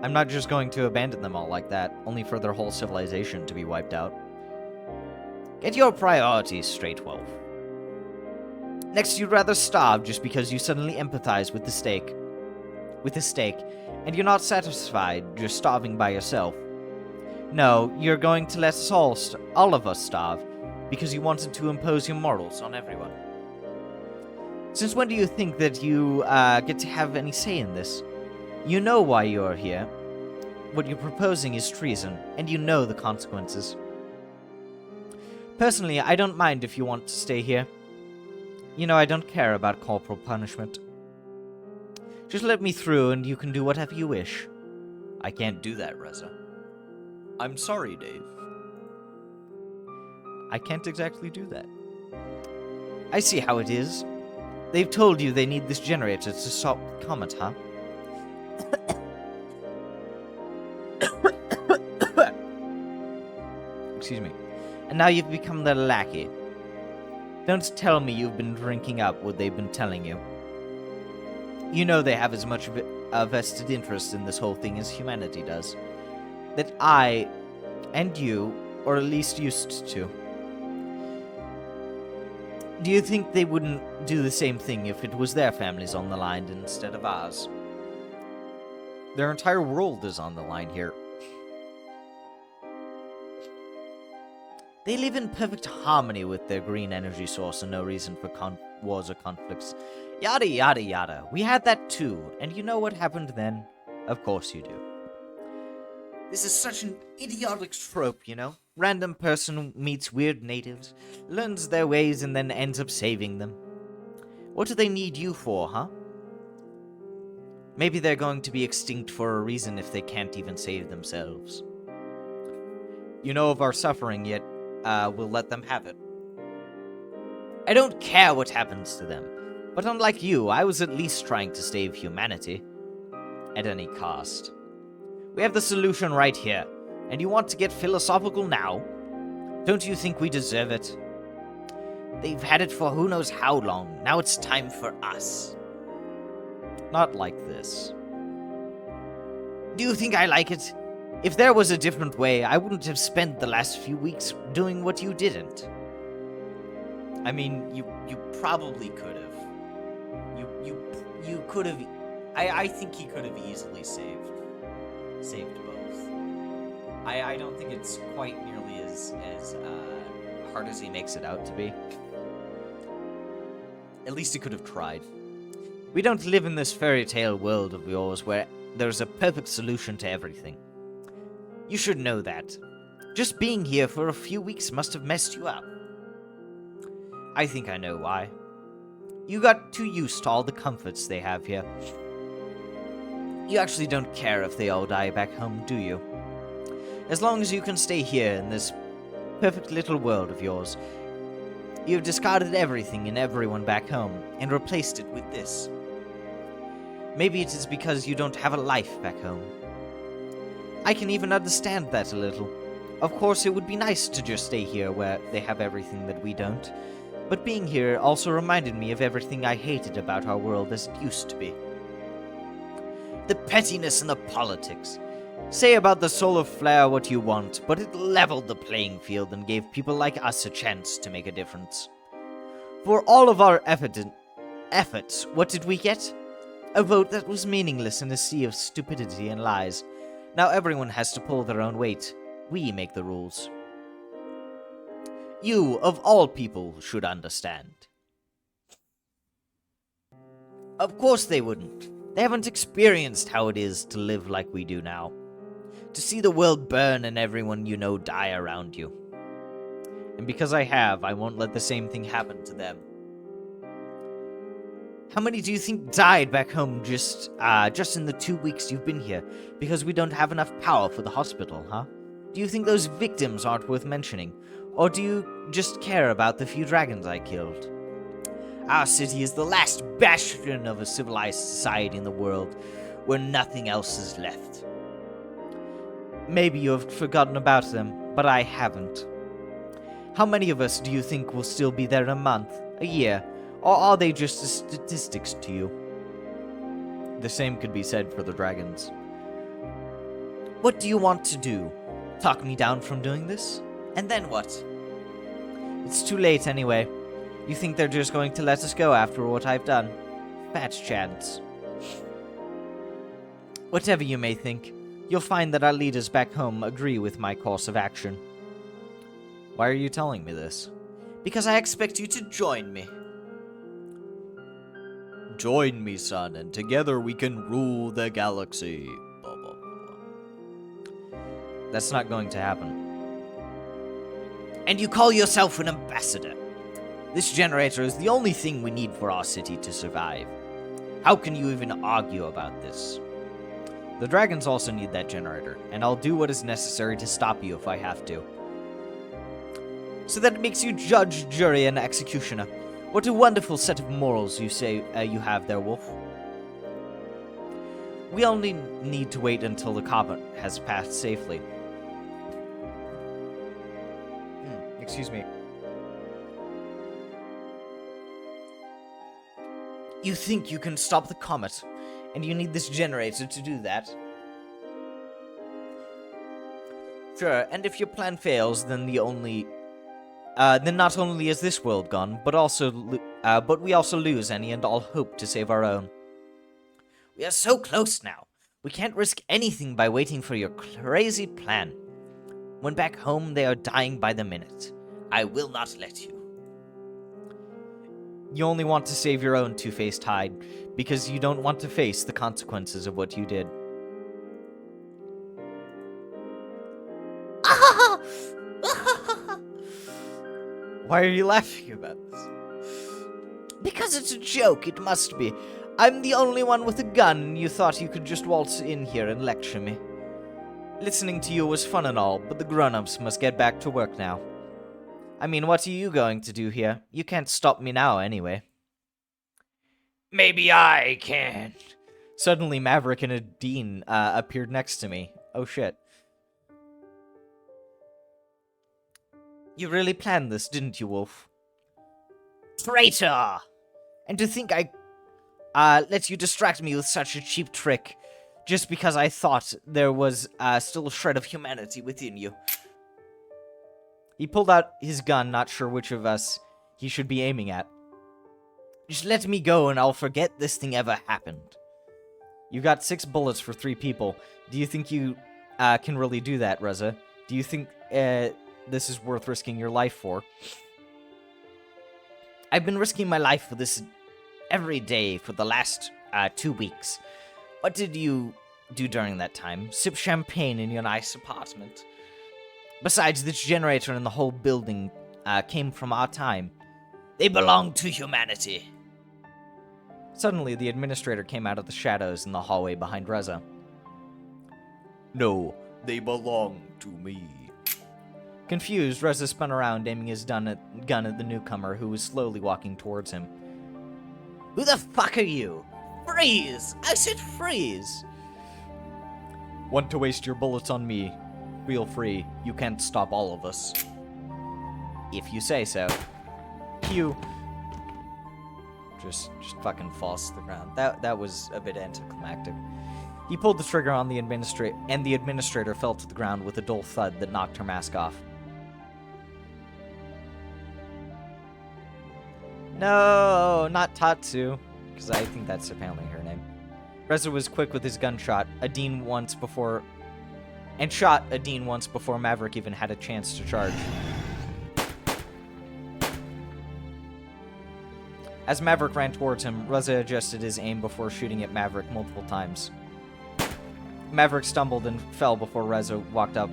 I'm not just going to abandon them all like that, only for their whole civilization to be wiped out. Get your priorities straight, Wolf. Next, you'd rather starve just because you suddenly empathize with the steak. And you're not satisfied just starving by yourself. No, you're going to let us all of us starve, because you wanted to impose your morals on everyone. Since when do you think that you get to have any say in this? You know why you're here. What you're proposing is treason, and you know the consequences. Personally, I don't mind if you want to stay here. You know I don't care about corporal punishment. Just let me through and you can do whatever you wish. I can't do that, Reza. I'm sorry, Dave. I can't exactly do that. I see how it is. They've told you they need this generator to stop the comet, huh? Excuse me. And now you've become their lackey. Don't tell me you've been drinking up what they've been telling you. You know they have as much of a vested interest in this whole thing as humanity does. That I, and you, or at least used to. Do you think they wouldn't do the same thing if it was their families on the line instead of ours? Their entire world is on the line here. They live in perfect harmony with their green energy source and no reason for wars or conflicts. Yada yada yada. We had that too, and you know what happened then? Of course you do. This is such an idiotic trope, you know? Random person meets weird natives, learns their ways, and then ends up saving them. What do they need you for, huh? Maybe they're going to be extinct for a reason if they can't even save themselves. You know of our suffering, yet we'll let them have it. I don't care what happens to them, but unlike you, I was at least trying to save humanity. At any cost. We have the solution right here, and you want to get philosophical now? Don't you think we deserve it? They've had it for who knows how long. Now it's time for us. Not like this. Do you think I like it? If there was a different way, I wouldn't have spent the last few weeks doing what you didn't. I mean, you probably could have. You could have. I think he could have easily saved saved both. I don't think it's quite nearly as hard as he makes it out to be. At least he could have tried. We don't live in this fairy tale world of yours where there's a perfect solution to everything. You should know that. Just being here for a few weeks must have messed you up. I think I know why. You got too used to all the comforts they have here. You actually don't care if they all die back home, do you? As long as you can stay here in this perfect little world of yours, you've discarded everything and everyone back home and replaced it with this. Maybe it is because you don't have a life back home. I can even understand that a little. Of course, it would be nice to just stay here where they have everything that we don't, but being here also reminded me of everything I hated about our world as it used to be. The pettiness and the politics. Say about the solar flare what you want, but it leveled the playing field and gave people like us a chance to make a difference. For all of our efforts, what did we get? A vote that was meaningless in a sea of stupidity and lies. Now everyone has to pull their own weight. We make the rules. You, of all people, should understand. Of course they wouldn't. They haven't experienced how it is to live like we do now. To see the world burn and everyone you know die around you. And because I have, I won't let the same thing happen to them. How many do you think died back home just in the 2 weeks you've been here? Because we don't have enough power for the hospital, huh? Do you think those victims aren't worth mentioning? Or do you just care about the few dragons I killed? Our city is the last bastion of a civilized society in the world, where nothing else is left. Maybe you have forgotten about them, but I haven't. How many of us do you think will still be there in a month, a year, or are they just statistics to you? The same could be said for the dragons. What do you want to do? Talk me down from doing this? And then what? It's too late anyway. You think they're just going to let us go after what I've done? Fat chance. Whatever you may think, you'll find that our leaders back home agree with my course of action. Why are you telling me this? Because I expect you to join me. Join me, son, and together we can rule the galaxy. Blah, blah, blah. That's not going to happen. And you call yourself an ambassador. This generator is the only thing we need for our city to survive. How can you even argue about this? The dragons also need that generator, and I'll do what is necessary to stop you if I have to. So that makes you judge, jury, and executioner. What a wonderful set of morals you say you have there, Wolf. We only need to wait until the comet has passed safely. Excuse me. You think you can stop the comet, and you need this generator to do that? Sure, and if your plan fails, then not only is this world gone, but we also lose any and all hope to save our own. We are so close now. We can't risk anything by waiting for your crazy plan. When back home, they are dying by the minute. I will not let you. You only want to save your own two-faced hide, because you don't want to face the consequences of what you did. Why are you laughing about this? Because it's a joke, it must be. I'm the only one with a gun, and you thought you could just waltz in here and lecture me. Listening to you was fun and all, but the grown-ups must get back to work now. I mean, what are you going to do here? You can't stop me now, anyway. Maybe I can. Suddenly, Maverick and a Dean appeared next to me. Oh, shit. You really planned this, didn't you, Wolf? Traitor! And to think I let you distract me with such a cheap trick, just because I thought there was still a shred of humanity within you. He pulled out his gun, not sure which of us he should be aiming at. Just let me go and I'll forget this thing ever happened. You got 6 bullets for 3 people. Do you think you can really do that, Reza? Do you think this is worth risking your life for? I've been risking my life for this every day for the last 2 weeks. What did you do during that time? Sip champagne in your nice apartment. Besides, this generator and the whole building came from our time. They belong to humanity. Suddenly, the administrator came out of the shadows in the hallway behind Reza. No, they belong to me. Confused, Reza spun around, aiming his gun at the newcomer, who was slowly walking towards him. Who the fuck are you? Freeze! I said freeze! Want to waste your bullets on me? Feel free. You can't stop all of us. If you say so. Pew. Just fucking falls to the ground. That was a bit anticlimactic. He pulled the trigger on the administrator, and the administrator fell to the ground with a dull thud that knocked her mask off. No, not Tatsu, because I think that's apparently her name. Reza was quick with his gunshot, shot Adine once before Maverick even had a chance to charge. As Maverick ran towards him, Reza adjusted his aim before shooting at Maverick multiple times. Maverick stumbled and fell before Reza walked up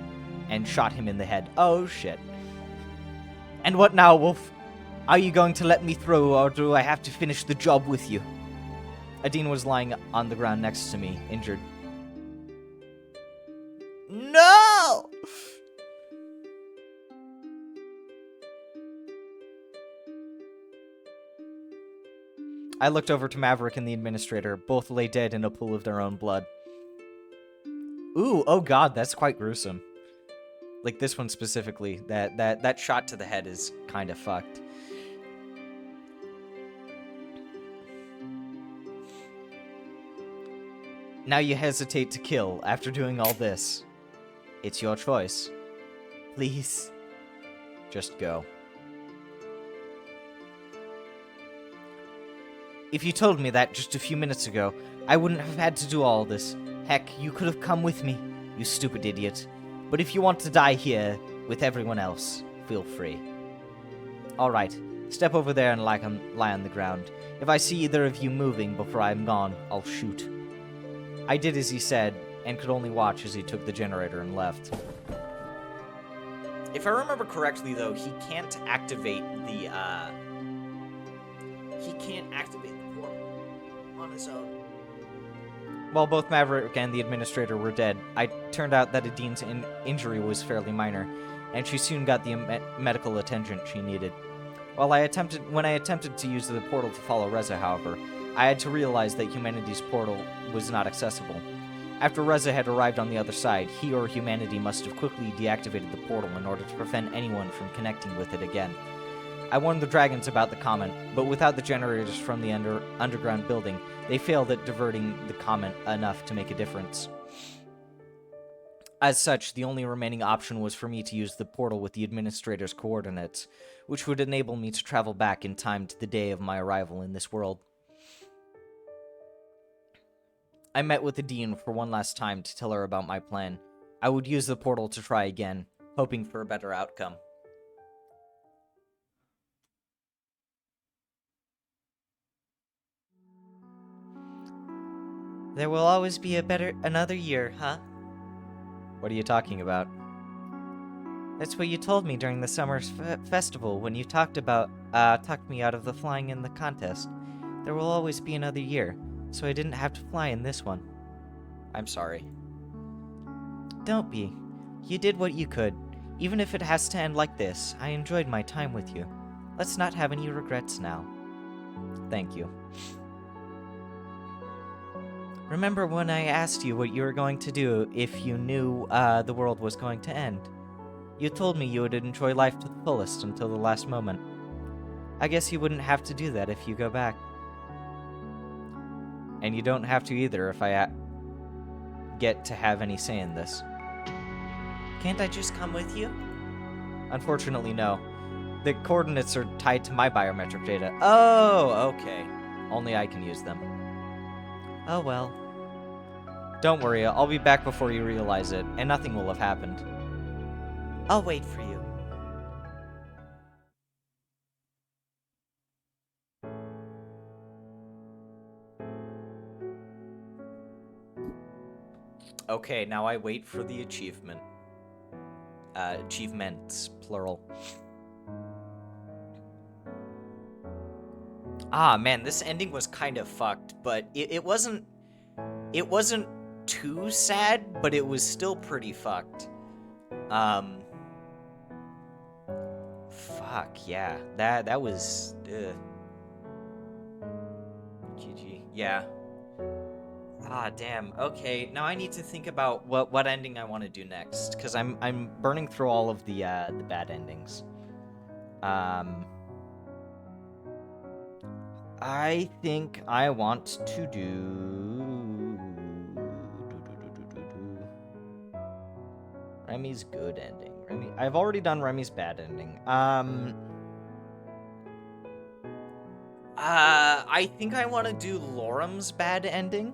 and shot him in the head. Oh, shit. And what now, Wolf? Are you going to let me through, or do I have to finish the job with you? Adine was lying on the ground next to me, injured. No! I looked over to Maverick and the administrator. Both lay dead in a pool of their own blood. Ooh, oh god, that's quite gruesome. Like this one specifically. That shot to the head is kind of fucked. Now you hesitate to kill after doing all this. It's your choice. Please, just go. If you told me that just a few minutes ago, I wouldn't have had to do all this. Heck, you could have come with me, you stupid idiot. But if you want to die here with everyone else, feel free. Alright, step over there and lie on the ground. If I see either of you moving before I'm gone, I'll shoot. I did as he said, and could only watch as he took the generator and left. If I remember correctly, though, he can't activate the portal on his own. While both Maverick and the administrator were dead, it turned out that Adine's injury was fairly minor, and she soon got the medical attention she needed. When I attempted to use the portal to follow Reza, however, I had to realize that humanity's portal was not accessible. After Reza had arrived on the other side, he or humanity must have quickly deactivated the portal in order to prevent anyone from connecting with it again. I warned the dragons about the comet, but without the generators from the underground building, they failed at diverting the comet enough to make a difference. As such, the only remaining option was for me to use the portal with the administrator's coordinates, which would enable me to travel back in time to the day of my arrival in this world. I met with Adine for one last time to tell her about my plan. I would use the portal to try again, hoping for a better outcome. There will always be another year, huh? What are you talking about? That's what you told me during the summer festival when you talked me out of the flying in the contest. There will always be another year, so I didn't have to fly in this one. I'm sorry. Don't be. You did what you could. Even if it has to end like this, I enjoyed my time with you. Let's not have any regrets now. Thank you. Remember when I asked you what you were going to do if you knew the world was going to end? You told me you would enjoy life to the fullest until the last moment. I guess you wouldn't have to do that if you go back. And you don't have to either if I get to have any say in this. Can't I just come with you? Unfortunately, no. The coordinates are tied to my biometric data. Oh, okay. Only I can use them. Oh well. Don't worry, I'll be back before you realize it, and nothing will have happened. I'll wait for you. Okay, now I wait for the achievement. Achievements, plural. Ah, man, this ending was kind of fucked, but it wasn't too sad, but it was still pretty fucked. Fuck, yeah. That was, GG. Yeah. Ah, damn. Okay, now I need to think about what ending I want to do next, because I'm burning through all of the bad endings. I think I want to do Remy's good ending. I've already done Remy's bad ending. I think I want to do Lorem's bad ending.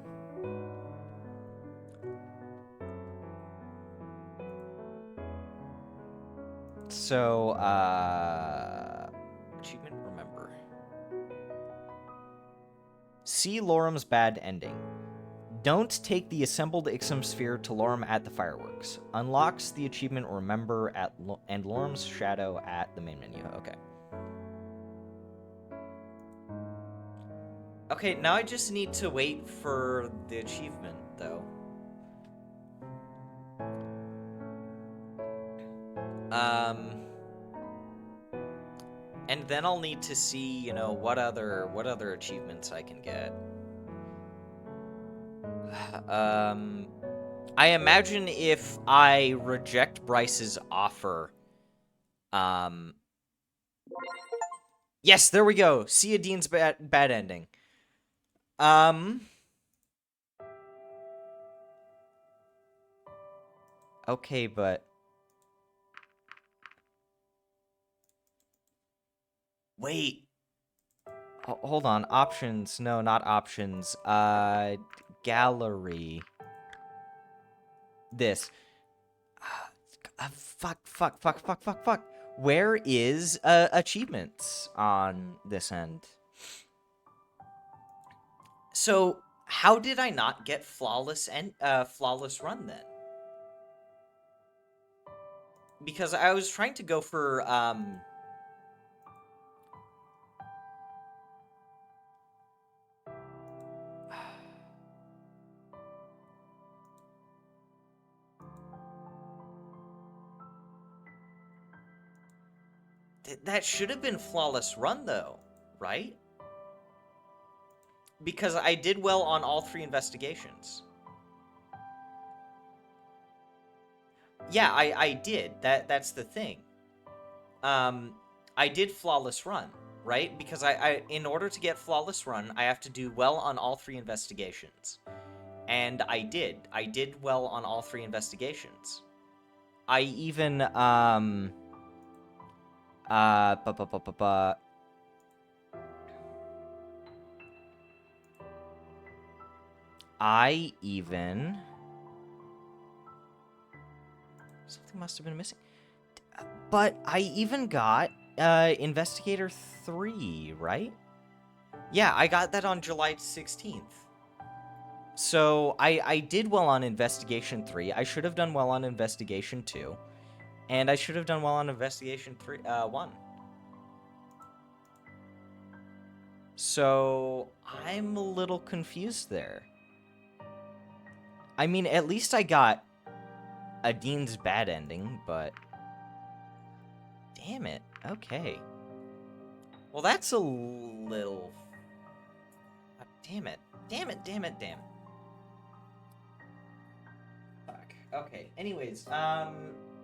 So, achievement remember. See Lorem's bad ending. Don't take the assembled Ixum sphere to Lorem at the fireworks. Unlocks the achievement remember and Lorem's shadow at the main menu. Okay. Okay, now I just need to wait for the achievement, though. And then I'll need to see, you know, what other achievements I can get. I imagine if I reject Bryce's offer, yes, there we go. See a Dean's bad ending. Okay, but wait. Hold on. Options. No, not options. Gallery. This. Fuck. Where is achievements on this end? So, how did I not get flawless run then? Because I was trying to go for that should have been flawless run though, right? Because I did well on all 3 investigations. Yeah, I did. That's the thing. I did flawless run, right? Because I in order to get flawless run, I have to do well on all 3 investigations. And I did. I did well on all 3 investigations. I even I even... Something must have been missing. But I even got Investigator 3, right? Yeah, I got that on July 16th. So I did well on Investigation 3. I should have done well on Investigation 2. And I should have done well on Investigation 1. So I'm a little confused there. I mean, at least I got a Dean's bad ending, but... Damn it. Okay. Well, that's a little... Damn it. Damn it. Fuck. Okay. Anyways,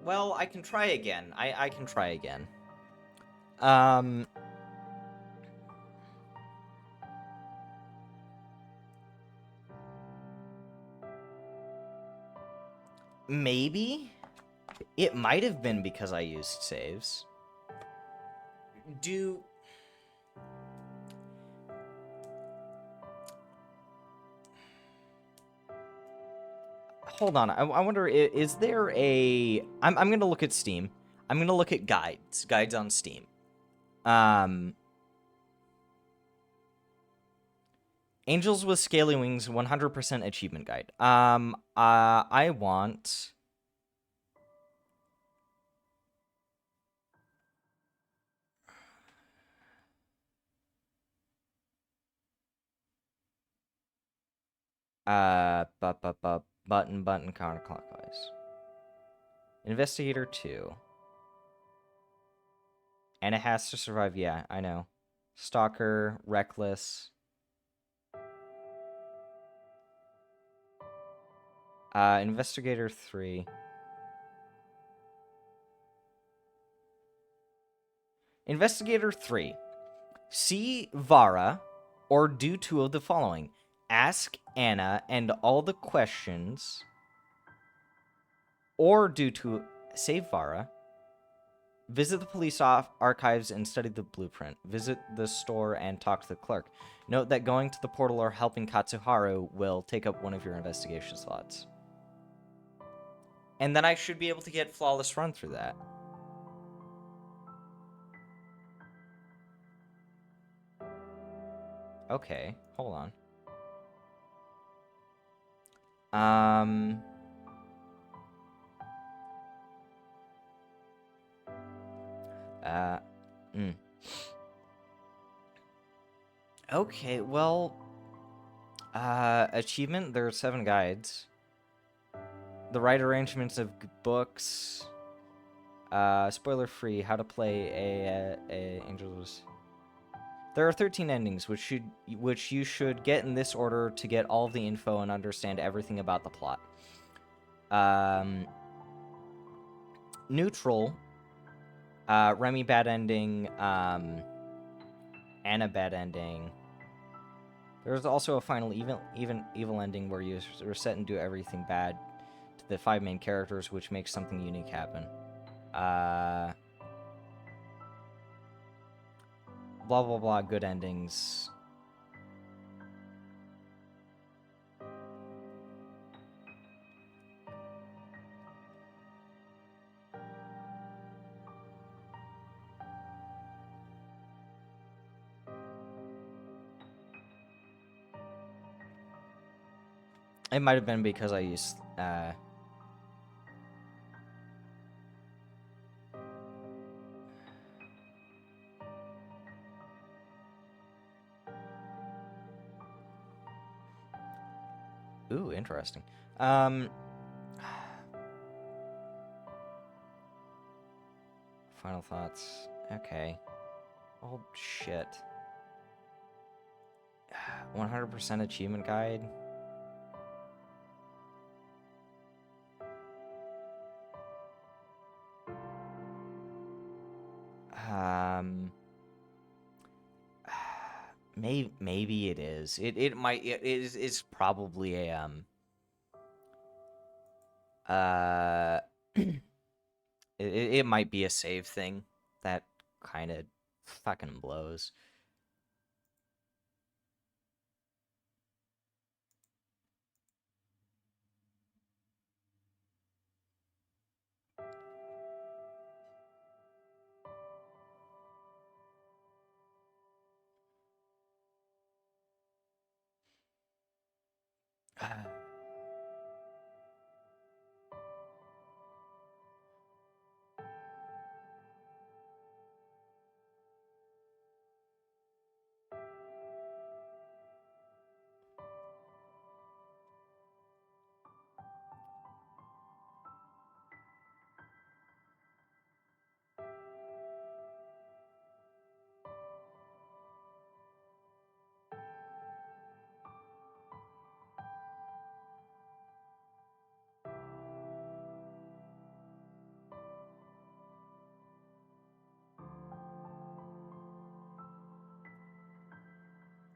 well, I can try again. I can try again. Maybe? It might have been because I used saves. hold on. I wonder, is there a... I'm going to look at Steam. I'm going to look at guides. Guides on Steam. Angels with Scaly Wings 100% achievement guide. I want... Button counterclockwise. Investigator 2. And it has to survive, yeah, I know. Stalker, Reckless. Investigator 3. Investigator 3. See Vara, or do 2 of the following. Ask Anna and all the questions, or do to save Vara. Visit the police archives and study the blueprint. Visit the store and talk to the clerk. Note that going to the portal or helping Katsuharu will take up one of your investigation slots. And then I should be able to get flawless run through that. Okay, hold on. Okay, well, achievement, there are 7 guides. The right arrangements of books. Spoiler free, how to play a Angels. There are 13 endings, which you should get in this order to get all of the info and understand everything about the plot. Neutral. Remy bad ending. Anna bad ending. There's also a final evil ending where you reset and do everything bad to the 5 main characters, which makes something unique happen. Blah blah blah. Good endings. It might have been because I used, Ooh, interesting. Final thoughts. Okay. Oh, shit. 100% achievement guide. Maybe it is. It's probably a it might be a save thing that kind of fucking blows.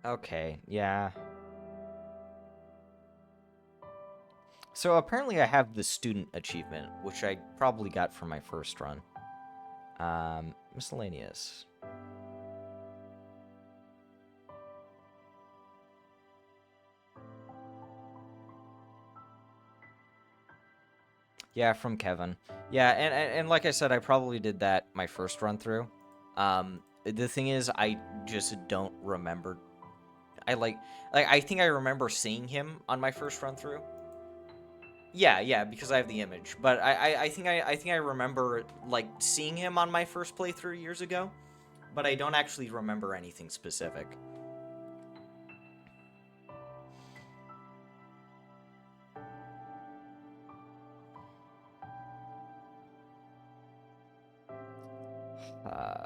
Okay, yeah. So apparently I have the student achievement, which I probably got from my first run. Miscellaneous. Yeah, from Kevin. Yeah, and like I said, I probably did that my first run through. The thing is, I just don't remember. I think I remember seeing him on my first run through. Yeah, because I have the image. But I think I remember like seeing him on my first playthrough years ago, but I don't actually remember anything specific. Uh,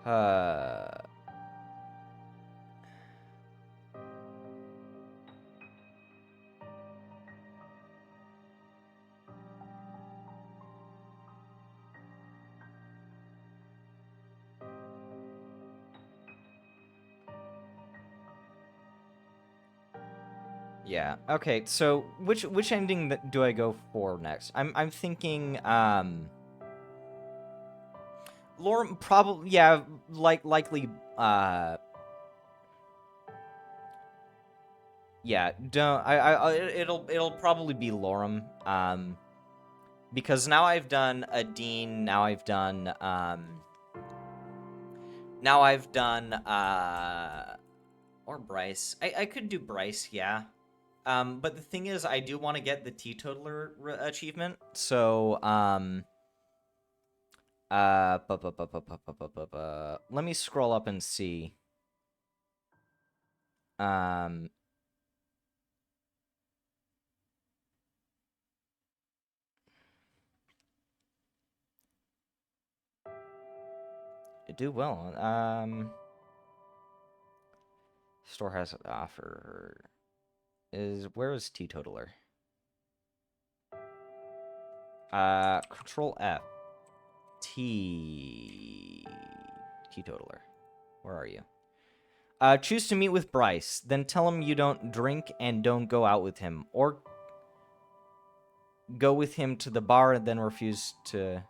uh, yeah. Okay. So which ending do I go for next? I'm thinking Lorem probably, yeah, likely yeah, don't it'll probably be Lorem, because now I've done a Dean, now I've done or Bryce. I could do Bryce, yeah. But the thing is, I do want to get the Teetotaler achievement, so let me scroll up and see. Um, do well. Store has an offer. Where is Teetotaler? Control F. Teetotaler. Where are you? Choose to meet with Bryce. Then tell him you don't drink and don't go out with him. Or go with him to the bar and then refuse to...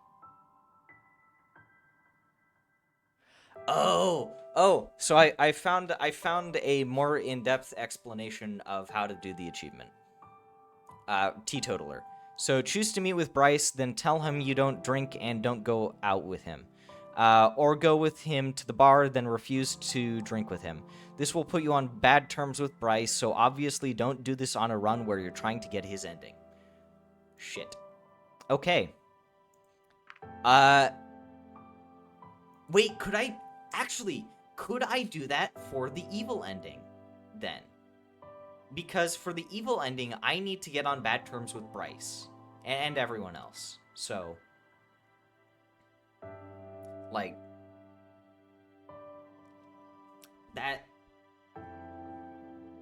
Oh, so I found a more in-depth explanation of how to do the achievement. Teetotaler. So choose to meet with Bryce, then tell him you don't drink and don't go out with him. Or go with him to the bar, then refuse to drink with him. This will put you on bad terms with Bryce, so obviously don't do this on a run where you're trying to get his ending. Shit. Okay. Wait, could I do that for the evil ending, then? Because for the evil ending, I need to get on bad terms with Bryce and everyone else. So, like, that.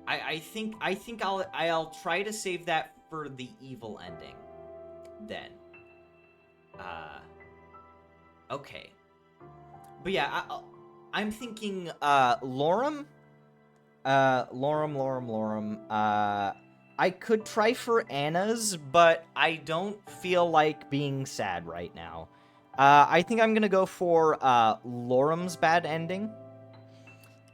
I think I'll try to save that for the evil ending. Then, okay. But yeah, I'm thinking Lorem. Lorem. I could try for Anna's, but I don't feel like being sad right now. I think I'm gonna go for Lorem's bad ending.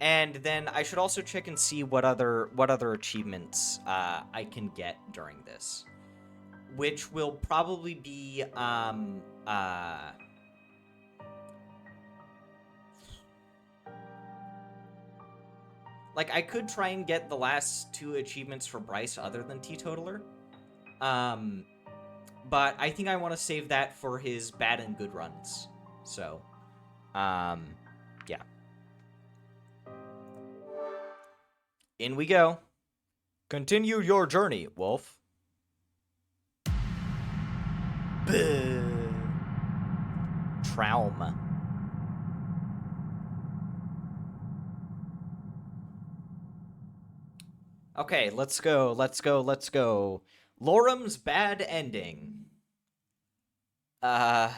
And then I should also check and see what other achievements I can get during this. Which will probably be like, I could try and get the last 2 achievements for Bryce other than Teetotaler. But I think I want to save that for his bad and good runs. So, yeah. In we go. Continue your journey, Wolf. Trauma. Okay, let's go. Lorem's bad ending. I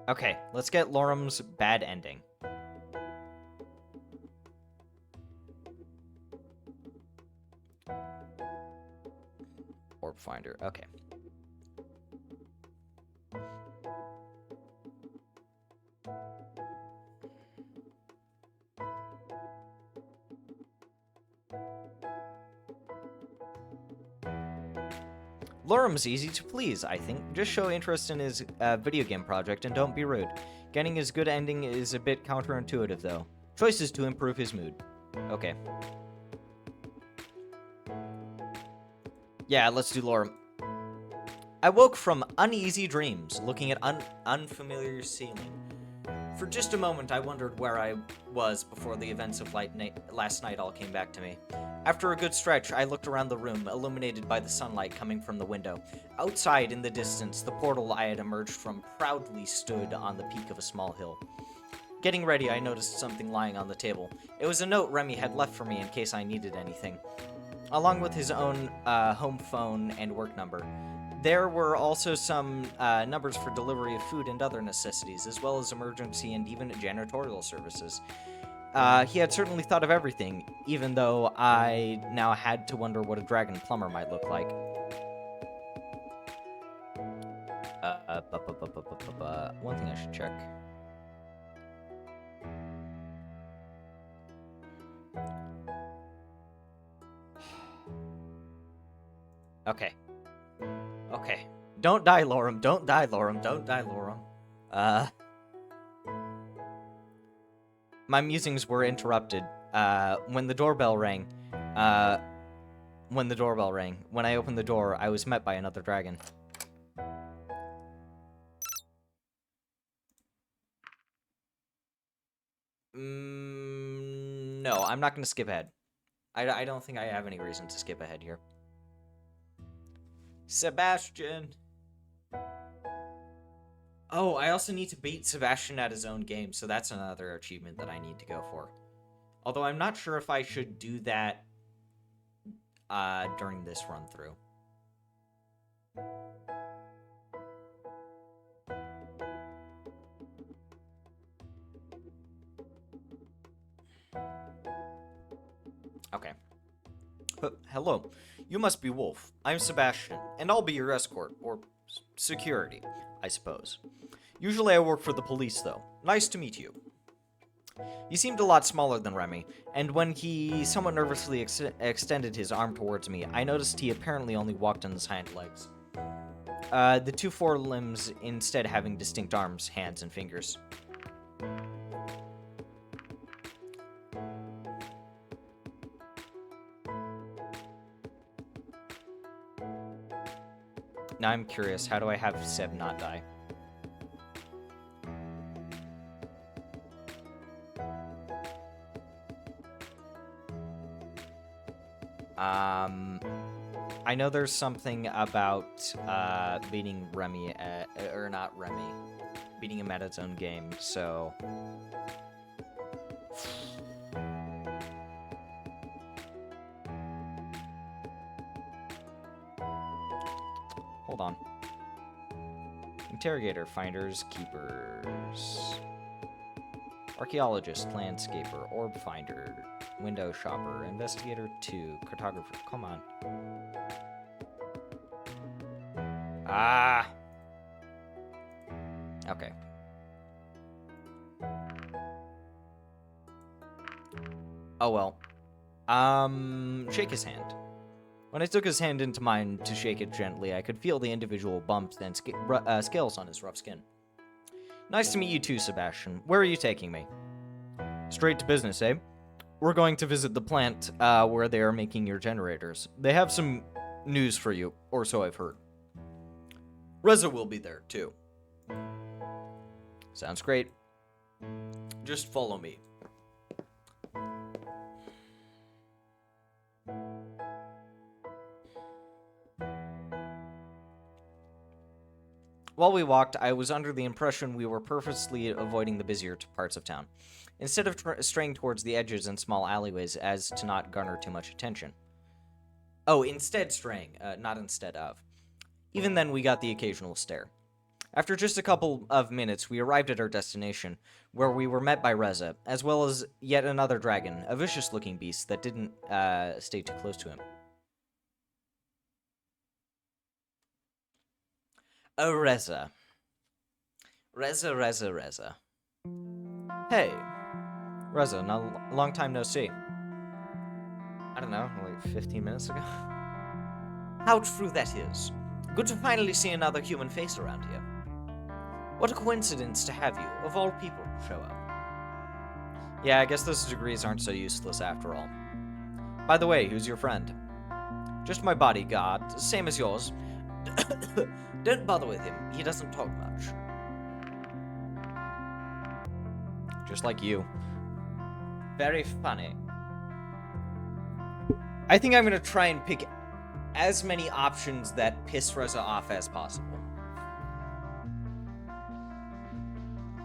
Okay, let's get Lorum's bad ending. Orb finder, okay. Lorum's easy to please, I think. Just show interest in his video game project and don't be rude. Getting his good ending is a bit counterintuitive, though. Choices to improve his mood. Okay. Yeah, let's do Lorum. I woke from uneasy dreams, looking at unfamiliar ceiling. For just a moment, I wondered where I was before the events of last night all came back to me. After a good stretch, I looked around the room, illuminated by the sunlight coming from the window. Outside, in the distance, the portal I had emerged from proudly stood on the peak of a small hill. Getting ready, I noticed something lying on the table. It was a note Remy had left for me in case I needed anything, along with his own home phone and work number. There were also some numbers for delivery of food and other necessities, as well as emergency and even janitorial services. He had certainly thought of everything, even though I now had to wonder what a dragon plumber might look like. One thing I should check. Okay. Okay. Don't die, Lorum. Don't die, Lorum. Don't die, Lorum. My musings were interrupted, when the doorbell rang. When I opened the door, I was met by another dragon. No, I'm not gonna skip ahead. I don't think I have any reason to skip ahead here. Sebastian! Oh, I also need to beat Sebastian at his own game, so that's another achievement that I need to go for. Although I'm not sure if I should do that during this run-through. Okay. Hello. You must be Wolf. I'm Sebastian, and I'll be your escort, or security, I suppose. Usually I work for the police, though. Nice to meet you. He seemed a lot smaller than Remy, and when he somewhat nervously extended his arm towards me, I noticed he apparently only walked on his hind legs. The two forelimbs instead having distinct arms, hands, and fingers. Now I'm curious, how do I have Seb not die? I know there's something about beating Remy or not Remy, beating him at its own game, so hold on. Interrogator, finders, keepers, archaeologist, landscaper, orb finder, window shopper, investigator 2, cartographer. Come on. Ah. Okay. Oh well. Shake his hand. When I took his hand into mine to shake it gently, I could feel the individual bumps and scales on his rough skin. Nice to meet you too, Sebastian. Where are you taking me? Straight to business, eh? We're going to visit the plant where they are making your generators. They have some news for you, or so I've heard. Reza will be there, too. Sounds great. Just follow me. While we walked, I was under the impression we were purposely avoiding the busier parts of town, instead of straying towards the edges and small alleyways as to not garner too much attention. Oh, instead straying, not instead of. Even then, we got the occasional stare. After just a couple of minutes, we arrived at our destination, where we were met by Reza, as well as yet another dragon, a vicious-looking beast that didn't stay too close to him. Oh, Reza. Reza. Hey. Reza, long time no see. I don't know, like 15 minutes ago? How true that is. Good to finally see another human face around here. What a coincidence to have you, of all people, show up. Yeah, I guess those degrees aren't so useless after all. By the way, who's your friend? Just my bodyguard, same as yours. Don't bother with him, he doesn't talk much. Just like you. Very funny. I think I'm gonna try and pick as many options that piss Reza off as possible.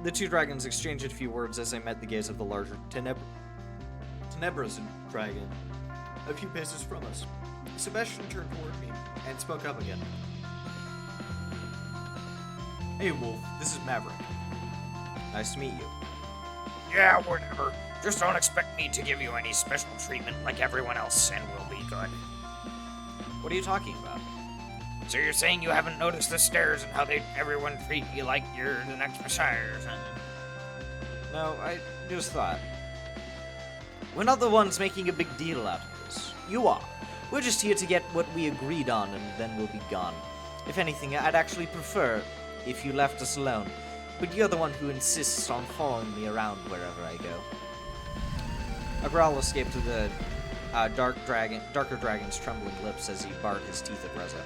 The two dragons exchanged a few words as they met the gaze of the larger Tenebra's dragon, a few paces from us. Sebastian turned toward me and spoke up again. Hey, Wolf, this is Maverick. Nice to meet you. Yeah, whatever. Just don't expect me to give you any special treatment like everyone else, and we'll be good. What are you talking about? So you're saying you haven't noticed the stairs and how everyone treat you like you're the next messiah or something? No, I just thought. We're not the ones making a big deal out of this. You are. We're just here to get what we agreed on, and then we'll be gone. If anything, I'd actually prefer if you left us alone. But you're the one who insists on following me around wherever I go. A growl escaped to the darker dragon's trembling lips as he barred his teeth at Reza.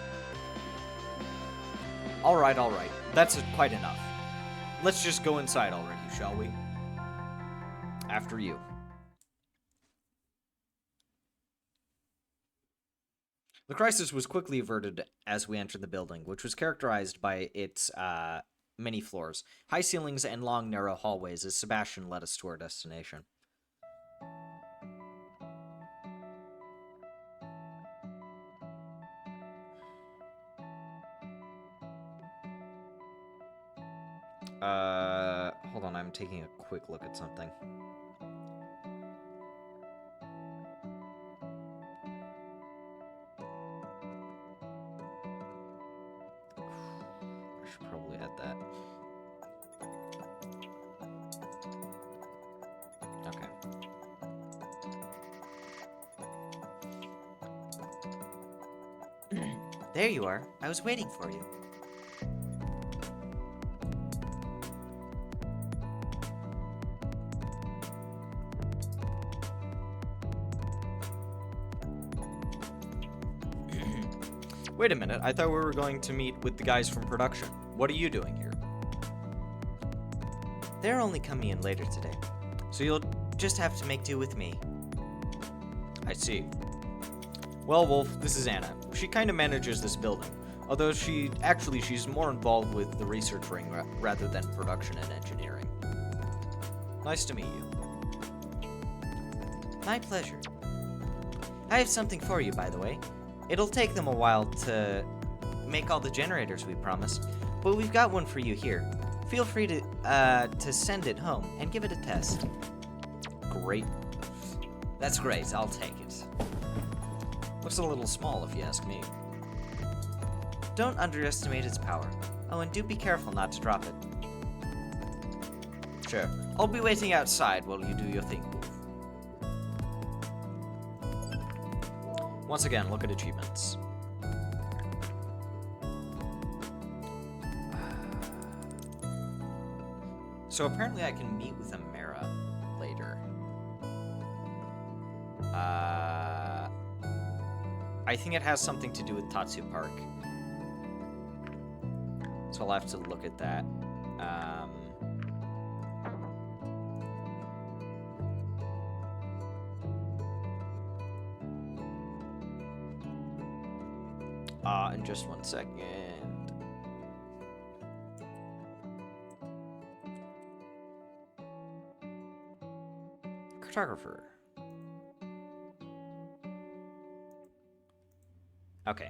All right. That's quite enough. Let's just go inside already, shall we? After you. The crisis was quickly averted as we entered the building, which was characterized by its many floors, high ceilings, and long, narrow hallways as Sebastian led us to our destination. Hold on, I'm taking a quick look at something. I should probably add that. Okay. There you are. I was waiting for you. Wait a minute, I thought we were going to meet with the guys from production. What are you doing here? They're only coming in later today, so you'll just have to make do with me. I see. Well, Wolf, this is Anna. She kind of manages this building, although she's more involved with the research ring rather than production and engineering. Nice to meet you. My pleasure. I have something for you, by the way. It'll take them a while to make all the generators we promised, but we've got one for you here. Feel free to send it home and give it a test. Great. That's great, I'll take it. Looks a little small if you ask me. Don't underestimate its power. Oh, and do be careful not to drop it. Sure, I'll be waiting outside while you do your thing, Wolf. Once again, look at achievements. So apparently I can meet with Amara later. I think it has something to do with Tatsu Park. So I'll have to look at that. In just 1 second. Cartographer. Okay.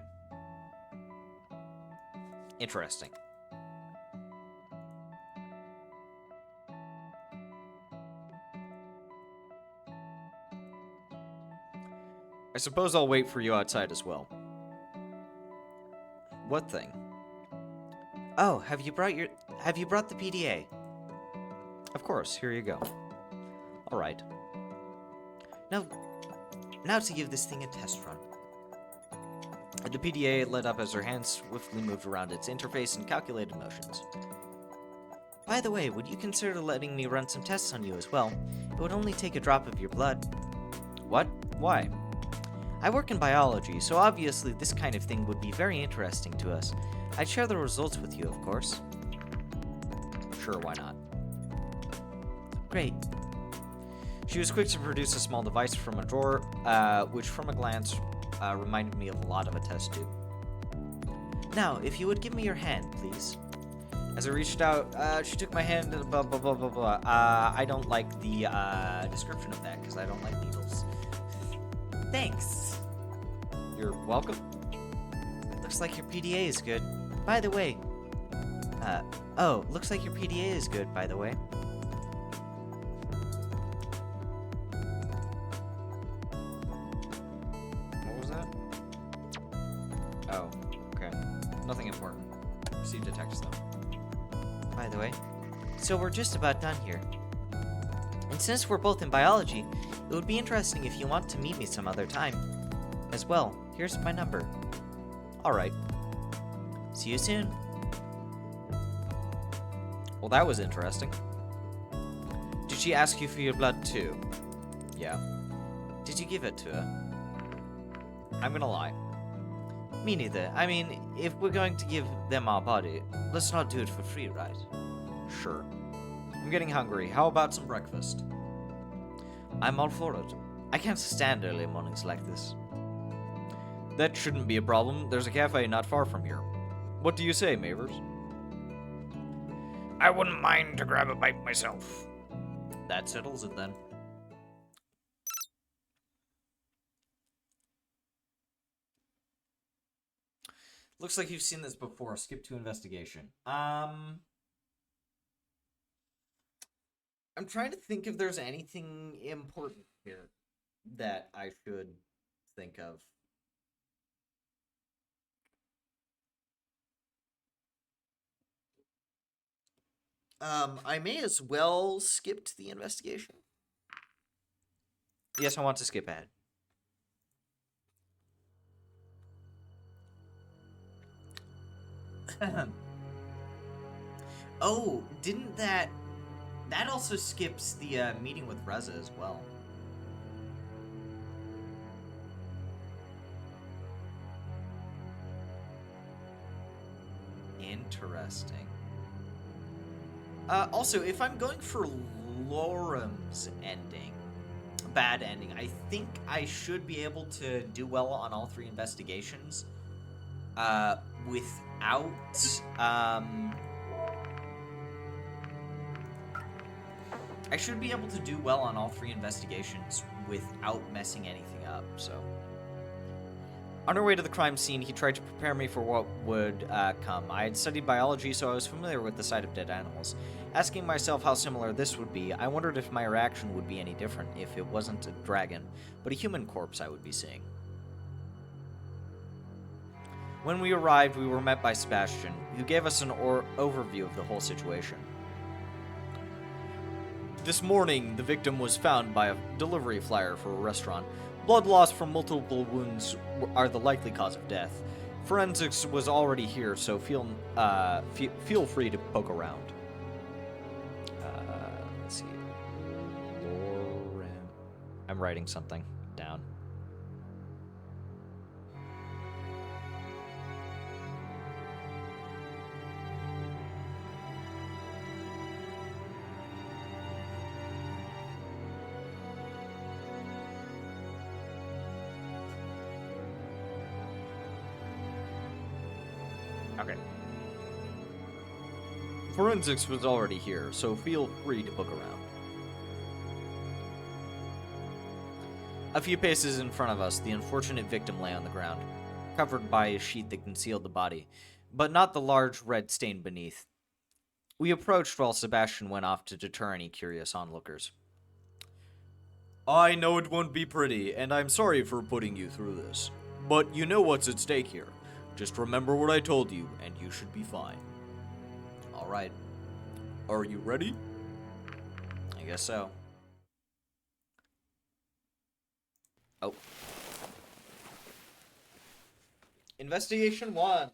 Interesting. I suppose I'll wait for you outside as well. What thing? Oh, have you brought the PDA? Of course, here you go. Alright. Now to give this thing a test run. The PDA lit up as her hands swiftly moved around its interface and calculated motions. By the way, would you consider letting me run some tests on you as well? It would only take a drop of your blood. What? Why? I work in biology, so obviously this kind of thing would be very interesting to us. I'd share the results with you, of course. Sure, why not? Great. She was quick to produce a small device from a drawer, which from a glance reminded me of a lot of a test tube. Now, if you would give me your hand, please. As I reached out, she took my hand, blah, blah, blah, blah, blah. I don't like the description of that, because I don't like needles. Thanks. You're welcome. Looks like your PDA is good. By the way. Looks like your PDA is good, by the way. What was that? Oh, okay. Nothing important. Received a text, though. By the way. So we're just about done here. And since we're both in biology, it would be interesting if you want to meet me some other time. As well, here's my number. Alright. See you soon. Well, that was interesting. Did she ask you for your blood, too? Yeah. Did you give it to her? I'm gonna lie. Me neither. I mean, if we're going to give them our body, let's not do it for free, right? Sure. I'm getting hungry. How about some breakfast? I'm all for it. I can't stand early mornings like this. That shouldn't be a problem. There's a cafe not far from here. What do you say, Mavers? I wouldn't mind to grab a bite myself. That settles it then. Looks like you've seen this before. Skip to investigation. I'm trying to think if there's anything important here that I should think of. I may as well skip to the investigation. Yes, I want to skip ahead. Oh, didn't that also skips the meeting with Reza as well. Interesting. Also, if I'm going for Lorem's ending, bad ending, I think I should be able to do well on all 3 investigations. Without, I should be able to do well on all 3 investigations without messing anything up, so. On our way to the crime scene, he tried to prepare me for what would come. I had studied biology, so I was familiar with the sight of dead animals. Asking myself how similar this would be, I wondered if my reaction would be any different if it wasn't a dragon, but a human corpse I would be seeing. When we arrived, we were met by Sebastian, who gave us an overview of the whole situation. This morning, the victim was found by a delivery flyer for a restaurant. Blood loss from multiple wounds are the likely cause of death. Forensics was already here, so feel free to poke around. Let's see. I'm writing something down. Okay. Forensics was already here, so feel free to poke around. A few paces in front of us, the unfortunate victim lay on the ground, covered by a sheet that concealed the body, but not the large red stain beneath. We approached while Sebastian went off to deter any curious onlookers. I know it won't be pretty, and I'm sorry for putting you through this. But you know what's at stake here. Just remember what I told you, and you should be fine. Alright, Are you ready? I guess so. Oh. Investigation 1.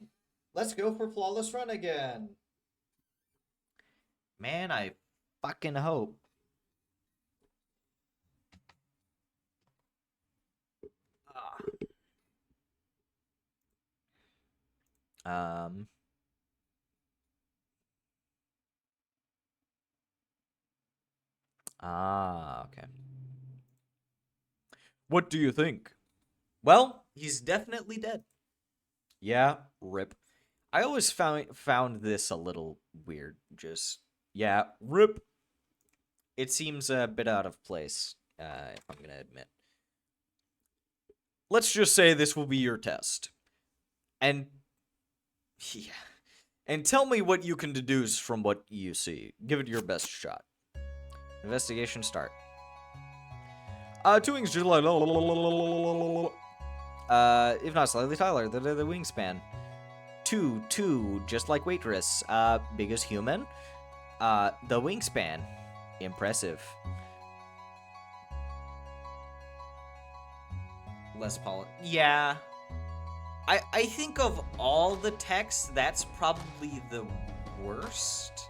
Let's go for flawless run again. Man, I fucking hope. Um. Okay. What do you think? Well, he's definitely dead. Yeah, rip. I always found this a little weird. Just, yeah, rip. It seems a bit out of place, if I'm gonna admit. Let's just say this will be your test. And, yeah. And tell me what you can deduce from what you see. Give it your best shot. Investigation start. Two wings just like... If not slightly taller, the wingspan. Two, just like waitress. Big as human. The wingspan. Impressive. Less yeah. I think of all the texts, that's probably the worst.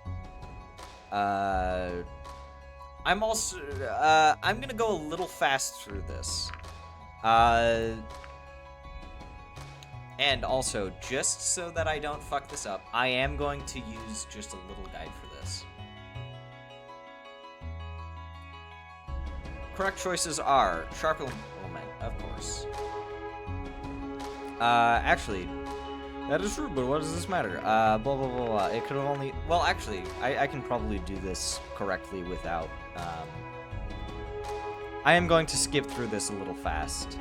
I'm also, I'm gonna go a little fast through this. And also, just so that I don't fuck this up, I am going to use just a little guide for this. Correct choices are sharp element, of course. Actually, that is true, but what does this matter? Blah, blah, blah, blah. It could have only... Well, actually, I can probably do this correctly without... I am going to skip through this a little fast.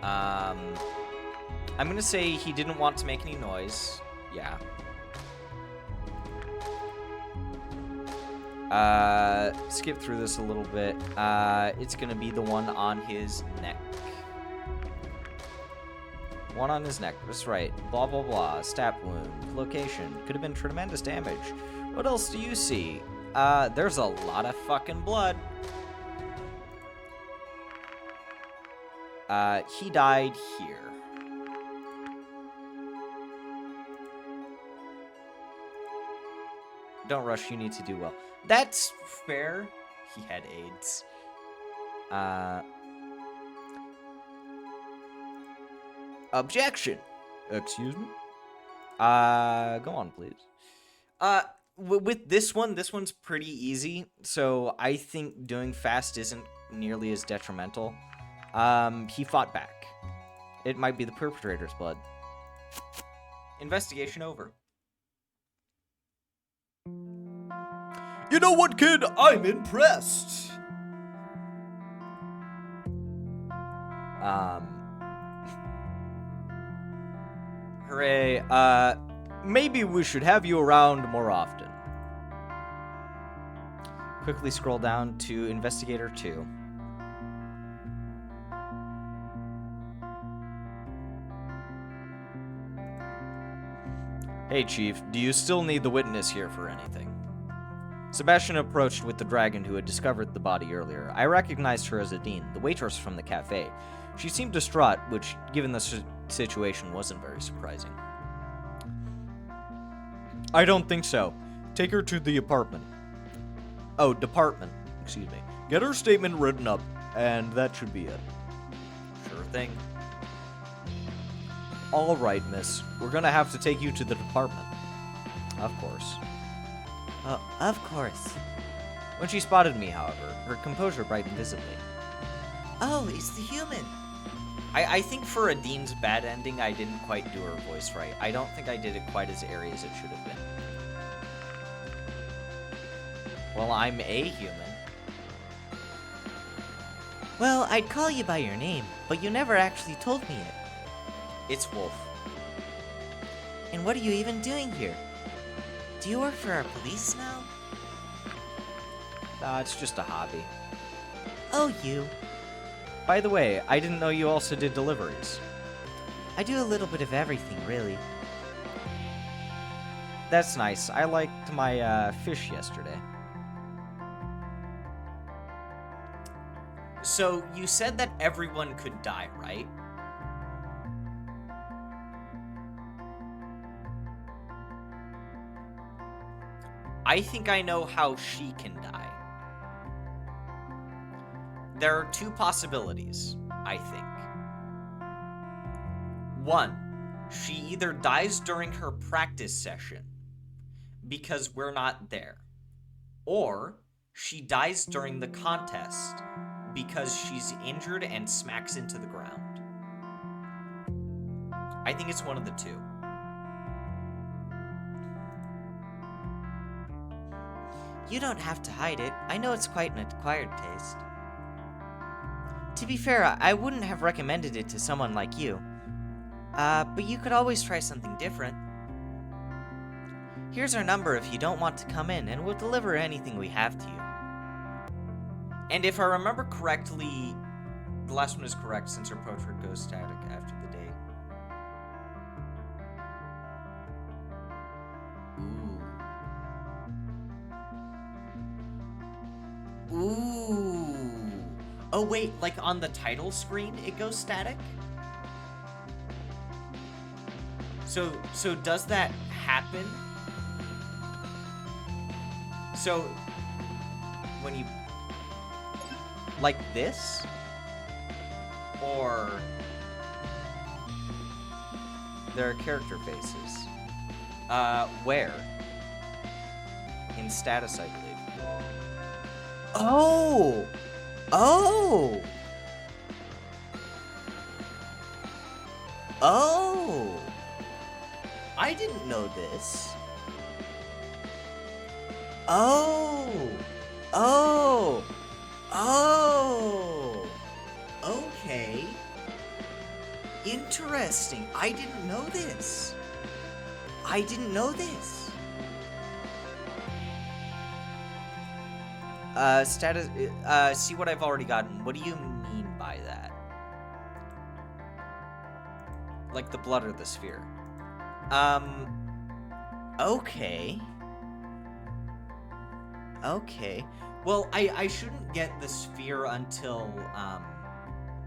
I'm gonna say he didn't want to make any noise. Yeah. Skip through this a little bit. It's gonna be the one on his neck. One on his neck, that's right. Blah, blah, blah. Stab wound. Location. Could have been tremendous damage. What else do you see? There's a lot of fucking blood. He died here. Don't rush, you need to do well. That's fair. He had AIDS. Objection. Excuse me? Go on, please. With this one's pretty easy, so I think doing fast isn't nearly as detrimental. He fought back. It might be the perpetrator's blood. Investigation over. You know what, kid? I'm impressed. Hooray. Maybe we should have you around more often. Quickly scroll down to Investigator 2. Hey, Chief, do you still need the witness here for anything? Sebastian approached with the dragon who had discovered the body earlier. I recognized her as Adine, the waitress from the cafe. She seemed distraught, which, given the situation, wasn't very surprising. I don't think so. Take her to the apartment. Oh, department. Excuse me. Get her statement written up, and that should be it. Sure thing. All right, miss. We're gonna have to take you to the department. Of course. Oh, of course. When she spotted me, however, her composure brightened visibly. Oh, it's the human. I think for Adine's bad ending, I didn't quite do her voice right. I don't think I did it quite as airy as it should have been. Well, I'm a human. Well, I'd call you by your name, but you never actually told me it. It's Wolf. And what are you even doing here? Do you work for our police now? It's just a hobby. Oh, you. By the way, I didn't know you also did deliveries. I do a little bit of everything, really. That's nice. I liked my fish yesterday. So, you said that everyone could die, right? I think I know how she can die. There are two possibilities, I think. One, she either dies during her practice session because we're not there, or she dies during the contest because she's injured and smacks into the ground. I think it's one of the two. You don't have to hide it. I know it's quite an acquired taste. To be fair, I wouldn't have recommended it to someone like you. But you could always try something different. Here's our number if you don't want to come in, and we'll deliver anything we have to you. And if I remember correctly, the last one is correct since her portrait goes static after the day. Ooh. Oh wait, like on the title screen it goes static? So does that happen? So when you like this? Or There are character faces. Where? In status, I believe. Oh! Oh! Oh! I didn't know this. Oh! Oh! Oh! Okay. Interesting. I didn't know this. I didn't know this. status see what I've already gotten. What do you mean by that? Like the blood or the sphere. Okay. Okay. Well, I shouldn't get the sphere until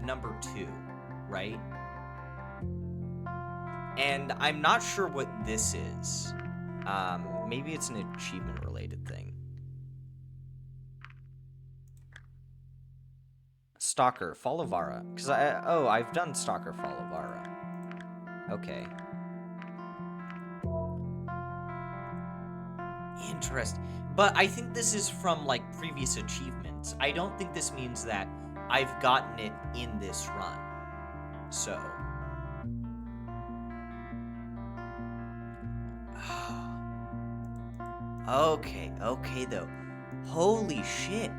number 2, right? And I'm not sure what this is. Maybe it's an achievement related thing. Stalker, follow Vara. Cause I've done Stalker, follow Vara. Okay. Interesting. But I think this is from, like, previous achievements. I don't think this means that I've gotten it in this run. So. Okay, okay though. Holy shit.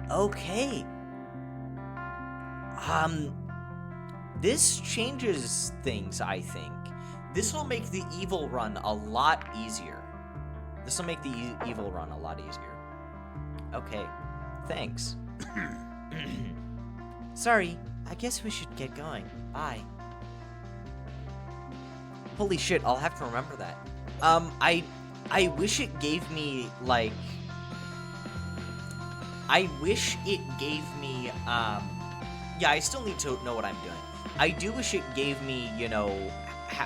Okay. This changes things, I think. This will make the evil run a lot easier. This will make the evil run a lot easier. Okay. Thanks. Sorry, I guess we should get going. Bye. Holy shit, I'll have to remember that. I wish it gave me, like... I wish it gave me, yeah, I still need to know what I'm doing. I do wish it gave me, you know, how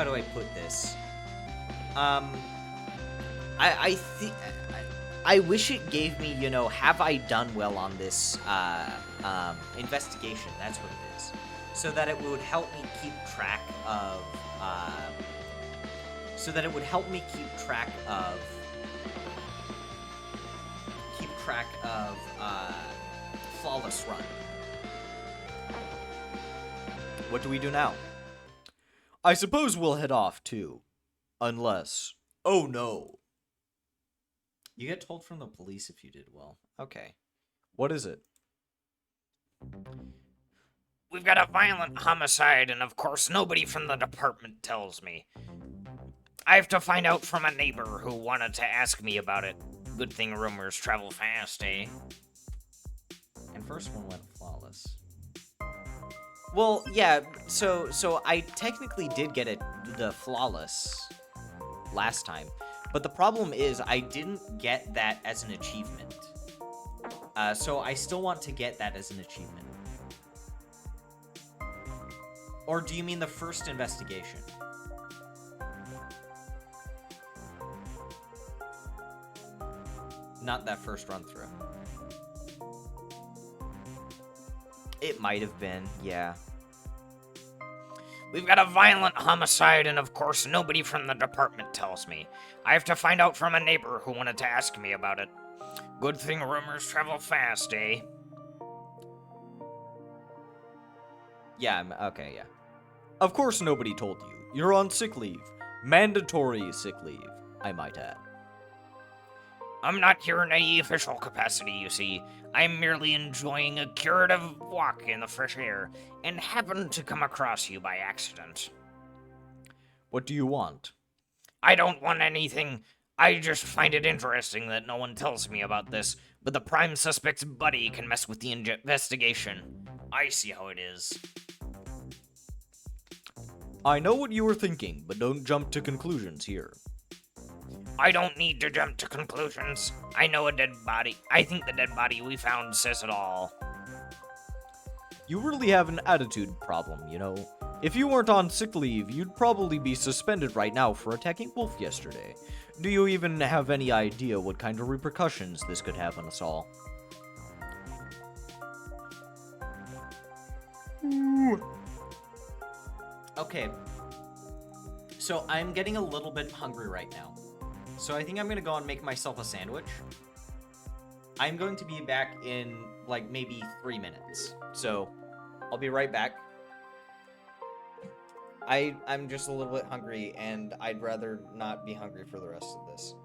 do I put this? I wish it gave me, you know, have I done well on this, investigation, that's what it is. So that it would help me keep track of, flawless run. What do we do now? I suppose we'll head off too. Unless. Oh no. You get told from the police if you did well. Okay. What is it? We've got a violent homicide, and of course nobody from the department tells me. I have to find out from a neighbor who wanted to ask me about it. Good thing rumors travel fast, eh? And first one went flawless. Well, yeah, so I technically did get it the flawless last time, but the problem is I didn't get that as an achievement. So I still want to get that as an achievement. Or do you mean the first investigation? Not that first run through. It might have been, yeah. We've got a violent homicide, and of course, nobody from the department tells me. I have to find out from a neighbor who wanted to ask me about it. Good thing rumors travel fast, eh? Yeah, okay, yeah. Of course nobody told you. You're on sick leave. Mandatory sick leave, I might add. I'm not here in any official capacity, you see. I'm merely enjoying a curative walk in the fresh air, and happened to come across you by accident. What do you want? I don't want anything. I just find it interesting that no one tells me about this, but the prime suspect's buddy can mess with the investigation. I see how it is. I know what you were thinking, but don't jump to conclusions here. I don't need to jump to conclusions. I know a dead body. I think the dead body we found says it all. You really have an attitude problem, you know. If you weren't on sick leave, you'd probably be suspended right now for attacking Wolf yesterday. Do you even have any idea what kind of repercussions this could have on us all? Okay. So I'm getting a little bit hungry right now. So I think I'm gonna go and make myself a sandwich. I'm going to be back in, like, maybe 3 minutes. So I'll be right back. I'm just a little bit hungry, and I'd rather not be hungry for the rest of this.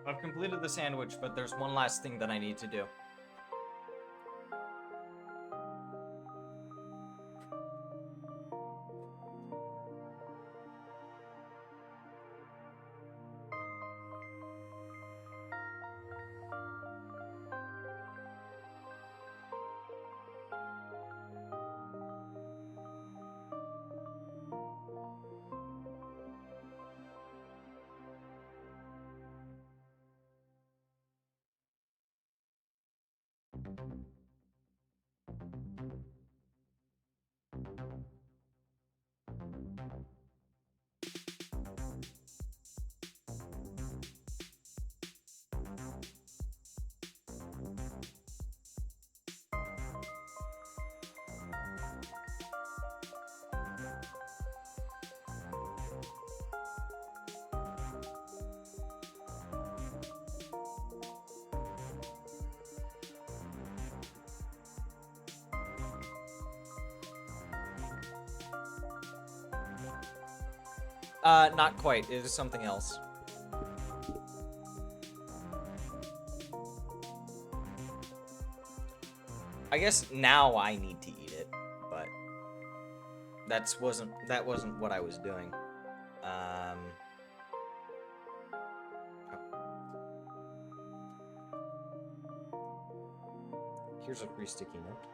I've completed the sandwich, but there's one last thing that I need to do. Not quite. It is something else. I guess now I need to eat it, but that wasn't what I was doing. Here's a free sticky note.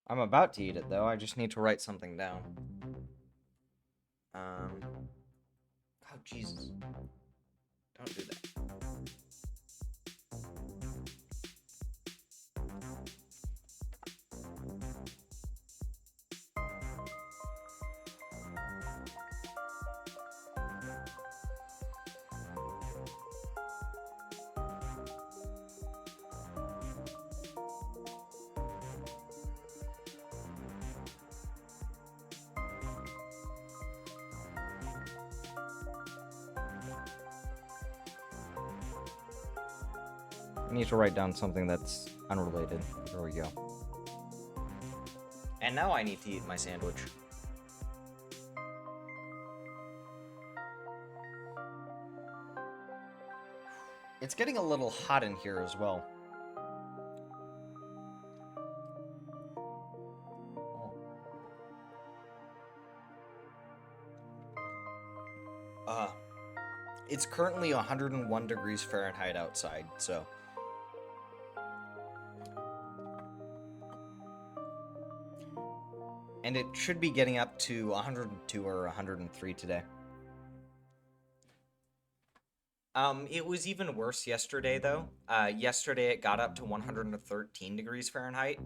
I'm about to eat it, though. I just need to write something down. Oh, Jesus. Don't do that. I need to write down something that's unrelated. There we go. And now I need to eat my sandwich. It's getting a little hot in here as well. It's currently 101 degrees Fahrenheit outside, so... And it should be getting up to 102 or 103 today. It was even worse yesterday, though. Yesterday it got up to 113 degrees Fahrenheit.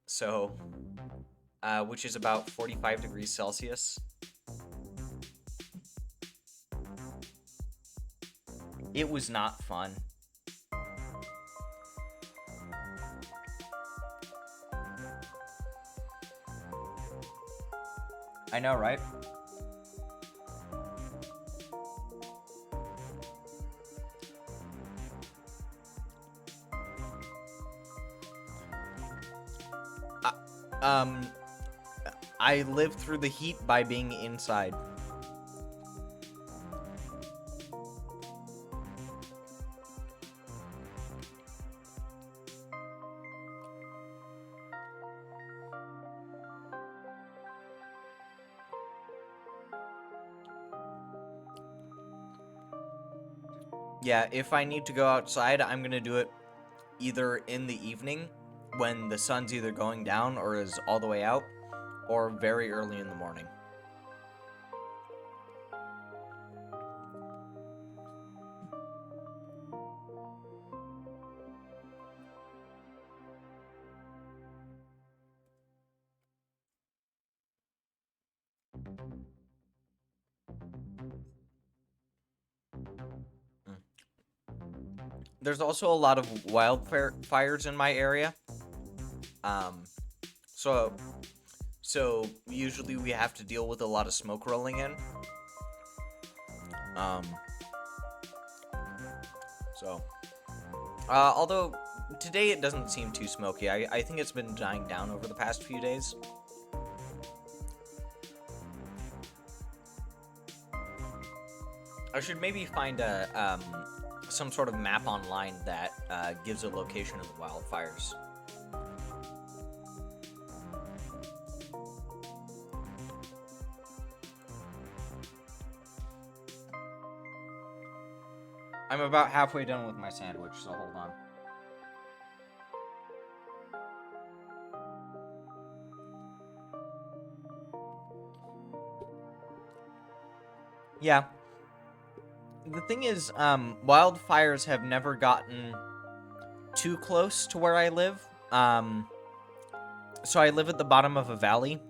So, which is about 45 degrees Celsius. It was not fun. I know, right? I live through the heat by being inside. Yeah, if I need to go outside, I'm gonna do it either in the evening, when the sun's either going down or is all the way out, or very early in the morning. There's also a lot of wildfires in my area. So So usually we have to deal with a lot of smoke rolling in. Although today it doesn't seem too smoky. I think it's been dying down over the past few days. I should maybe find a some sort of map online that gives a location of the wildfires. I'm about halfway done with my sandwich, so hold on. Yeah. The thing is, wildfires have never gotten too close to where I live. So I live at the bottom of a valley.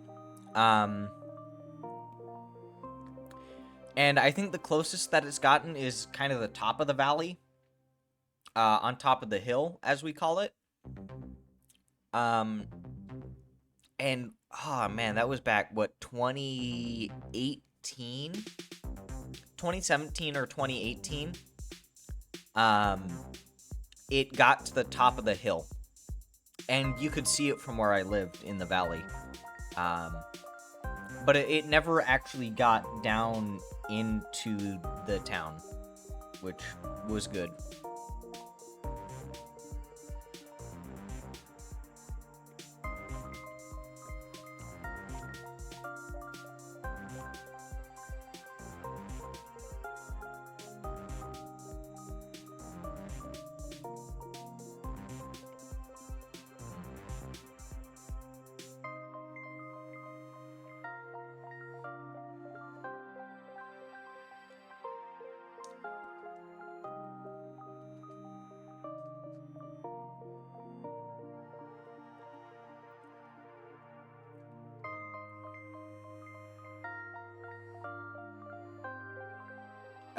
And I think the closest that it's gotten is kind of the top of the valley. On top of the hill, as we call it. And, oh man, that was back, what, 2018? 2017 or 2018. It got to the top of the hill. And you could see it from where I lived in the valley. But it never actually got down into the town, which was good.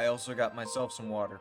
I also got myself some water.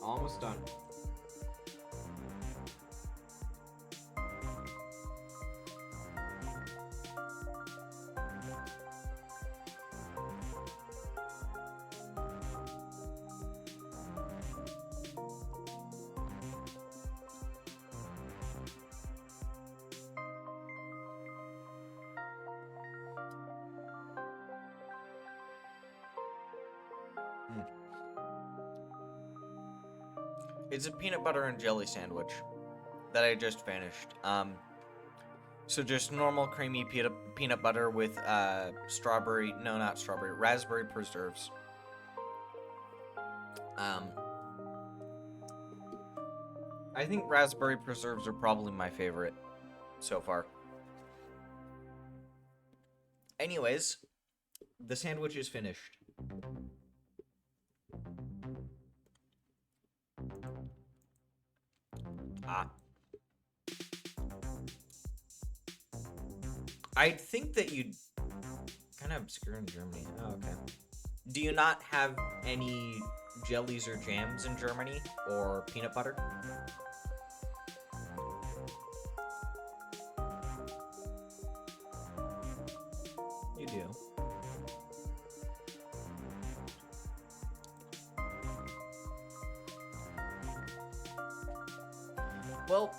Almost done. It's a peanut butter and jelly sandwich that I just finished. So just normal creamy peanut butter with raspberry preserves. I think raspberry preserves are probably my favorite so far. Anyways, the sandwich is finished. I'd think that you'd kind of obscure in Germany. Oh, okay. Do you not have any jellies or jams in Germany or peanut butter? You do. Well,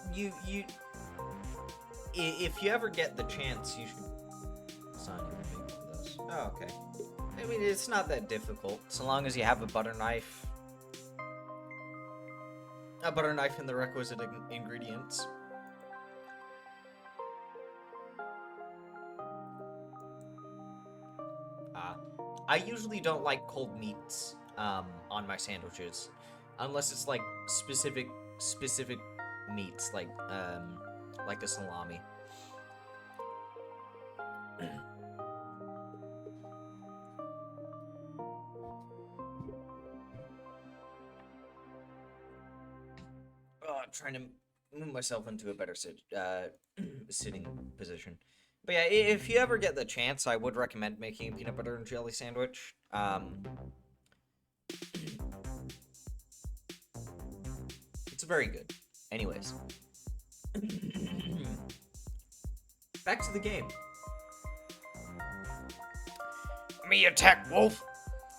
if you ever get the chance, you should. It's not even make one of those. Oh, okay. I mean, it's not that difficult, so long as you have a butter knife. A butter knife and the requisite ingredients. I usually don't like cold meats on my sandwiches, unless it's like specific meats, like a salami. Trying to move myself into a better sitting position. But yeah, if you ever get the chance, I would recommend making a peanut butter and jelly sandwich. It's very good. Anyways. Back to the game. Me attack Wolf?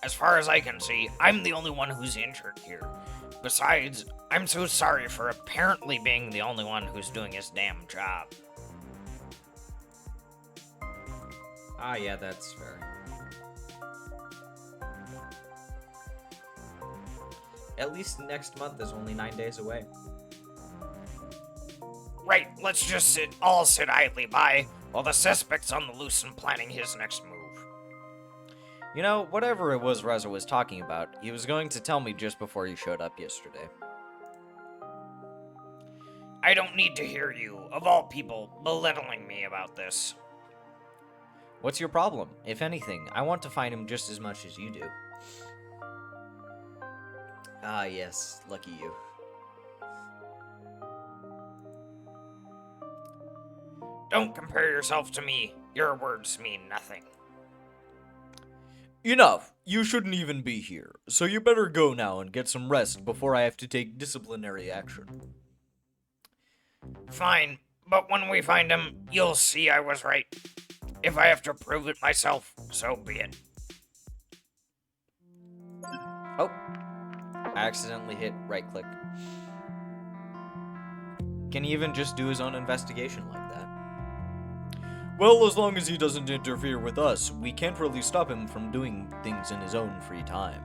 As far as I can see, I'm the only one who's injured here. Besides, I'm so sorry for apparently being the only one who's doing his damn job. Ah, yeah, that's fair. At least next month is only 9 days away. Right, let's just all sit idly by while the suspect's on the loose and planning his next move. You know, whatever it was Reza was talking about, he was going to tell me just before he showed up yesterday. I don't need to hear you, of all people, belittling me about this. What's your problem? If anything, I want to find him just as much as you do. Ah, yes, lucky you. Don't compare yourself to me. Your words mean nothing. Enough. You shouldn't even be here. So you better go now and get some rest before I have to take disciplinary action. Fine, but when we find him, you'll see I was right. If I have to prove it myself, so be it. Oh, I accidentally hit right click. Can he even just do his own investigation like that? Well, as long as he doesn't interfere with us, we can't really stop him from doing things in his own free time.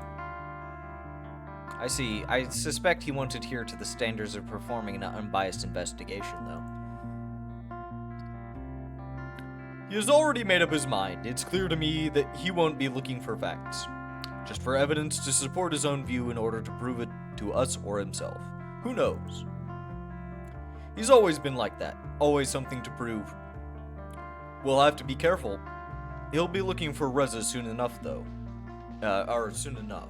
I see. I suspect he won't adhere to the standards of performing an unbiased investigation, though. He has already made up his mind. It's clear to me that he won't be looking for facts, just for evidence to support his own view in order to prove it to us or himself. Who knows? He's always been like that. Always something to prove. We'll have to be careful. He'll be looking for Reza soon enough, though. Soon enough.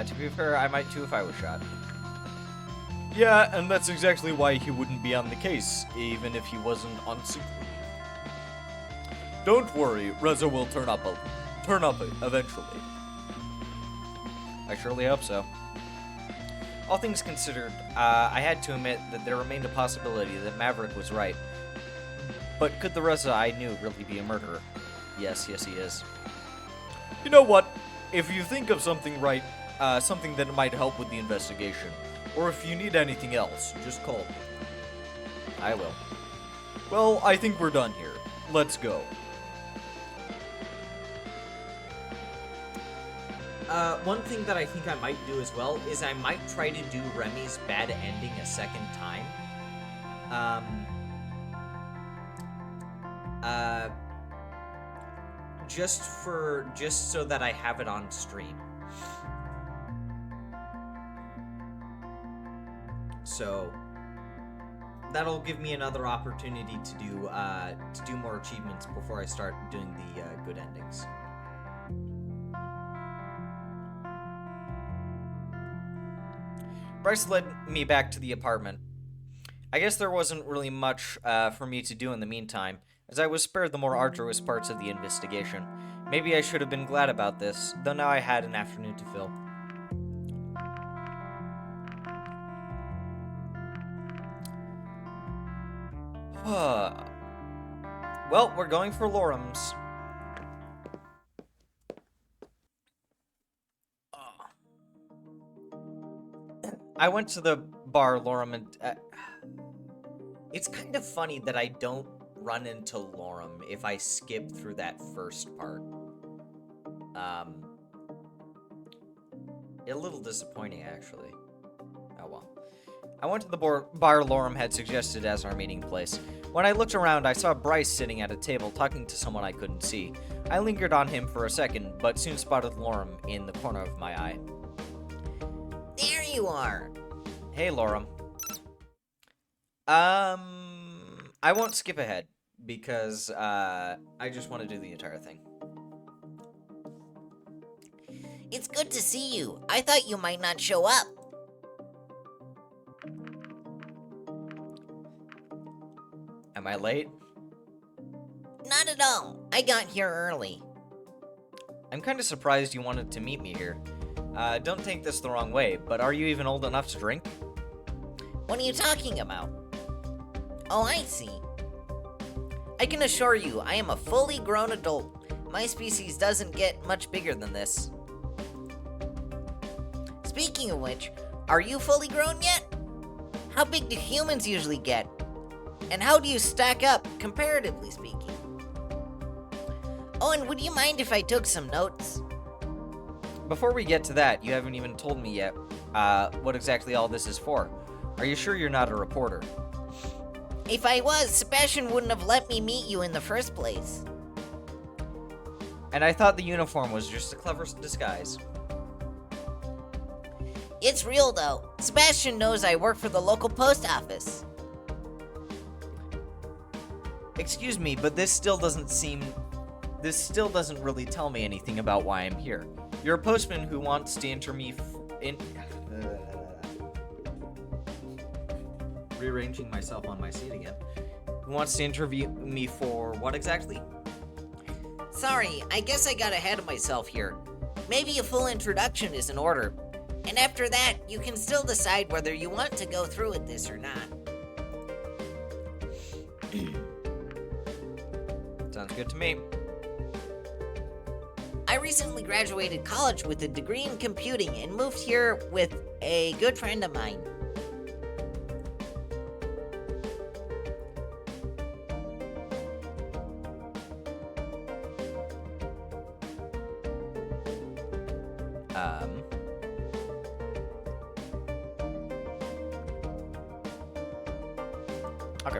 To be fair, I might too if I was shot. Yeah, and that's exactly why he wouldn't be on the case, even if he wasn't on sick leave. Don't worry, Reza will turn up eventually. I surely hope so. All things considered, I had to admit that there remained a possibility that Maverick was right. But could the Reza I knew really be a murderer? Yes, he is. You know what? If you think of something something that might help with the investigation, or if you need anything else, just call me. I will. Well, I think we're done here. Let's go. One thing that I think I might do as well is I might try to do Remy's bad ending a second time. Just so that I have it on stream. So that'll give me another opportunity to do more achievements before I start doing the good endings. Bryce led me back to the apartment. I guess there wasn't really much for me to do in the meantime, as I was spared the more arduous parts of the investigation. Maybe I should have been glad about this, though now I had an afternoon to fill. Well, we're going for Lorem's. I went to the bar, Lorem, and it's kind of funny that I don't run into Lorem if I skip through that first part. A little disappointing, actually. Oh well. I went to the bar Lorem had suggested as our meeting place. When I looked around, I saw Bryce sitting at a table talking to someone I couldn't see. I lingered on him for a second, but soon spotted Lorem in the corner of my eye. There you are. Hey, Lorem. I won't skip ahead, because, I just want to do the entire thing. It's good to see you. I thought you might not show up. Am I late? Not at all. I got here early. I'm kind of surprised you wanted to meet me here. Don't take this the wrong way, but are you even old enough to drink? What are you talking about? Oh, I see. I can assure you, I am a fully grown adult. My species doesn't get much bigger than this. Speaking of which, are you fully grown yet? How big do humans usually get? And how do you stack up, comparatively speaking? Oh, and would you mind if I took some notes? Before we get to that, you haven't even told me yet, what exactly all this is for. Are you sure you're not a reporter? If I was, Sebastian wouldn't have let me meet you in the first place. And I thought the uniform was just a clever disguise. It's real, though. Sebastian knows I work for the local post office. Excuse me, but this still doesn't really tell me anything about why I'm here. You're a postman who wants to enter me rearranging myself on my seat again. Who wants to interview me for what exactly? Sorry, I guess I got ahead of myself here. Maybe a full introduction is in order. And after that, you can still decide whether you want to go through with this or not. Sounds good to me. I recently graduated college with a degree in computing and moved here with a good friend of mine. Okay.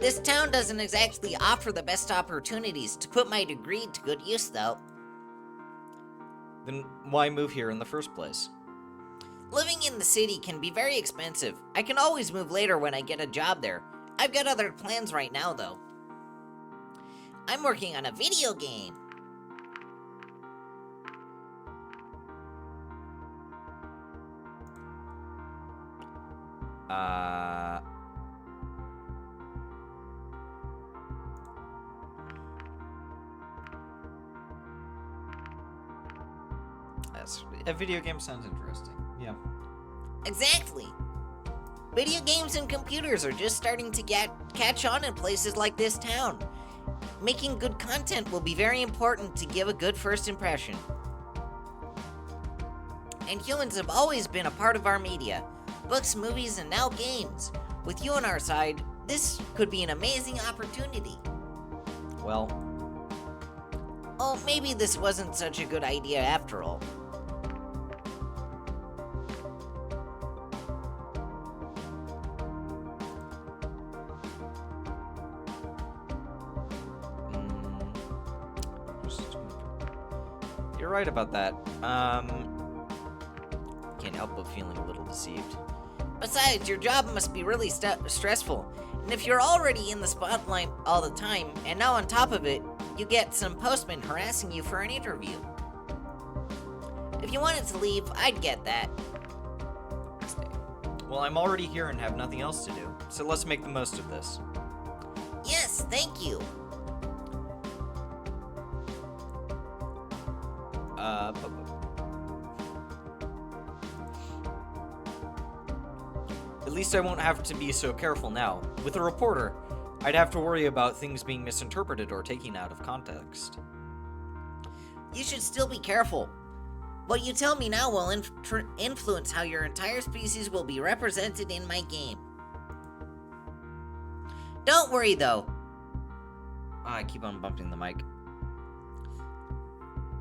This town doesn't exactly offer the best opportunities to put my degree to good use, though. Then why move here in the first place? Living in the city can be very expensive. I can always move later when I get a job there. I've got other plans right now, though. I'm working on a video game. A video game sounds interesting. Yeah. Exactly. Video games and computers are just starting to catch on in places like this town. Making good content will be very important to give a good first impression. And humans have always been a part of our media. Books, movies, and now games. With you on our side, this could be an amazing opportunity. Well, Oh, maybe this wasn't such a good idea after all. you're right about that. Can't help but feeling a little deceived. Besides, your job must be really stressful. And if you're already in the spotlight all the time, and now on top of it, you get some postmen harassing you for an interview. If you wanted to leave, I'd get that. Well, I'm already here and have nothing else to do, so let's make the most of this. Yes, thank you. At least I won't have to be so careful now. With a reporter, I'd have to worry about things being misinterpreted or taken out of context. You should still be careful. What you tell me now will influence how your entire species will be represented in my game. Don't worry, though. I keep on bumping the mic.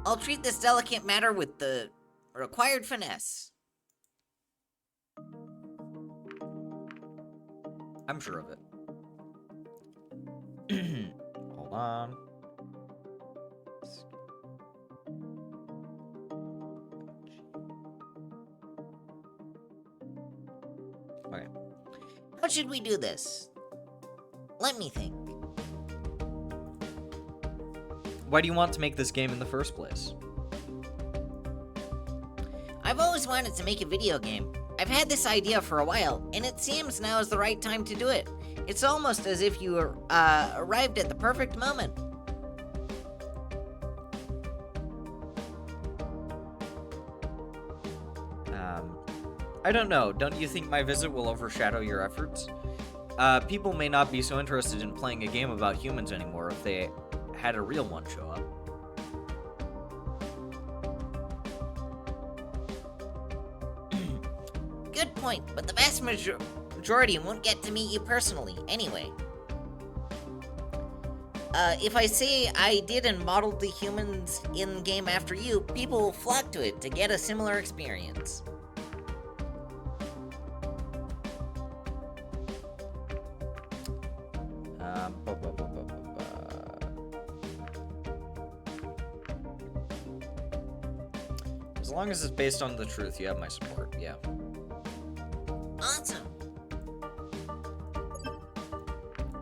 I'll treat this delicate matter with the required finesse. I'm sure of it. Hold on. Okay. How should we do this? Let me think. Why do you want to make this game in the first place? I've always wanted to make a video game. I've had this idea for a while, and it seems now is the right time to do it. It's almost as if you arrived at the perfect moment. I don't know. Don't you think my visit will overshadow your efforts? People may not be so interested in playing a game about humans anymore if they had a real one show up. Good point, but the vast majority won't get to meet you personally, anyway. If I say I did and modeled the humans in-game after you, people will flock to it to get a similar experience. Ba, ba, ba, ba, ba, ba. As long as it's based on the truth, you have my support, yeah. Awesome.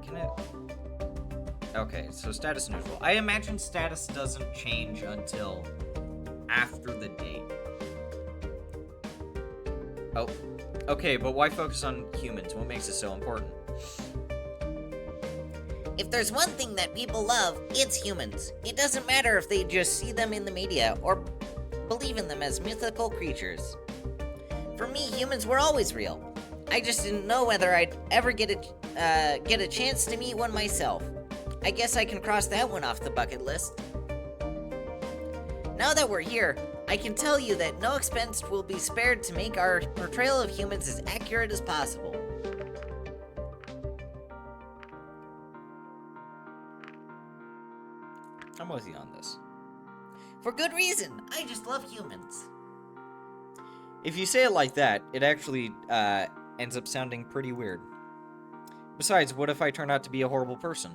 Can it... Okay, so status neutral. I imagine status doesn't change until after the date. Oh, okay, but why focus on humans? What makes it so important? If there's one thing that people love, it's humans. It doesn't matter if they just see them in the media or believe in them as mythical creatures. For me, humans were always real. I just didn't know whether I'd ever get a chance to meet one myself. I guess I can cross that one off the bucket list. Now that we're here, I can tell you that no expense will be spared to make our portrayal of humans as accurate as possible. I'm with you on this. For good reason. I just love humans. If you say it like that, it actually ends up sounding pretty weird. Besides, what if I turn out to be a horrible person?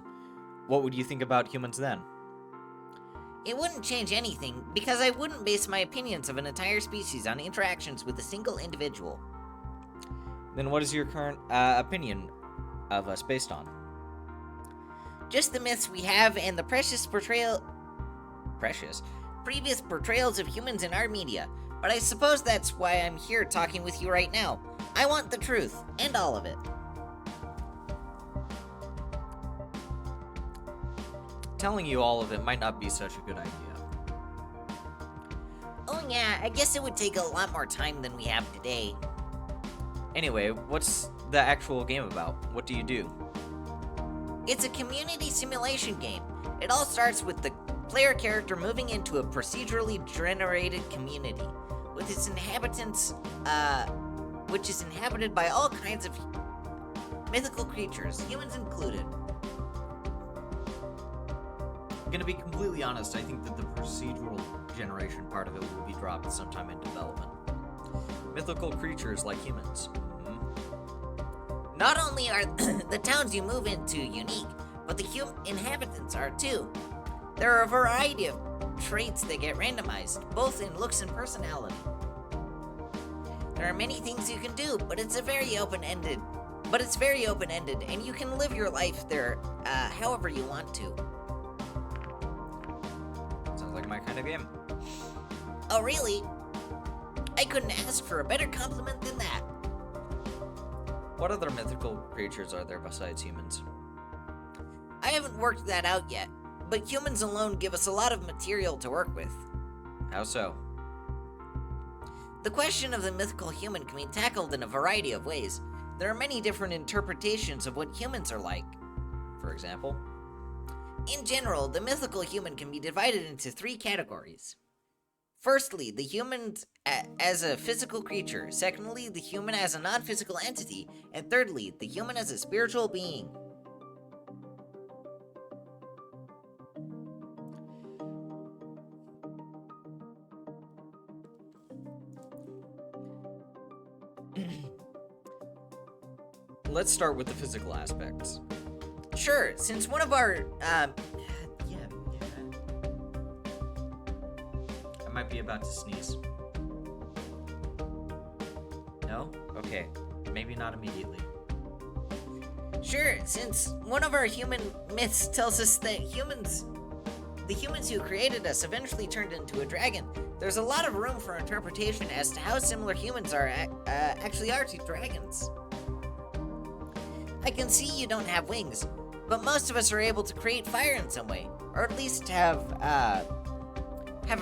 What would you think about humans then? It wouldn't change anything, because I wouldn't base my opinions of an entire species on interactions with a single individual. Then what is your current opinion of us based on? Just the myths we have and the previous portrayals of humans in our media. But I suppose that's why I'm here talking with you right now. I want the truth, and all of it. Telling you all of it might not be such a good idea. Oh yeah, I guess it would take a lot more time than we have today. Anyway, what's the actual game about? What do you do? It's a community simulation game. It all starts with the player character moving into a procedurally generated community, with its inhabitants, which is inhabited by all kinds of mythical creatures, humans included. I'm gonna be completely honest, I think that the procedural generation part of it will be dropped sometime in development. Mythical creatures like humans. Not only are the towns you move into unique, but the inhabitants are too. There are a variety of traits that get randomized, both in looks and personality. There are many things you can do, but it's very open-ended, and you can live your life there however you want to. Sounds like my kind of game. Oh, really? I couldn't ask for a better compliment than that. What other mythical creatures are there besides humans? I haven't worked that out yet, but humans alone give us a lot of material to work with. How so? The question of the mythical human can be tackled in a variety of ways. There are many different interpretations of what humans are like. For example? In general, the mythical human can be divided into 3 categories. Firstly, the human as a physical creature. Secondly, the human as a non-physical entity. And thirdly, the human as a spiritual being. let's start with the physical aspects. Sure, since one of our, I might be about to sneeze. No? Okay. Maybe not immediately. Sure, since one of our human myths tells us that the humans who created us eventually turned into a dragon, there's a lot of room for interpretation as to how similar humans actually are to dragons. I can see you don't have wings, but most of us are able to create fire in some way, or at least have a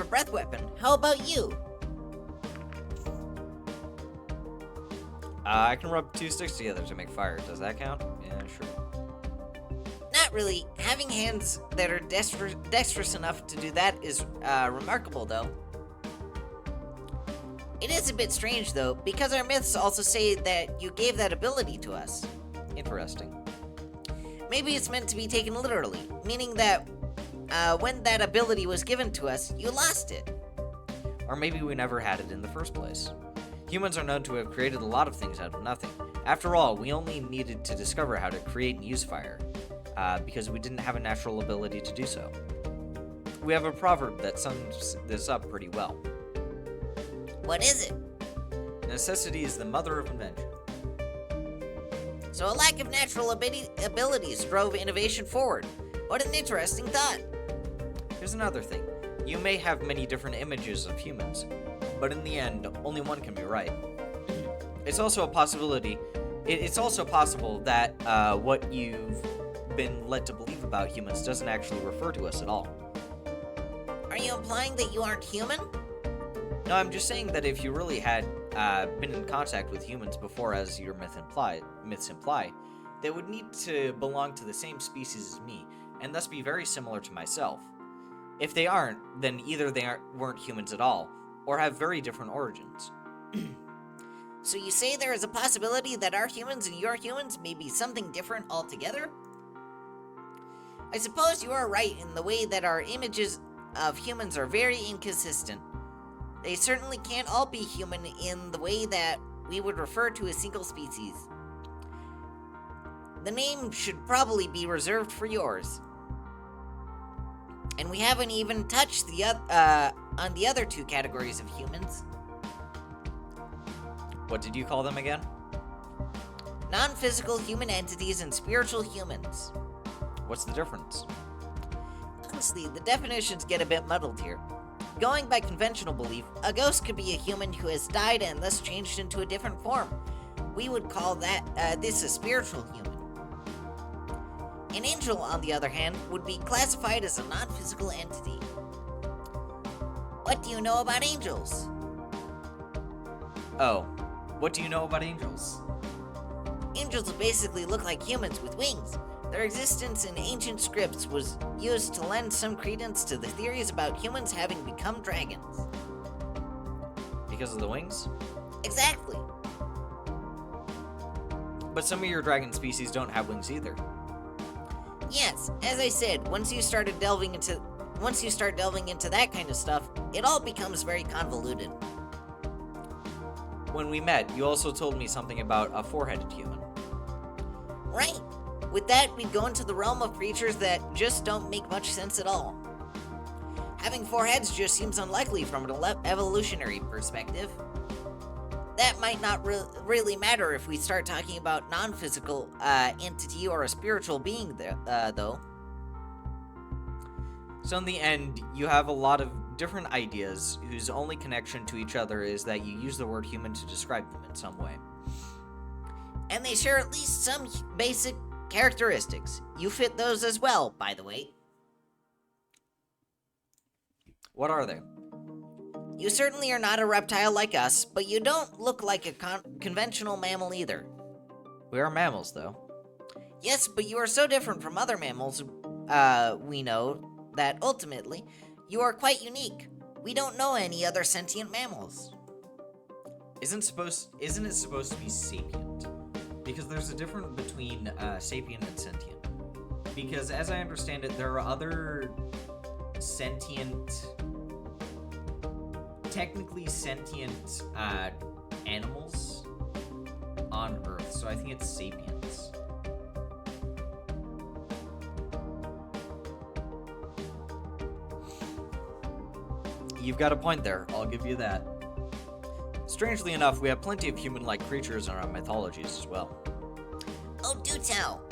breath weapon. How about you? I can rub 2 sticks together to make fire. Does that count? Yeah, sure. Not really. Having hands that are dexterous enough to do that is remarkable, though. It is a bit strange, though, because our myths also say that you gave that ability to us. Interesting. Maybe it's meant to be taken literally, meaning that when that ability was given to us, you lost it. Or maybe we never had it in the first place. Humans are known to have created a lot of things out of nothing. After all, we only needed to discover how to create and use fire, because we didn't have a natural ability to do so. We have a proverb that sums this up pretty well. What is it? Necessity is the mother of invention. So a lack of natural abilities drove innovation forward. What an interesting thought. Here's another thing. You may have many different images of humans, but in the end, only one can be right. It's also a possibility. It's also possible that what you've been led to believe about humans doesn't actually refer to us at all. Are you implying that you aren't human? No, I'm just saying that if you really had been in contact with humans before, as your myths imply, they would need to belong to the same species as me, and thus be very similar to myself. If they aren't, then either they weren't humans at all, or have very different origins. So you say there is a possibility that our humans and your humans may be something different altogether? I suppose you are right in the way that our images of humans are very inconsistent. They certainly can't all be human in the way that we would refer to a single species. The name should probably be reserved for yours. And we haven't even touched on the other 2 categories of humans. What did you call them again? Non-physical human entities and spiritual humans. What's the difference? Honestly, the definitions get a bit muddled here. Going by conventional belief, a ghost could be a human who has died and thus changed into a different form. We would call this a spiritual human. An angel, on the other hand, would be classified as a non-physical entity. What do you know about angels? Oh, what do you know about angels? Angels basically look like humans with wings. Their existence in ancient scripts was used to lend some credence to the theories about humans having become dragons. Because of the wings? Exactly. But some of your dragon species don't have wings either. Yes, as I said, once you start delving into that kind of stuff, it all becomes very convoluted. When we met, you also told me something about a 4-headed human. Right. With that, we'd go into the realm of creatures that just don't make much sense at all. Having 4 heads just seems unlikely from an evolutionary perspective. That might not really matter if we start talking about non-physical entity or a spiritual being though. So in the end, you have a lot of different ideas whose only connection to each other is that you use the word human to describe them in some way. And they share at least some basic characteristics. You fit those as well, by the way. What are they? You certainly are not a reptile like us, but you don't look like a conventional mammal either. We are mammals, though. Yes, but you are so different from other mammals we know that ultimately you are quite unique. We don't know any other sentient mammals. Isn't it supposed to be sapient? Because there's a difference between sapient and sentient. Because as I understand it, there are other technically sentient animals on Earth myth, so I think it's sapiens. You've got a point there, I'll give you that. Strangely enough, we have plenty of human-like creatures in our mythologies as well. Oh, do tell.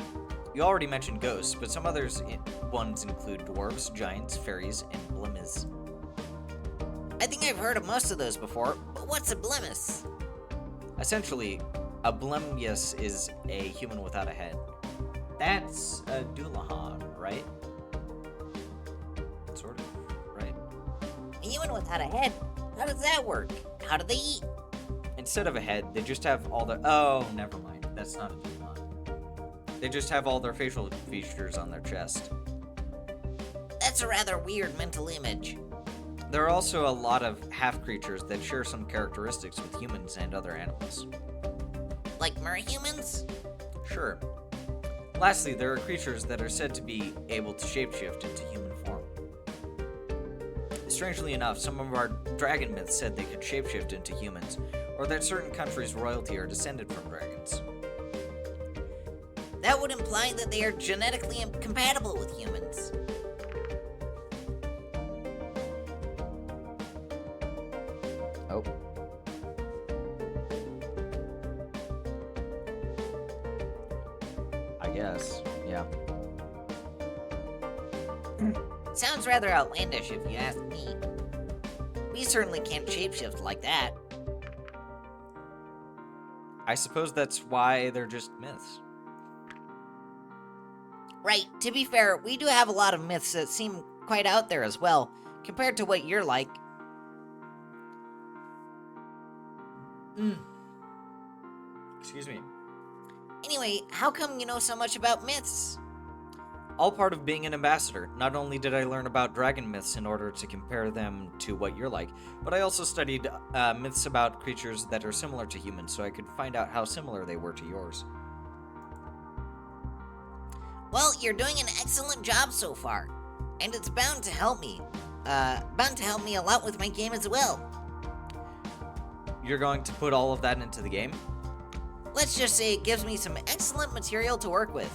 You already mentioned ghosts, but some ones include dwarves, giants, fairies, and blimmies. I think I've heard of most of those before, but what's a blemis? Essentially, a blemius is a human without a head. That's a Dullahan, right? Sort of, right? A human without a head? How does that work? How do they eat? Instead of a head, they just have all their... Oh, never mind. That's not a Dullahan. They just have all their facial features on their chest. That's a rather weird mental image. There are also a lot of half-creatures that share some characteristics with humans and other animals. Like merhumans? Sure. Lastly, there are creatures that are said to be able to shapeshift into human form. Strangely enough, some of our dragon myths said they could shapeshift into humans, or that certain countries' royalty are descended from dragons. That would imply that they are genetically incompatible with humans. Oh. I guess, yeah. Sounds rather outlandish if you ask me. We certainly can't shapeshift like that. I suppose that's why they're just myths. Right, to be fair, we do have a lot of myths that seem quite out there as well, compared to what you're like. Excuse me. Anyway, how come you know so much about myths? All part of being an ambassador. Not only did I learn about dragon myths in order to compare them to what you're like, but I also studied myths about creatures that are similar to humans so I could find out how similar they were to yours. Well, you're doing an excellent job so far, and it's bound to help me. Bound to help me a lot with my game as well. You're going to put all of that into the game? Let's just say it gives me some excellent material to work with.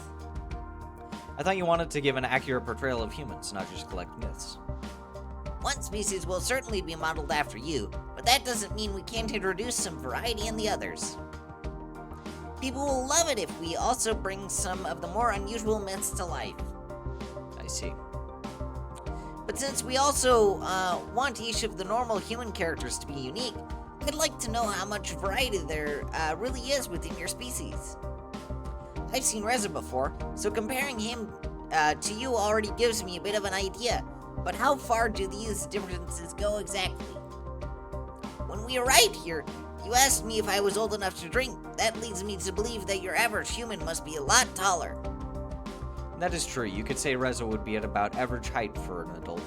I thought you wanted to give an accurate portrayal of humans, not just collect myths. One species will certainly be modeled after you, but that doesn't mean we can't introduce some variety in the others. People will love it if we also bring some of the more unusual myths to life. I see. But since we also want each of the normal human characters to be unique, I'd like to know how much variety there really is within your species. I've seen Reza before, so comparing him to you already gives me a bit of an idea. But how far do these differences go exactly? When we arrived here, you asked me if I was old enough to drink. That leads me to believe that your average human must be a lot taller. That is true. You could say Reza would be at about average height for an adult.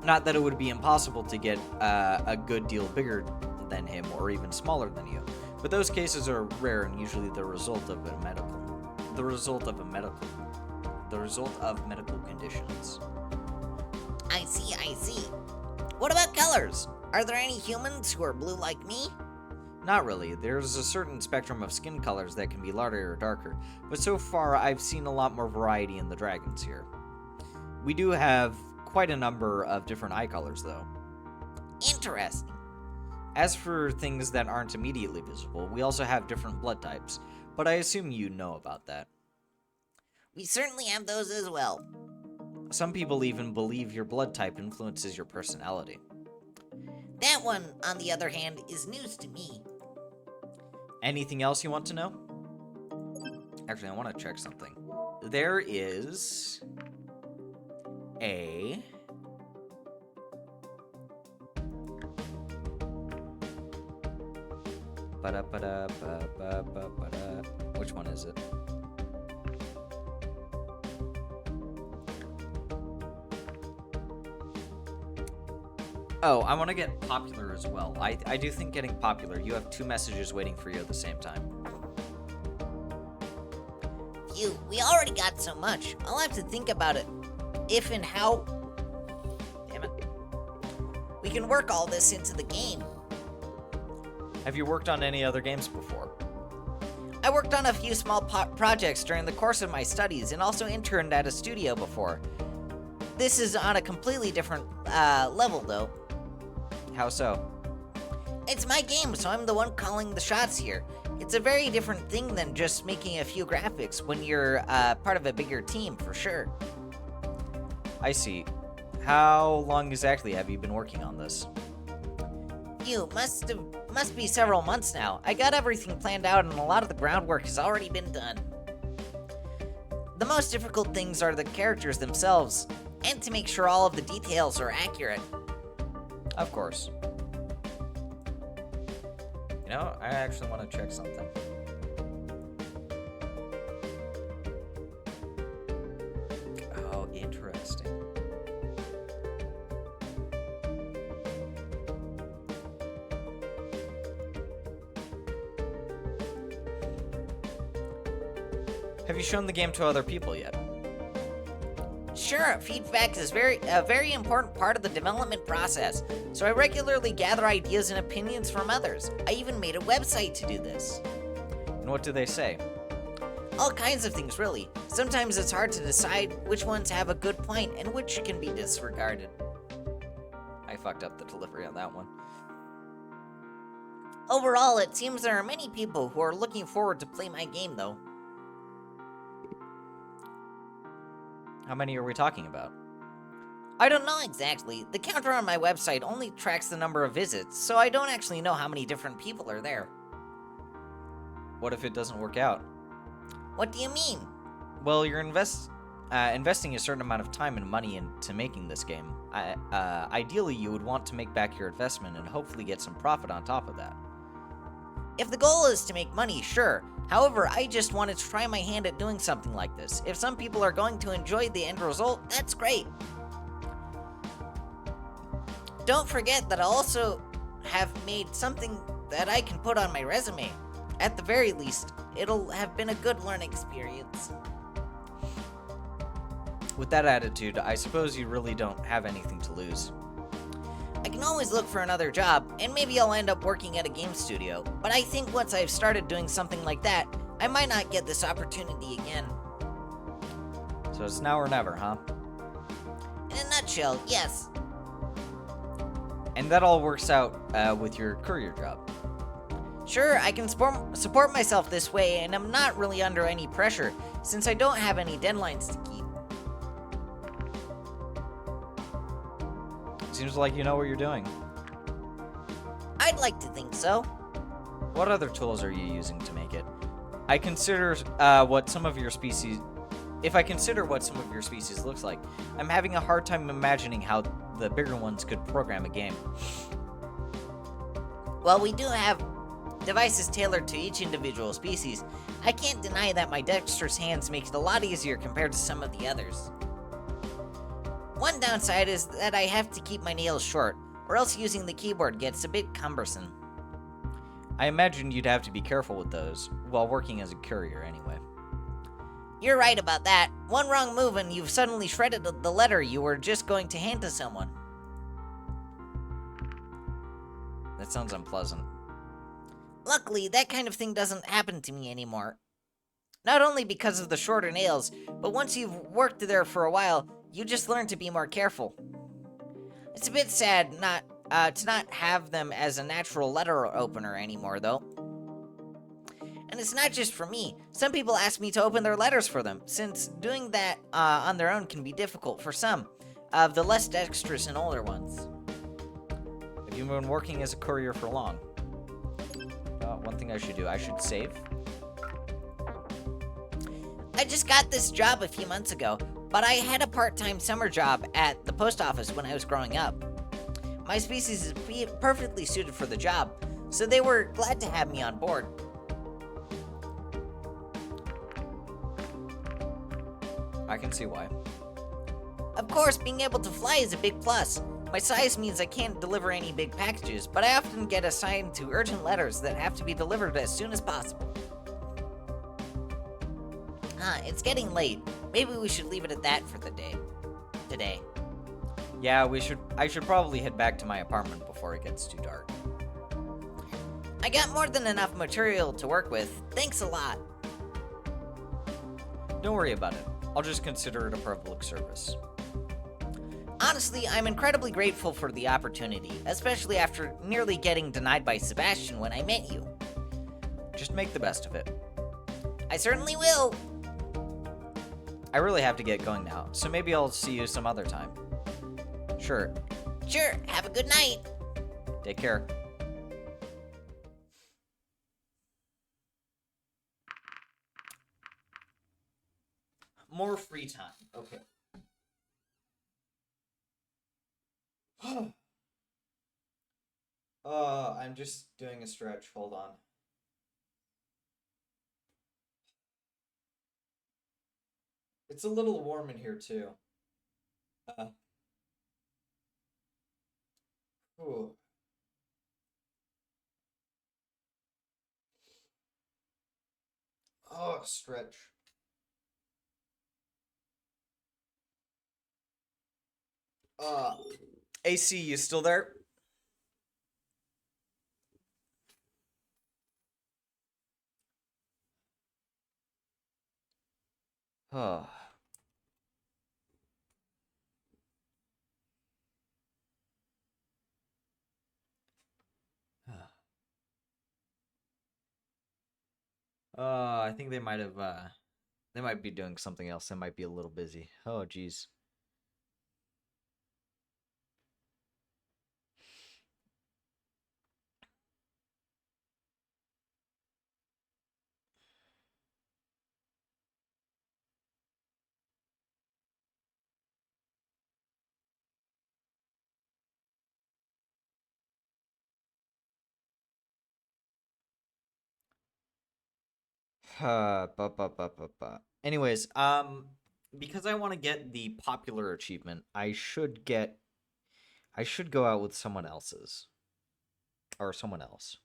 Not that it would be impossible to get a good deal bigger than him or even smaller than you, but those cases are rare and usually the result of medical conditions. I see. What about colors? Are there any humans who are blue like me? Not really. There's a certain spectrum of skin colors that can be lighter or darker, but so far I've seen a lot more variety in the dragons here. We do have quite a number of different eye colors, though. Interesting. As for things that aren't immediately visible, we also have different blood types, but I assume you know about that. We certainly have those as well. Some people even believe your blood type influences your personality. That one, on the other hand, is news to me. Anything else you want to know? Actually, I want to check something. There is a which one is it? Oh, I want to get popular as well. I do think getting popular, you have 2 messages waiting for you at the same time. Phew, we already got so much. I'll have to think about it. If and how... Damn it. We can work all this into the game. Have you worked on any other games before? I worked on a few small projects during the course of my studies and also interned at a studio before. This is on a completely different level, though. How so? It's my game, so I'm the one calling the shots here. It's a very different thing than just making a few graphics when you're part of a bigger team, for sure. I see. How long exactly have you been working on this? You must be several months now. I got everything planned out and a lot of the groundwork has already been done. The most difficult things are the characters themselves, and to make sure all of the details are accurate. Of course. You know, I actually want to check something. Oh, interesting. Have you shown the game to other people yet? Sure, feedback is a very important part of the development process, so I regularly gather ideas and opinions from others. I even made a website to do this. And what do they say? All kinds of things, really. Sometimes it's hard to decide which ones have a good point and which can be disregarded. I fucked up the delivery on that one. Overall, it seems there are many people who are looking forward to play my game, though. How many are we talking about? I don't know exactly. The counter on my website only tracks the number of visits, so I don't actually know how many different people are there. What if it doesn't work out? What do you mean? Well, you're investing a certain amount of time and money into making this game. Ideally, you would want to make back your investment and hopefully get some profit on top of that. If the goal is to make money, sure. However, I just wanted to try my hand at doing something like this. If some people are going to enjoy the end result, that's great. Don't forget that I also have made something that I can put on my resume. At the very least, it'll have been a good learning experience. With that attitude, I suppose you really don't have anything to lose. I can always look for another job, and maybe I'll end up working at a game studio, but I think once I've started doing something like that, I might not get this opportunity again. So it's now or never, huh? In a nutshell, yes. And that all works out with your courier job. Sure, I can support myself this way, and I'm not really under any pressure, since I don't have any deadlines to keep. Seems like you know what you're doing. I'd like to think so. What other tools are you using to make it? I consider what some of your species... If I consider what some of your species looks like, I'm having a hard time imagining how the bigger ones could program a game. While we do have devices tailored to each individual species, I can't deny that my dexterous hands make it a lot easier compared to some of the others. One downside is that I have to keep my nails short, or else using the keyboard gets a bit cumbersome. I imagine you'd have to be careful with those, while working as a courier anyway. You're right about that. One wrong move and you've suddenly shredded the letter you were just going to hand to someone. That sounds unpleasant. Luckily, that kind of thing doesn't happen to me anymore. Not only because of the shorter nails, but once you've worked there for a while, you just learn to be more careful. It's a bit sad to not have them as a natural letter opener anymore, though. And it's not just for me. Some people ask me to open their letters for them, since doing that on their own can be difficult for some of the less dexterous and older ones. Have you been working as a courier for long? One thing I should do, I should save. I just got this job a few months ago, but I had a part-time summer job at the post office when I was growing up. My species is perfectly suited for the job, so they were glad to have me on board. I can see why. Of course, being able to fly is a big plus. My size means I can't deliver any big packages, but I often get assigned to urgent letters that have to be delivered as soon as possible. It's getting late. Maybe we should leave it at that for the day. Today. Yeah, I should probably head back to my apartment before it gets too dark. I got more than enough material to work with. Thanks a lot. Don't worry about it. I'll just consider it a public service. Honestly, I'm incredibly grateful for the opportunity, especially after nearly getting denied by Sebastian when I met you. Just make the best of it. I certainly will. I really have to get going now, so maybe I'll see you some other time. Sure. Sure, have a good night. Take care. More free time. Okay. I'm just doing a stretch. Hold on. It's a little warm in here too. Ooh. Oh, stretch. AC, you still there? Oh. I think they might have, they might be doing something else. They might be a little busy. Oh, geez. Anyways, because I want to get the popular achievement, I should go out with someone else's. Or someone else.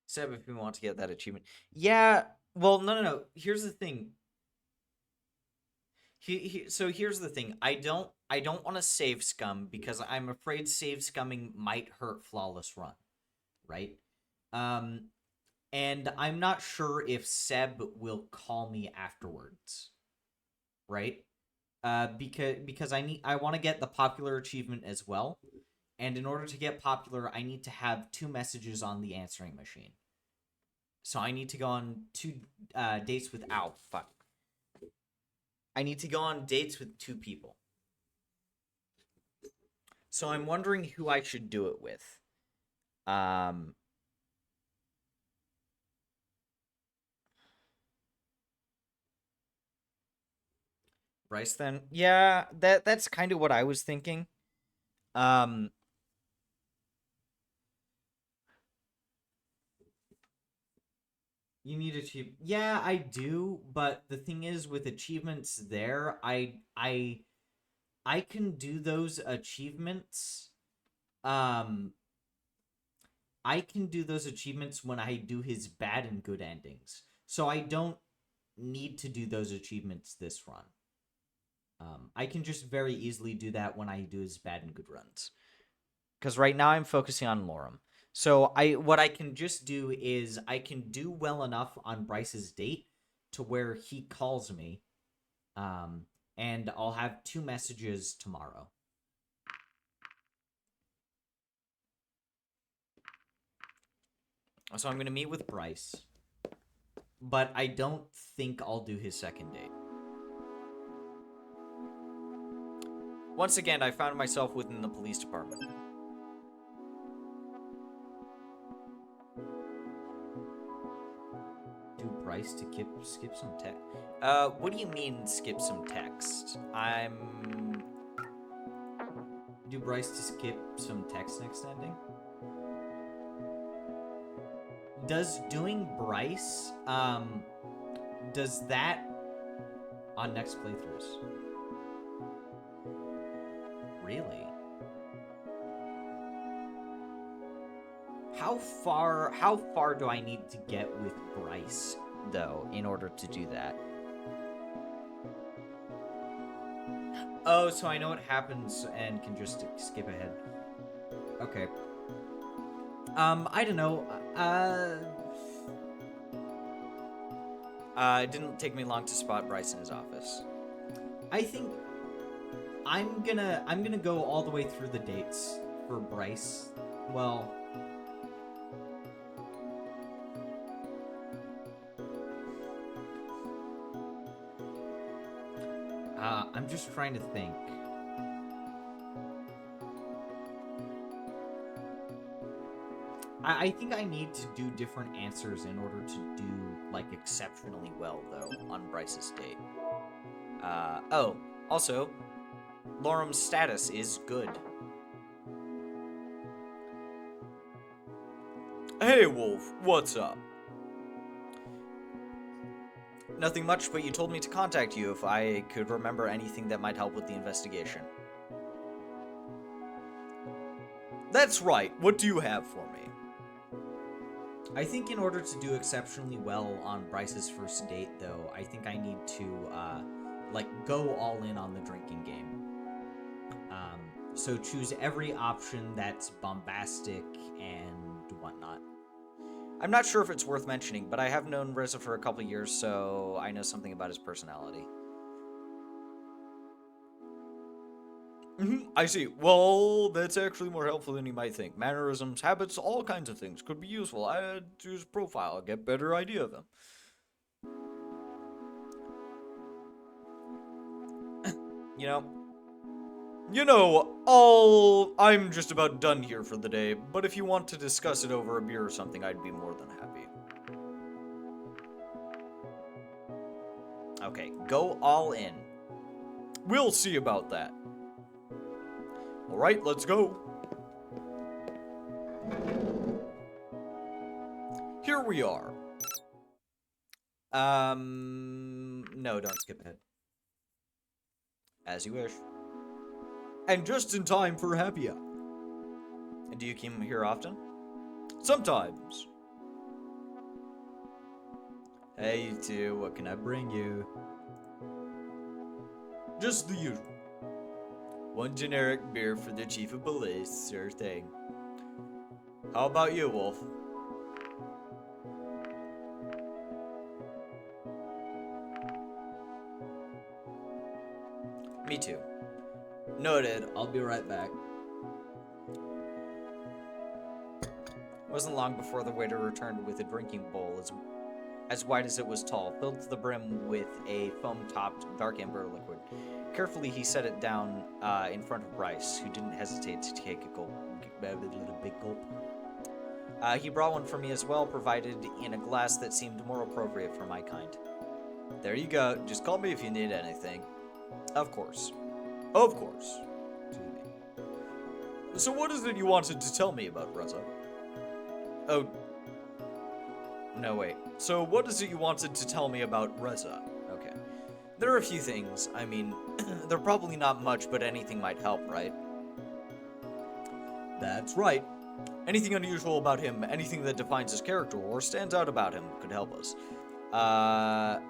Seb, if we want to get that achievement. Yeah, well, no. Here's the thing. So here's the thing. I don't want to save scum because I'm afraid save scumming might hurt flawless run, right? And I'm not sure if Seb will call me afterwards, right? Because I want to get the popular achievement as well, and in order to get popular, I need to have 2 messages on the answering machine. So I need to go on 2 dates with fuck. I need to go on dates with 2 people. So I'm wondering who I should do it with. Bryce then? Yeah, that's kind of what I was thinking. You need achieve. Yeah, I do, but the thing is with achievements there, I can do those achievements. I can do those achievements when I do his bad and good endings. So I don't need to do those achievements this run. I can just very easily do that when I do his bad and good runs. Because right now I'm focusing on Lorem. So what I can just do is I can do well enough on Bryce's date to where he calls me, and I'll have 2 messages tomorrow. So I'm going to meet with Bryce, but I don't think I'll do his second date. Once again, I found myself within the police department. Do Bryce to skip some text. What do you mean skip some text? Do Bryce to skip some text next ending? Does doing Bryce, does that on next playthroughs? Really? How far do I need to get with Bryce, though, in order to do that? Oh, so I know what happens and can just skip ahead. Okay. I don't know. It didn't take me long to spot Bryce in his office. I think I'm gonna go all the way through the dates for Bryce. Well, I'm just trying to think. I think I need to do different answers in order to do, like, exceptionally well, though, on Bryce's date. Oh, also, Lorem's status is good. Hey, Wolf, what's up? Nothing much, but you told me to contact you if I could remember anything that might help with the investigation. That's right. What do you have for me? I think in order to do exceptionally well on Bryce's first date, though, I think I need to, go all in on the drinking game. So choose every option that's bombastic and whatnot. I'm not sure if it's worth mentioning, but I have known Reza for a couple years, so I know something about his personality. I see. Well, that's actually more helpful than you might think. Mannerisms, habits, all kinds of things could be useful. Add to his profile, get a better idea of him. I'm just about done here for the day, but if you want to discuss it over a beer or something, I'd be more than happy. Okay, go all in. We'll see about that. Alright, let's go. Here we are. No, don't skip ahead. As you wish. And just in time for happy hour. And do you come here often? Sometimes. Hey, you two, what can I bring you? Just the usual. One generic beer for the chief of police, sure thing. How about you, Wolf? Me too. Noted. I'll be right back. It wasn't long before the waiter returned with a drinking bowl as wide as it was tall, filled to the brim with a foam-topped dark amber liquid. Carefully, he set it down in front of Bryce, who didn't hesitate to take a little big gulp. He brought one for me as well, provided in a glass that seemed more appropriate for my kind. There you go. Just call me if you need anything. Of course. Of course. So what is it you wanted to tell me about Reza? Oh. No, wait. So what is it you wanted to tell me about Reza? Okay. There are a few things. I mean, they're probably not much, but anything might help, right? That's right. Anything unusual about him, anything that defines his character or stands out about him could help us. I'm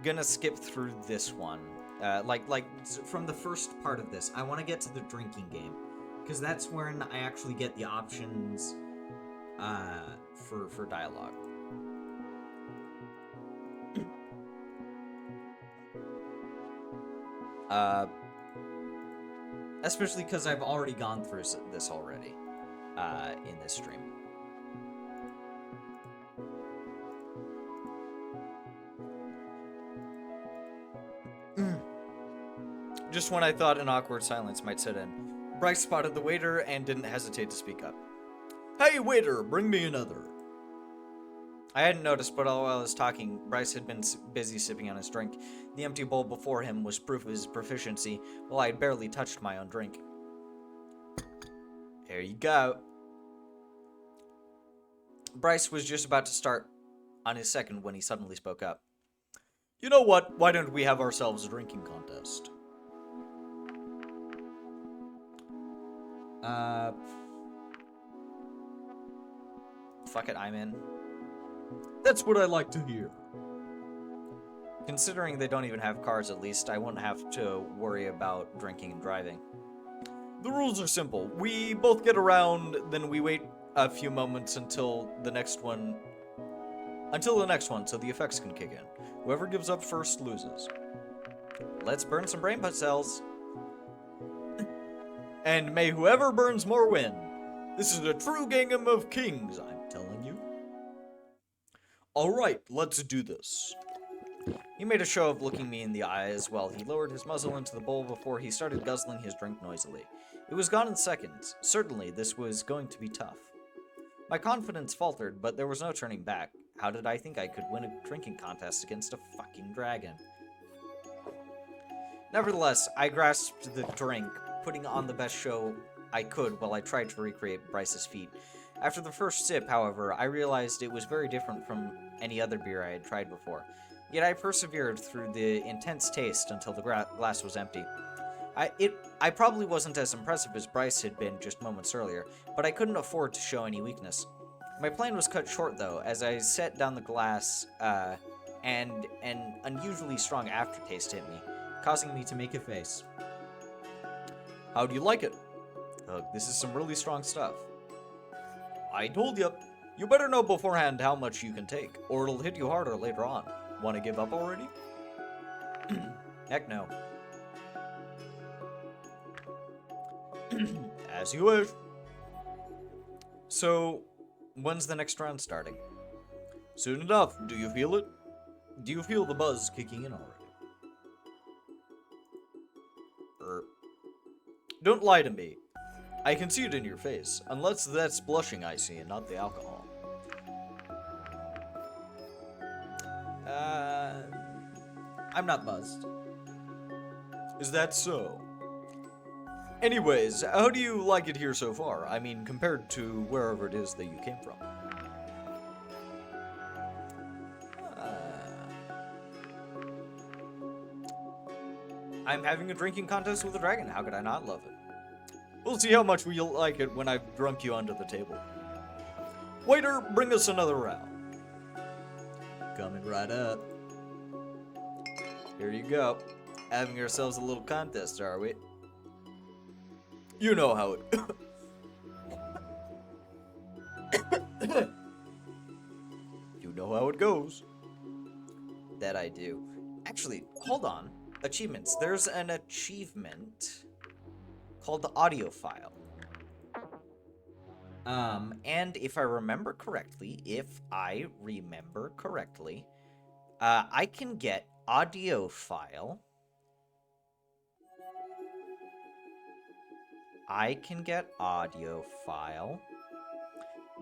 gonna skip through this one. From the first part of this, I want to get to the drinking game, because that's when I actually get the options for dialogue. Especially because I've already gone through this already in this stream. Just when I thought an awkward silence might set in, Bryce spotted the waiter and didn't hesitate to speak up. Hey, waiter, bring me another. I hadn't noticed, but while I was talking, Bryce had been busy sipping on his drink. The empty bowl before him was proof of his proficiency, while I had barely touched my own drink. Here you go. Bryce was just about to start on his second when he suddenly spoke up. You know what? Why don't we have ourselves a drinking contest? Fuck it, I'm in. That's what I like to hear. Considering they don't even have cars, at least, I won't have to worry about drinking and driving. The rules are simple. We both get around, then we wait a few moments until the next one, so the effects can kick in. Whoever gives up first loses. Let's burn some brain cells. And may whoever burns more win. This is a true game of kings, I'm telling you. Alright, let's do this. He made a show of looking me in the eyes while he lowered his muzzle into the bowl before he started guzzling his drink noisily. It was gone in seconds. Certainly, this was going to be tough. My confidence faltered, but there was no turning back. How did I think I could win a drinking contest against a fucking dragon? Nevertheless, I grasped the drink, putting on the best show I could while I tried to recreate Bryce's feat. After the first sip, however, I realized it was very different from any other beer I had tried before. Yet I persevered through the intense taste until the glass was empty. I probably wasn't as impressive as Bryce had been just moments earlier, but I couldn't afford to show any weakness. My plan was cut short, though, as I set down the glass, and an unusually strong aftertaste hit me, causing me to make a face. How do you like it? This is some really strong stuff. I told you. You better know beforehand how much you can take, or it'll hit you harder later on. Want to give up already? Heck no. As you wish. So, when's the next round starting? Soon enough. Do you feel it? Do you feel the buzz kicking in already? Don't lie to me. I can see it in your face, unless that's blushing I see and not the alcohol. I'm not buzzed. Is that so? Anyways, how do you like it here so far? I mean, compared to wherever it is that you came from. I'm having a drinking contest with a dragon. How could I not love it? We'll see how much you'll like it when I've drunk you under the table. Waiter, bring us another round. Coming right up. Here you go. Having ourselves a little contest, are we? You know how it... You know how it goes. That I do. Actually, hold on. Achievements. There's an achievement called the audio file. And if I remember correctly, I can get audio file.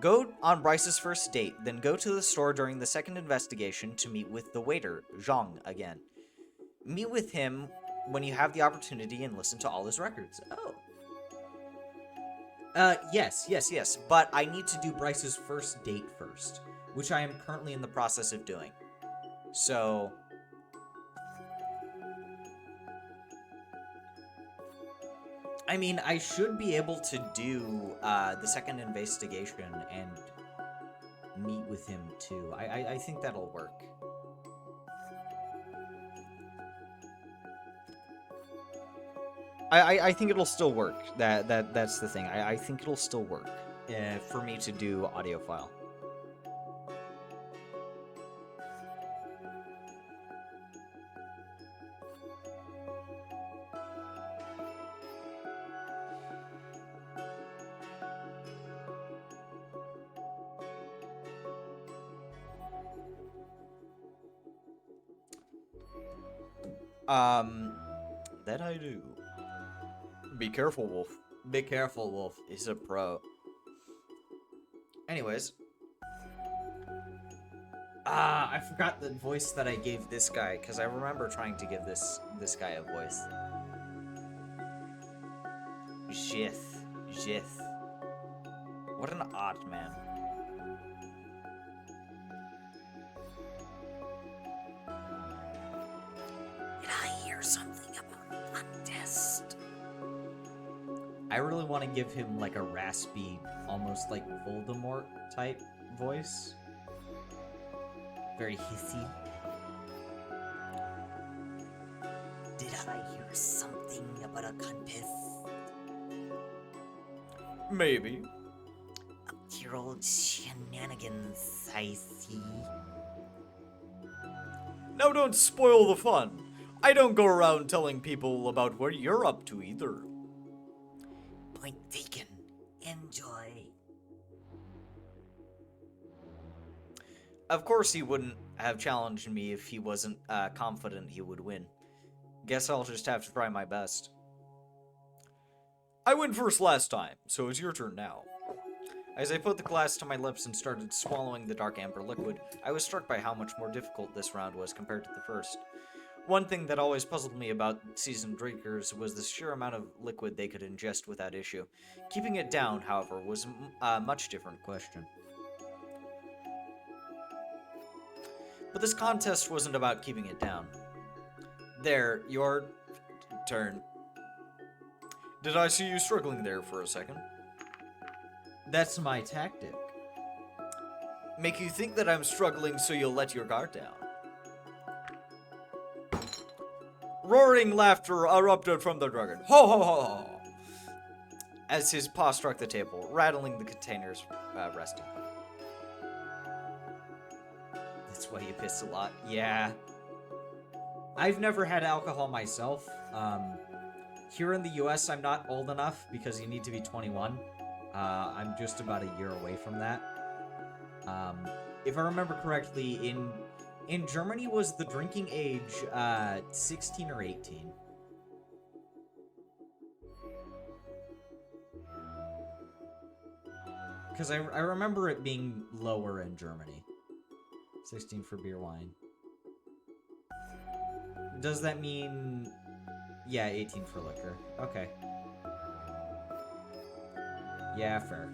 Go on Bryce's first date, then go to the store during the second investigation to meet with the waiter, Zhang, again. Meet with him when you have the opportunity and listen to all his records. Oh. Yes. But I need to do Bryce's first date first, which I am currently in the process of doing. So... I mean, I should be able to do the second investigation and meet with him too. I think that'll work. I think it'll still work. That's the thing. I think it'll still work for me to do audio file. That I do. Be careful, Wolf. Be careful, Wolf. He's a pro. Anyways. I forgot the voice that I gave this guy, because I remember trying to give this guy a voice. Jith. What an odd man. Did I hear something about a contest? I really want to give him like a raspy, almost like Voldemort type voice. Very hissy. Did I hear something about a contest? Maybe. Your old shenanigans, I see. Now don't spoil the fun. I don't go around telling people about what you're up to either. Point taken. Enjoy. Of course he wouldn't have challenged me if he wasn't confident he would win. Guess I'll just have to try my best. I went first last time, so it's your turn now. As I put the glass to my lips and started swallowing the dark amber liquid, I was struck by how much more difficult this round was compared to the first. One thing that always puzzled me about seasoned drinkers was the sheer amount of liquid they could ingest without issue. Keeping it down, however, was a much different question. But this contest wasn't about keeping it down. There, your turn. Did I see you struggling there for a second? That's my tactic. Make you think that I'm struggling so you'll let your guard down. Roaring laughter erupted from the dragon. Ho ho ho ho! As his paw struck the table, rattling the containers resting. That's why you piss a lot. Yeah. I've never had alcohol myself. Here in the US, I'm not old enough because you need to be 21. I'm just about a year away from that. If I remember correctly, in Germany was the drinking age 16 or 18. Because I remember it being lower in Germany. 16 for beer wine. Does that mean... Yeah, 18 for liquor. Okay. Yeah, fair.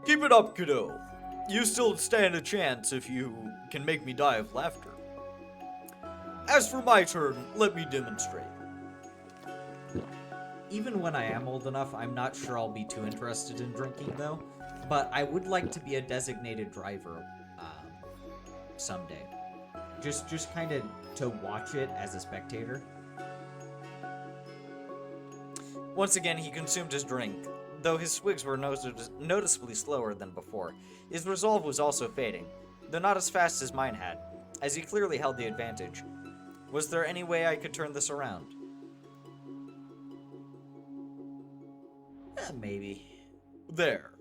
Keep it up, kiddo. You still stand a chance if you can make me die of laughter. As for my turn, let me demonstrate. Even when I am old enough, I'm not sure I'll be too interested in drinking, though. But I would like to be a designated driver someday. Just kind of to watch it as a spectator. Once again, he consumed his drink. Though his swigs were noticeably slower than before, his resolve was also fading, though not as fast as mine had, as he clearly held the advantage. Was there any way I could turn this around? Maybe. There.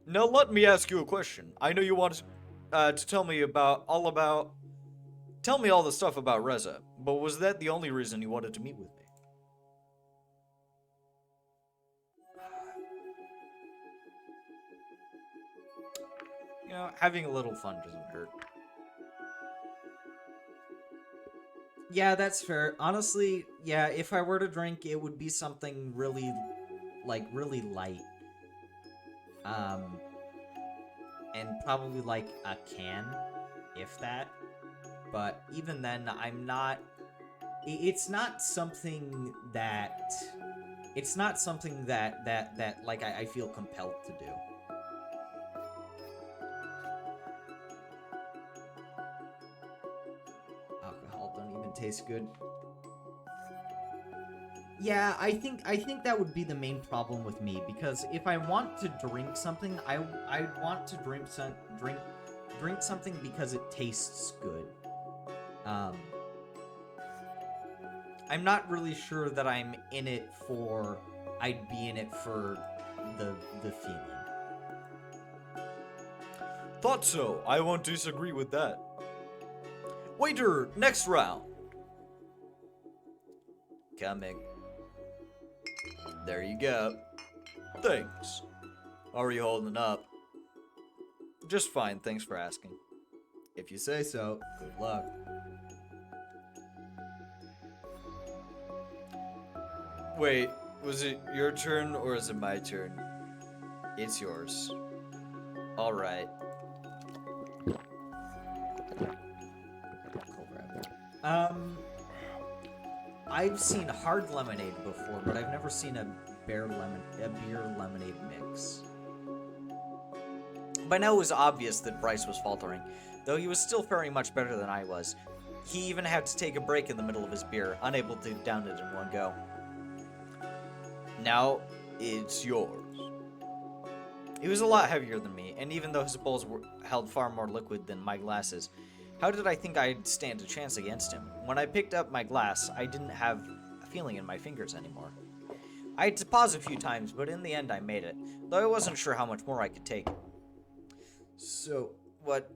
Now let me ask you a question. I know you wanted to tell me Tell me all the stuff about Reza, but was that the only reason you wanted to meet with me? You know, having a little fun doesn't hurt. Yeah, that's fair. Honestly, yeah, if I were to drink, it would be something really, really light. And probably like a can, if that. But even then, I'm not... It's not something that... It's not something that like, I feel compelled to do. Alcohol don't even taste good. Yeah, I think that would be the main problem with me, because if I want to drink something, I want to drink something because it tastes good. I'm not really sure that I'm in it for... I'd be in it for the feeling. Thought so. I won't disagree with that. Waiter, next round. Coming. There you go. Thanks. How are you holding up? Just fine, thanks for asking. If you say so, good luck. Wait, was it your turn or is it my turn? It's yours. Alright. I've seen hard lemonade before, but I've never seen a beer lemonade mix. By now it was obvious that Bryce was faltering, though he was still faring much better than I was. He even had to take a break in the middle of his beer, unable to down it in one go. Now, it's yours. He was a lot heavier than me, and even though his bowls held far more liquid than my glasses, how did I think I'd stand a chance against him? When I picked up my glass, I didn't have a feeling in my fingers anymore. I had to pause a few times, but in the end I made it, though I wasn't sure how much more I could take. So, what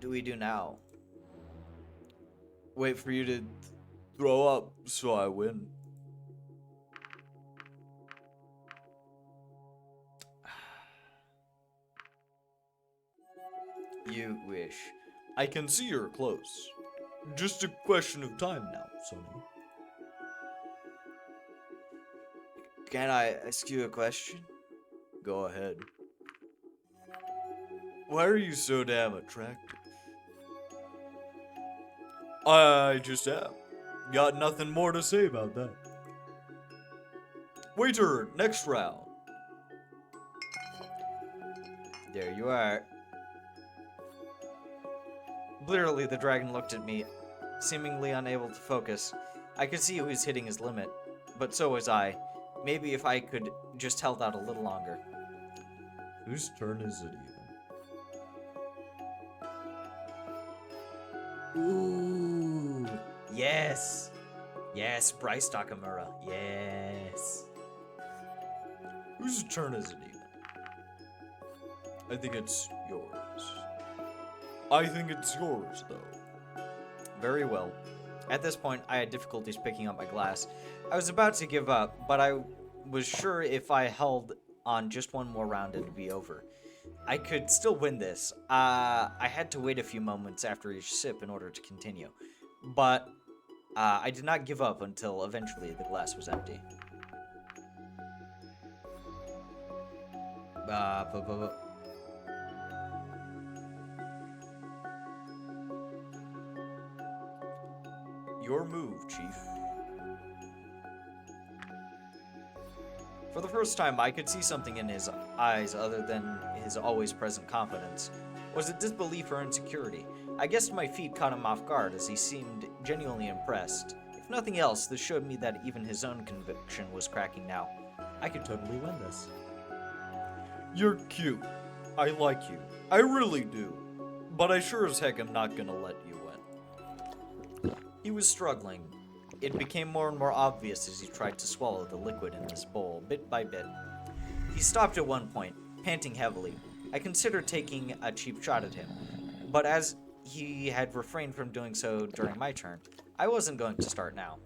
do we do now? Wait for you to throw up so I win. You wish. I can see you're close. Just a question of time now, Sonny. Can I ask you a question? Go ahead. Why are you so damn attractive? I just am. Got nothing more to say about that. Waiter, next round. There you are. Literally, the dragon looked at me, seemingly unable to focus. I could see he was hitting his limit, but so was I. Maybe if I could just held out a little longer. Whose turn is it even? Ooh, yes. Yes, Bryce Takamura. Yes. Whose turn is it even? I think it's yours. I think it's yours, though. Very well. At this point, I had difficulties picking up my glass. I was about to give up, but I was sure if I held on just one more round, it would be over. I could still win this. I had to wait a few moments after each sip in order to continue. But I did not give up until eventually the glass was empty. Your move, Chief. For the first time, I could see something in his eyes other than his always present confidence. Was it disbelief or insecurity? I guessed my feat caught him off guard as he seemed genuinely impressed. If nothing else, this showed me that even his own conviction was cracking now. I could totally win this. You're cute. I like you. I really do. But I sure as heck am not gonna let you win. He was struggling. It became more and more obvious as he tried to swallow the liquid in his bowl, bit by bit. He stopped at one point, panting heavily. I considered taking a cheap shot at him, but as he had refrained from doing so during my turn, I wasn't going to start now.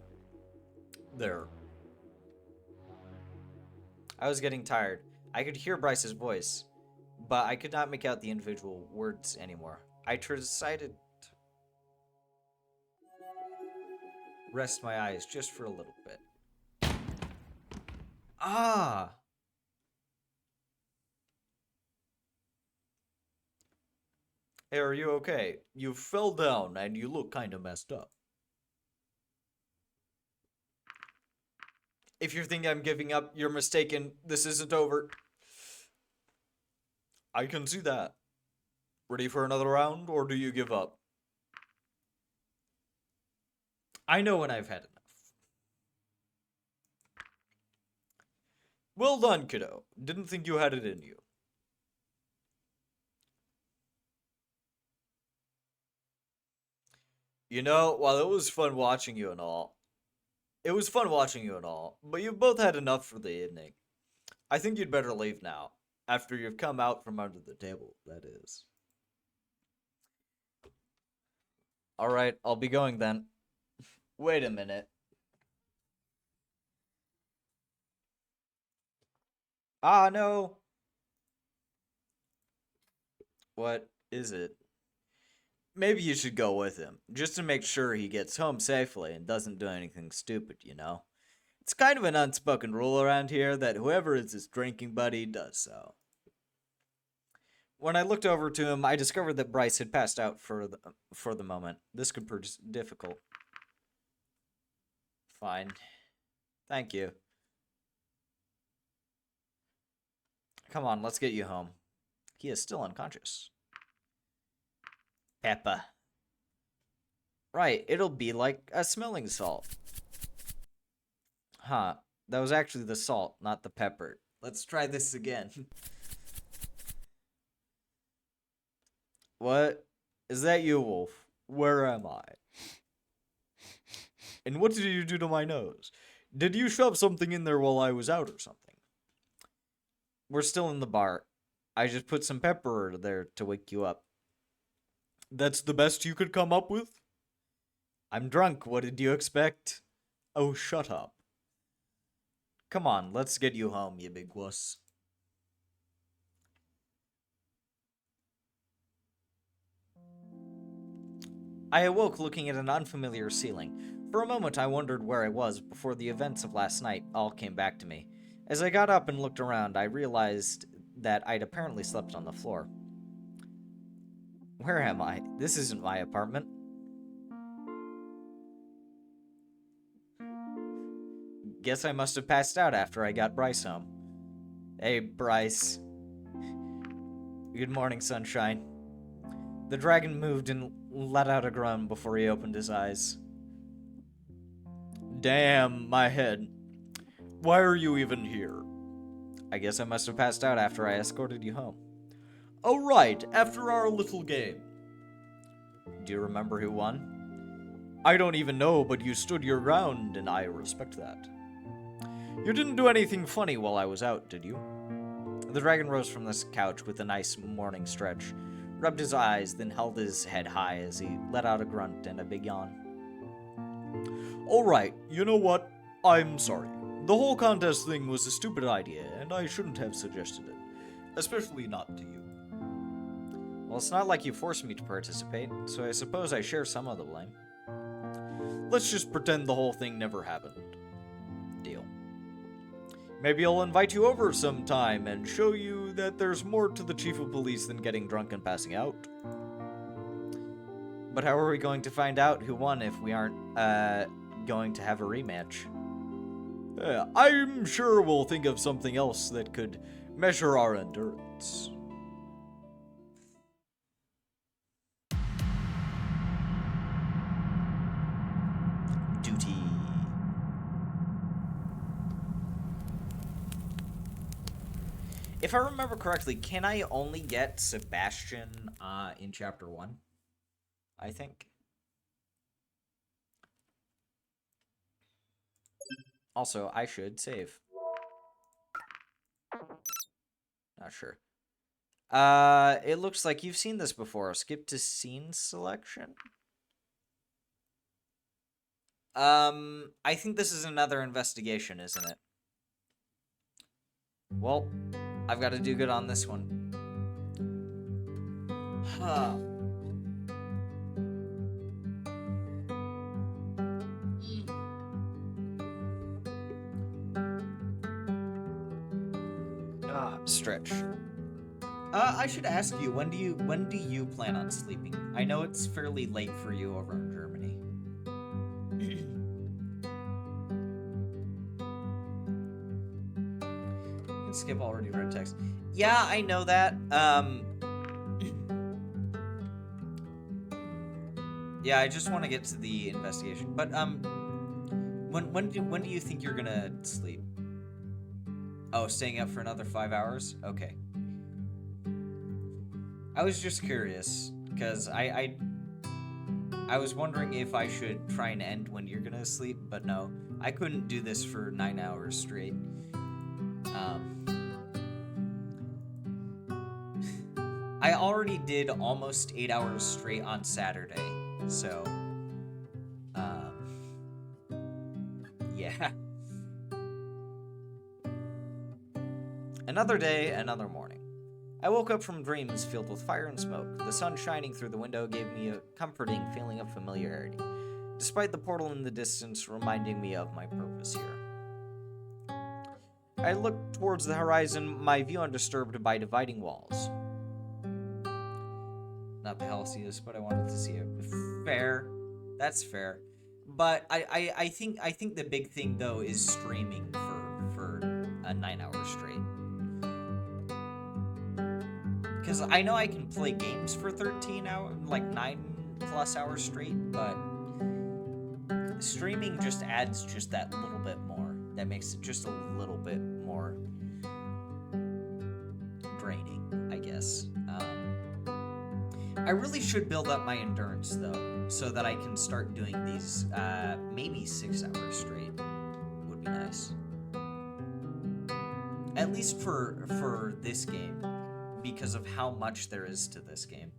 There. I was getting tired. I could hear Bryce's voice, but I could not make out the individual words anymore. I decided to rest my eyes just for a little bit. Ah! Hey, are you okay? You fell down and you look kinda messed up. If you think I'm giving up, you're mistaken. This isn't over. I can see that. Ready for another round, or do you give up? I know when I've had enough. Well done, kiddo. Didn't think you had it in you. You know, while it was fun watching you and all, but you both had enough for the evening. I think you'd better leave now, after you've come out from under the table, that is. Alright, I'll be going then. Wait a minute. Ah, no. What is it? Maybe you should go with him, just to make sure he gets home safely and doesn't do anything stupid, you know? It's kind of an unspoken rule around here that whoever is his drinking buddy does so. When I looked over to him, I discovered that Bryce had passed out for the moment. This could prove difficult. Fine. Thank you. Come on, let's get you home. He is still unconscious. Peppa. Right, it'll be like a smelling salt. Huh, that was actually the salt, not the pepper. Let's try this again. What? Is that you, Wolf? Where am I? And what did you do to my nose? Did you shove something in there while I was out or something? We're still in the bar. I just put some pepper there to wake you up. That's the best you could come up with? I'm drunk. What did you expect? Oh, shut up. Come on, let's get you home, you big wuss. I awoke looking at an unfamiliar ceiling. For a moment, I wondered where I was before the events of last night all came back to me. As I got up and looked around, I realized that I'd apparently slept on the floor. Where am I? This isn't my apartment. Guess I must have passed out after I got Bryce home. Hey, Bryce. Good morning, sunshine. The dragon moved and let out a groan before he opened his eyes. Damn, my head. Why are you even here? I guess I must have passed out after I escorted you home. Oh, right, after our little game. Do you remember who won? I don't even know, but you stood your ground, and I respect that. You didn't do anything funny while I was out, did you? The dragon rose from this couch with a nice morning stretch, rubbed his eyes, then held his head high as he let out a grunt and a big yawn. All right, you know what? I'm sorry. The whole contest thing was a stupid idea, and I shouldn't have suggested it. Especially not to you. Well, it's not like you forced me to participate, so I suppose I share some of the blame. Let's just pretend the whole thing never happened. Deal. Maybe I'll invite you over sometime and show you that there's more to the chief of police than getting drunk and passing out. But how are we going to find out who won if we aren't, going to have a rematch? I'm sure we'll think of something else that could measure our endurance. Duty. If I remember correctly, can I only get Sebastian in Chapter 1? I think. Also, I should save. Not sure. It looks like you've seen this before. Skip to scene selection? I think this is another investigation, isn't it? Well, I've got to do good on this one. Huh. Stretch. I should ask you, when do you plan on sleeping? I know it's fairly late for you over in Germany. Skip already read text. Yeah, I know that. Yeah, I just want to get to the investigation. But when do you think you're gonna sleep? Oh, staying up for another 5 hours? Okay. I was just curious, because I was wondering if I should try and end when you're gonna sleep, but no. I couldn't do this for 9 hours straight. I already did almost 8 hours straight on Saturday, so... Another day, another morning. I woke up from dreams filled with fire and smoke. The sun shining through the window gave me a comforting feeling of familiarity, despite the portal in the distance reminding me of my purpose here. I looked towards the horizon, my view undisturbed by dividing walls. Not the healthiest, but I wanted to see it. Fair. That's fair. But I think the big thing though is streaming for 9 hours straight. Because I know I can play games for 13 hours, like 9+ hours straight, but streaming just adds just that little bit more. That makes it just a little bit more draining, I guess. I really should build up my endurance though, so that I can start doing these maybe 6 hours straight. Would be nice. At least for this game, because of how much there is to this game.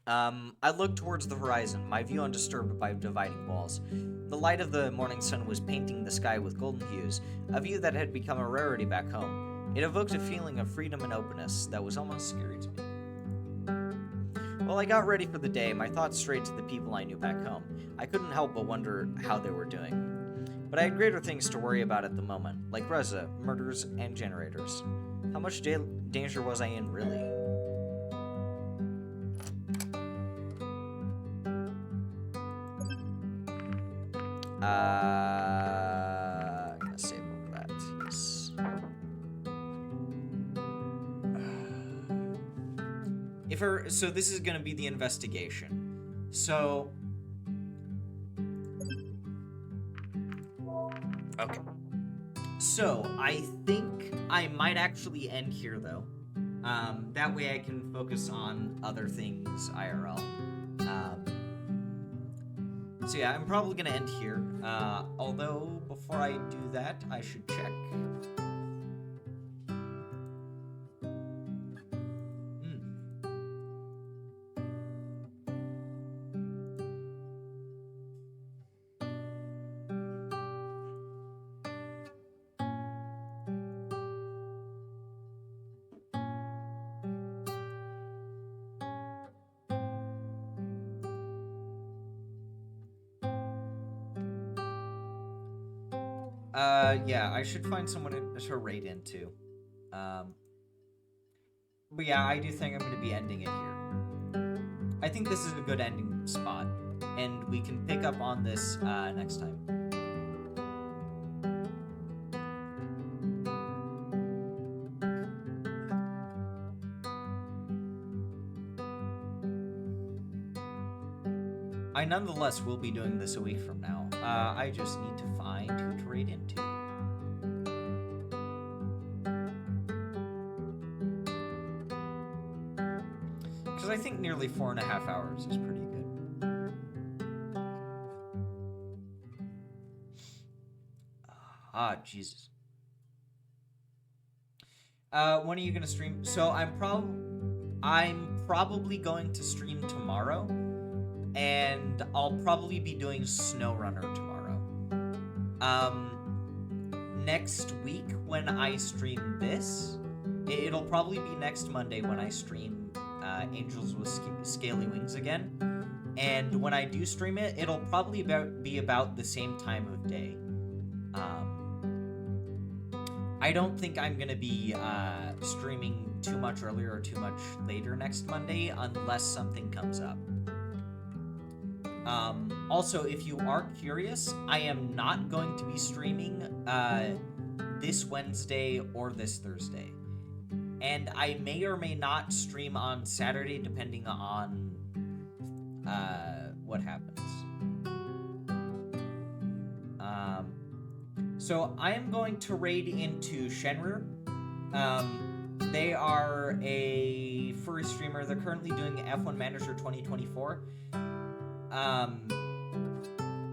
I looked towards the horizon, my view undisturbed by dividing walls. The light of the morning sun was painting the sky with golden hues, a view that had become a rarity back home. It evoked a feeling of freedom and openness that was almost scary to me. While I got ready for the day, my thoughts strayed to the people I knew back home. I couldn't help but wonder how they were doing. But I had greater things to worry about at the moment, like Reza, murders, and generators. How much danger was I in, really? I'm gonna save over that, yes. So this is gonna be the investigation. So... Okay. So, I think I might actually end here, though. That way I can focus on other things IRL. So yeah, I'm probably gonna end here. Although, before I do that, I should check. Yeah, I should find someone to raid into. But yeah, I do think I'm going to be ending it here. I think this is a good ending spot, and we can pick up on this next time. I nonetheless will be doing this a week from now. I just need to find who to raid into. Because I think nearly 4.5 hours is pretty good. Ah, Jesus. When are you gonna stream? So I'm probably going to stream tomorrow. And I'll probably be doing SnowRunner tomorrow. Next week when I stream this, it'll probably be next Monday when I stream Angels with Scaly Wings again. And when I do stream it, it'll probably be about the same time of day. I don't think I'm gonna be streaming too much earlier or too much later next Monday unless something comes up. Also, if you are curious, I am not going to be streaming this Wednesday or this Thursday. And I may or may not stream on Saturday depending on what happens. So I am going to raid into Shenrir. They are a furry streamer. They're currently doing F1 Manager 2024.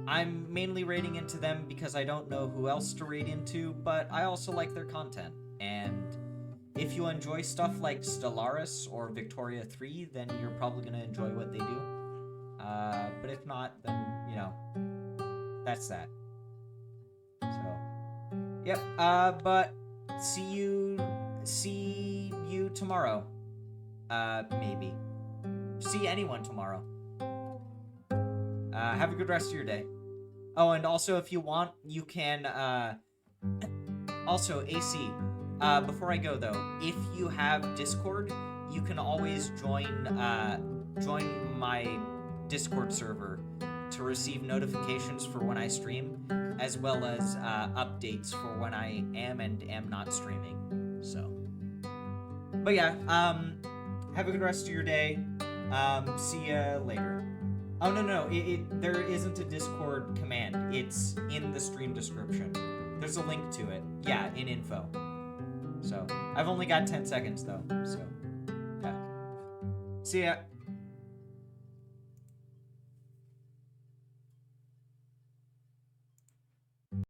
I'm mainly raiding into them because I don't know who else to raid into, but I also like their content. And if you enjoy stuff like Stellaris or Victoria 3, then you're probably going to enjoy what they do. But if not, then, you know, that's that. So... Yep. But see you tomorrow. Maybe. See anyone tomorrow. Have a good rest of your day. Oh, and also if you want, you can, also, AC, before I go though, if you have Discord, you can always join my Discord server to receive notifications for when I stream, as well as, updates for when I am and am not streaming, so. But yeah, have a good rest of your day, see ya later. Oh, no, there isn't a Discord command. It's in the stream description. There's a link to it. Yeah, in info. So, I've only got 10 seconds, though, so, yeah. See ya.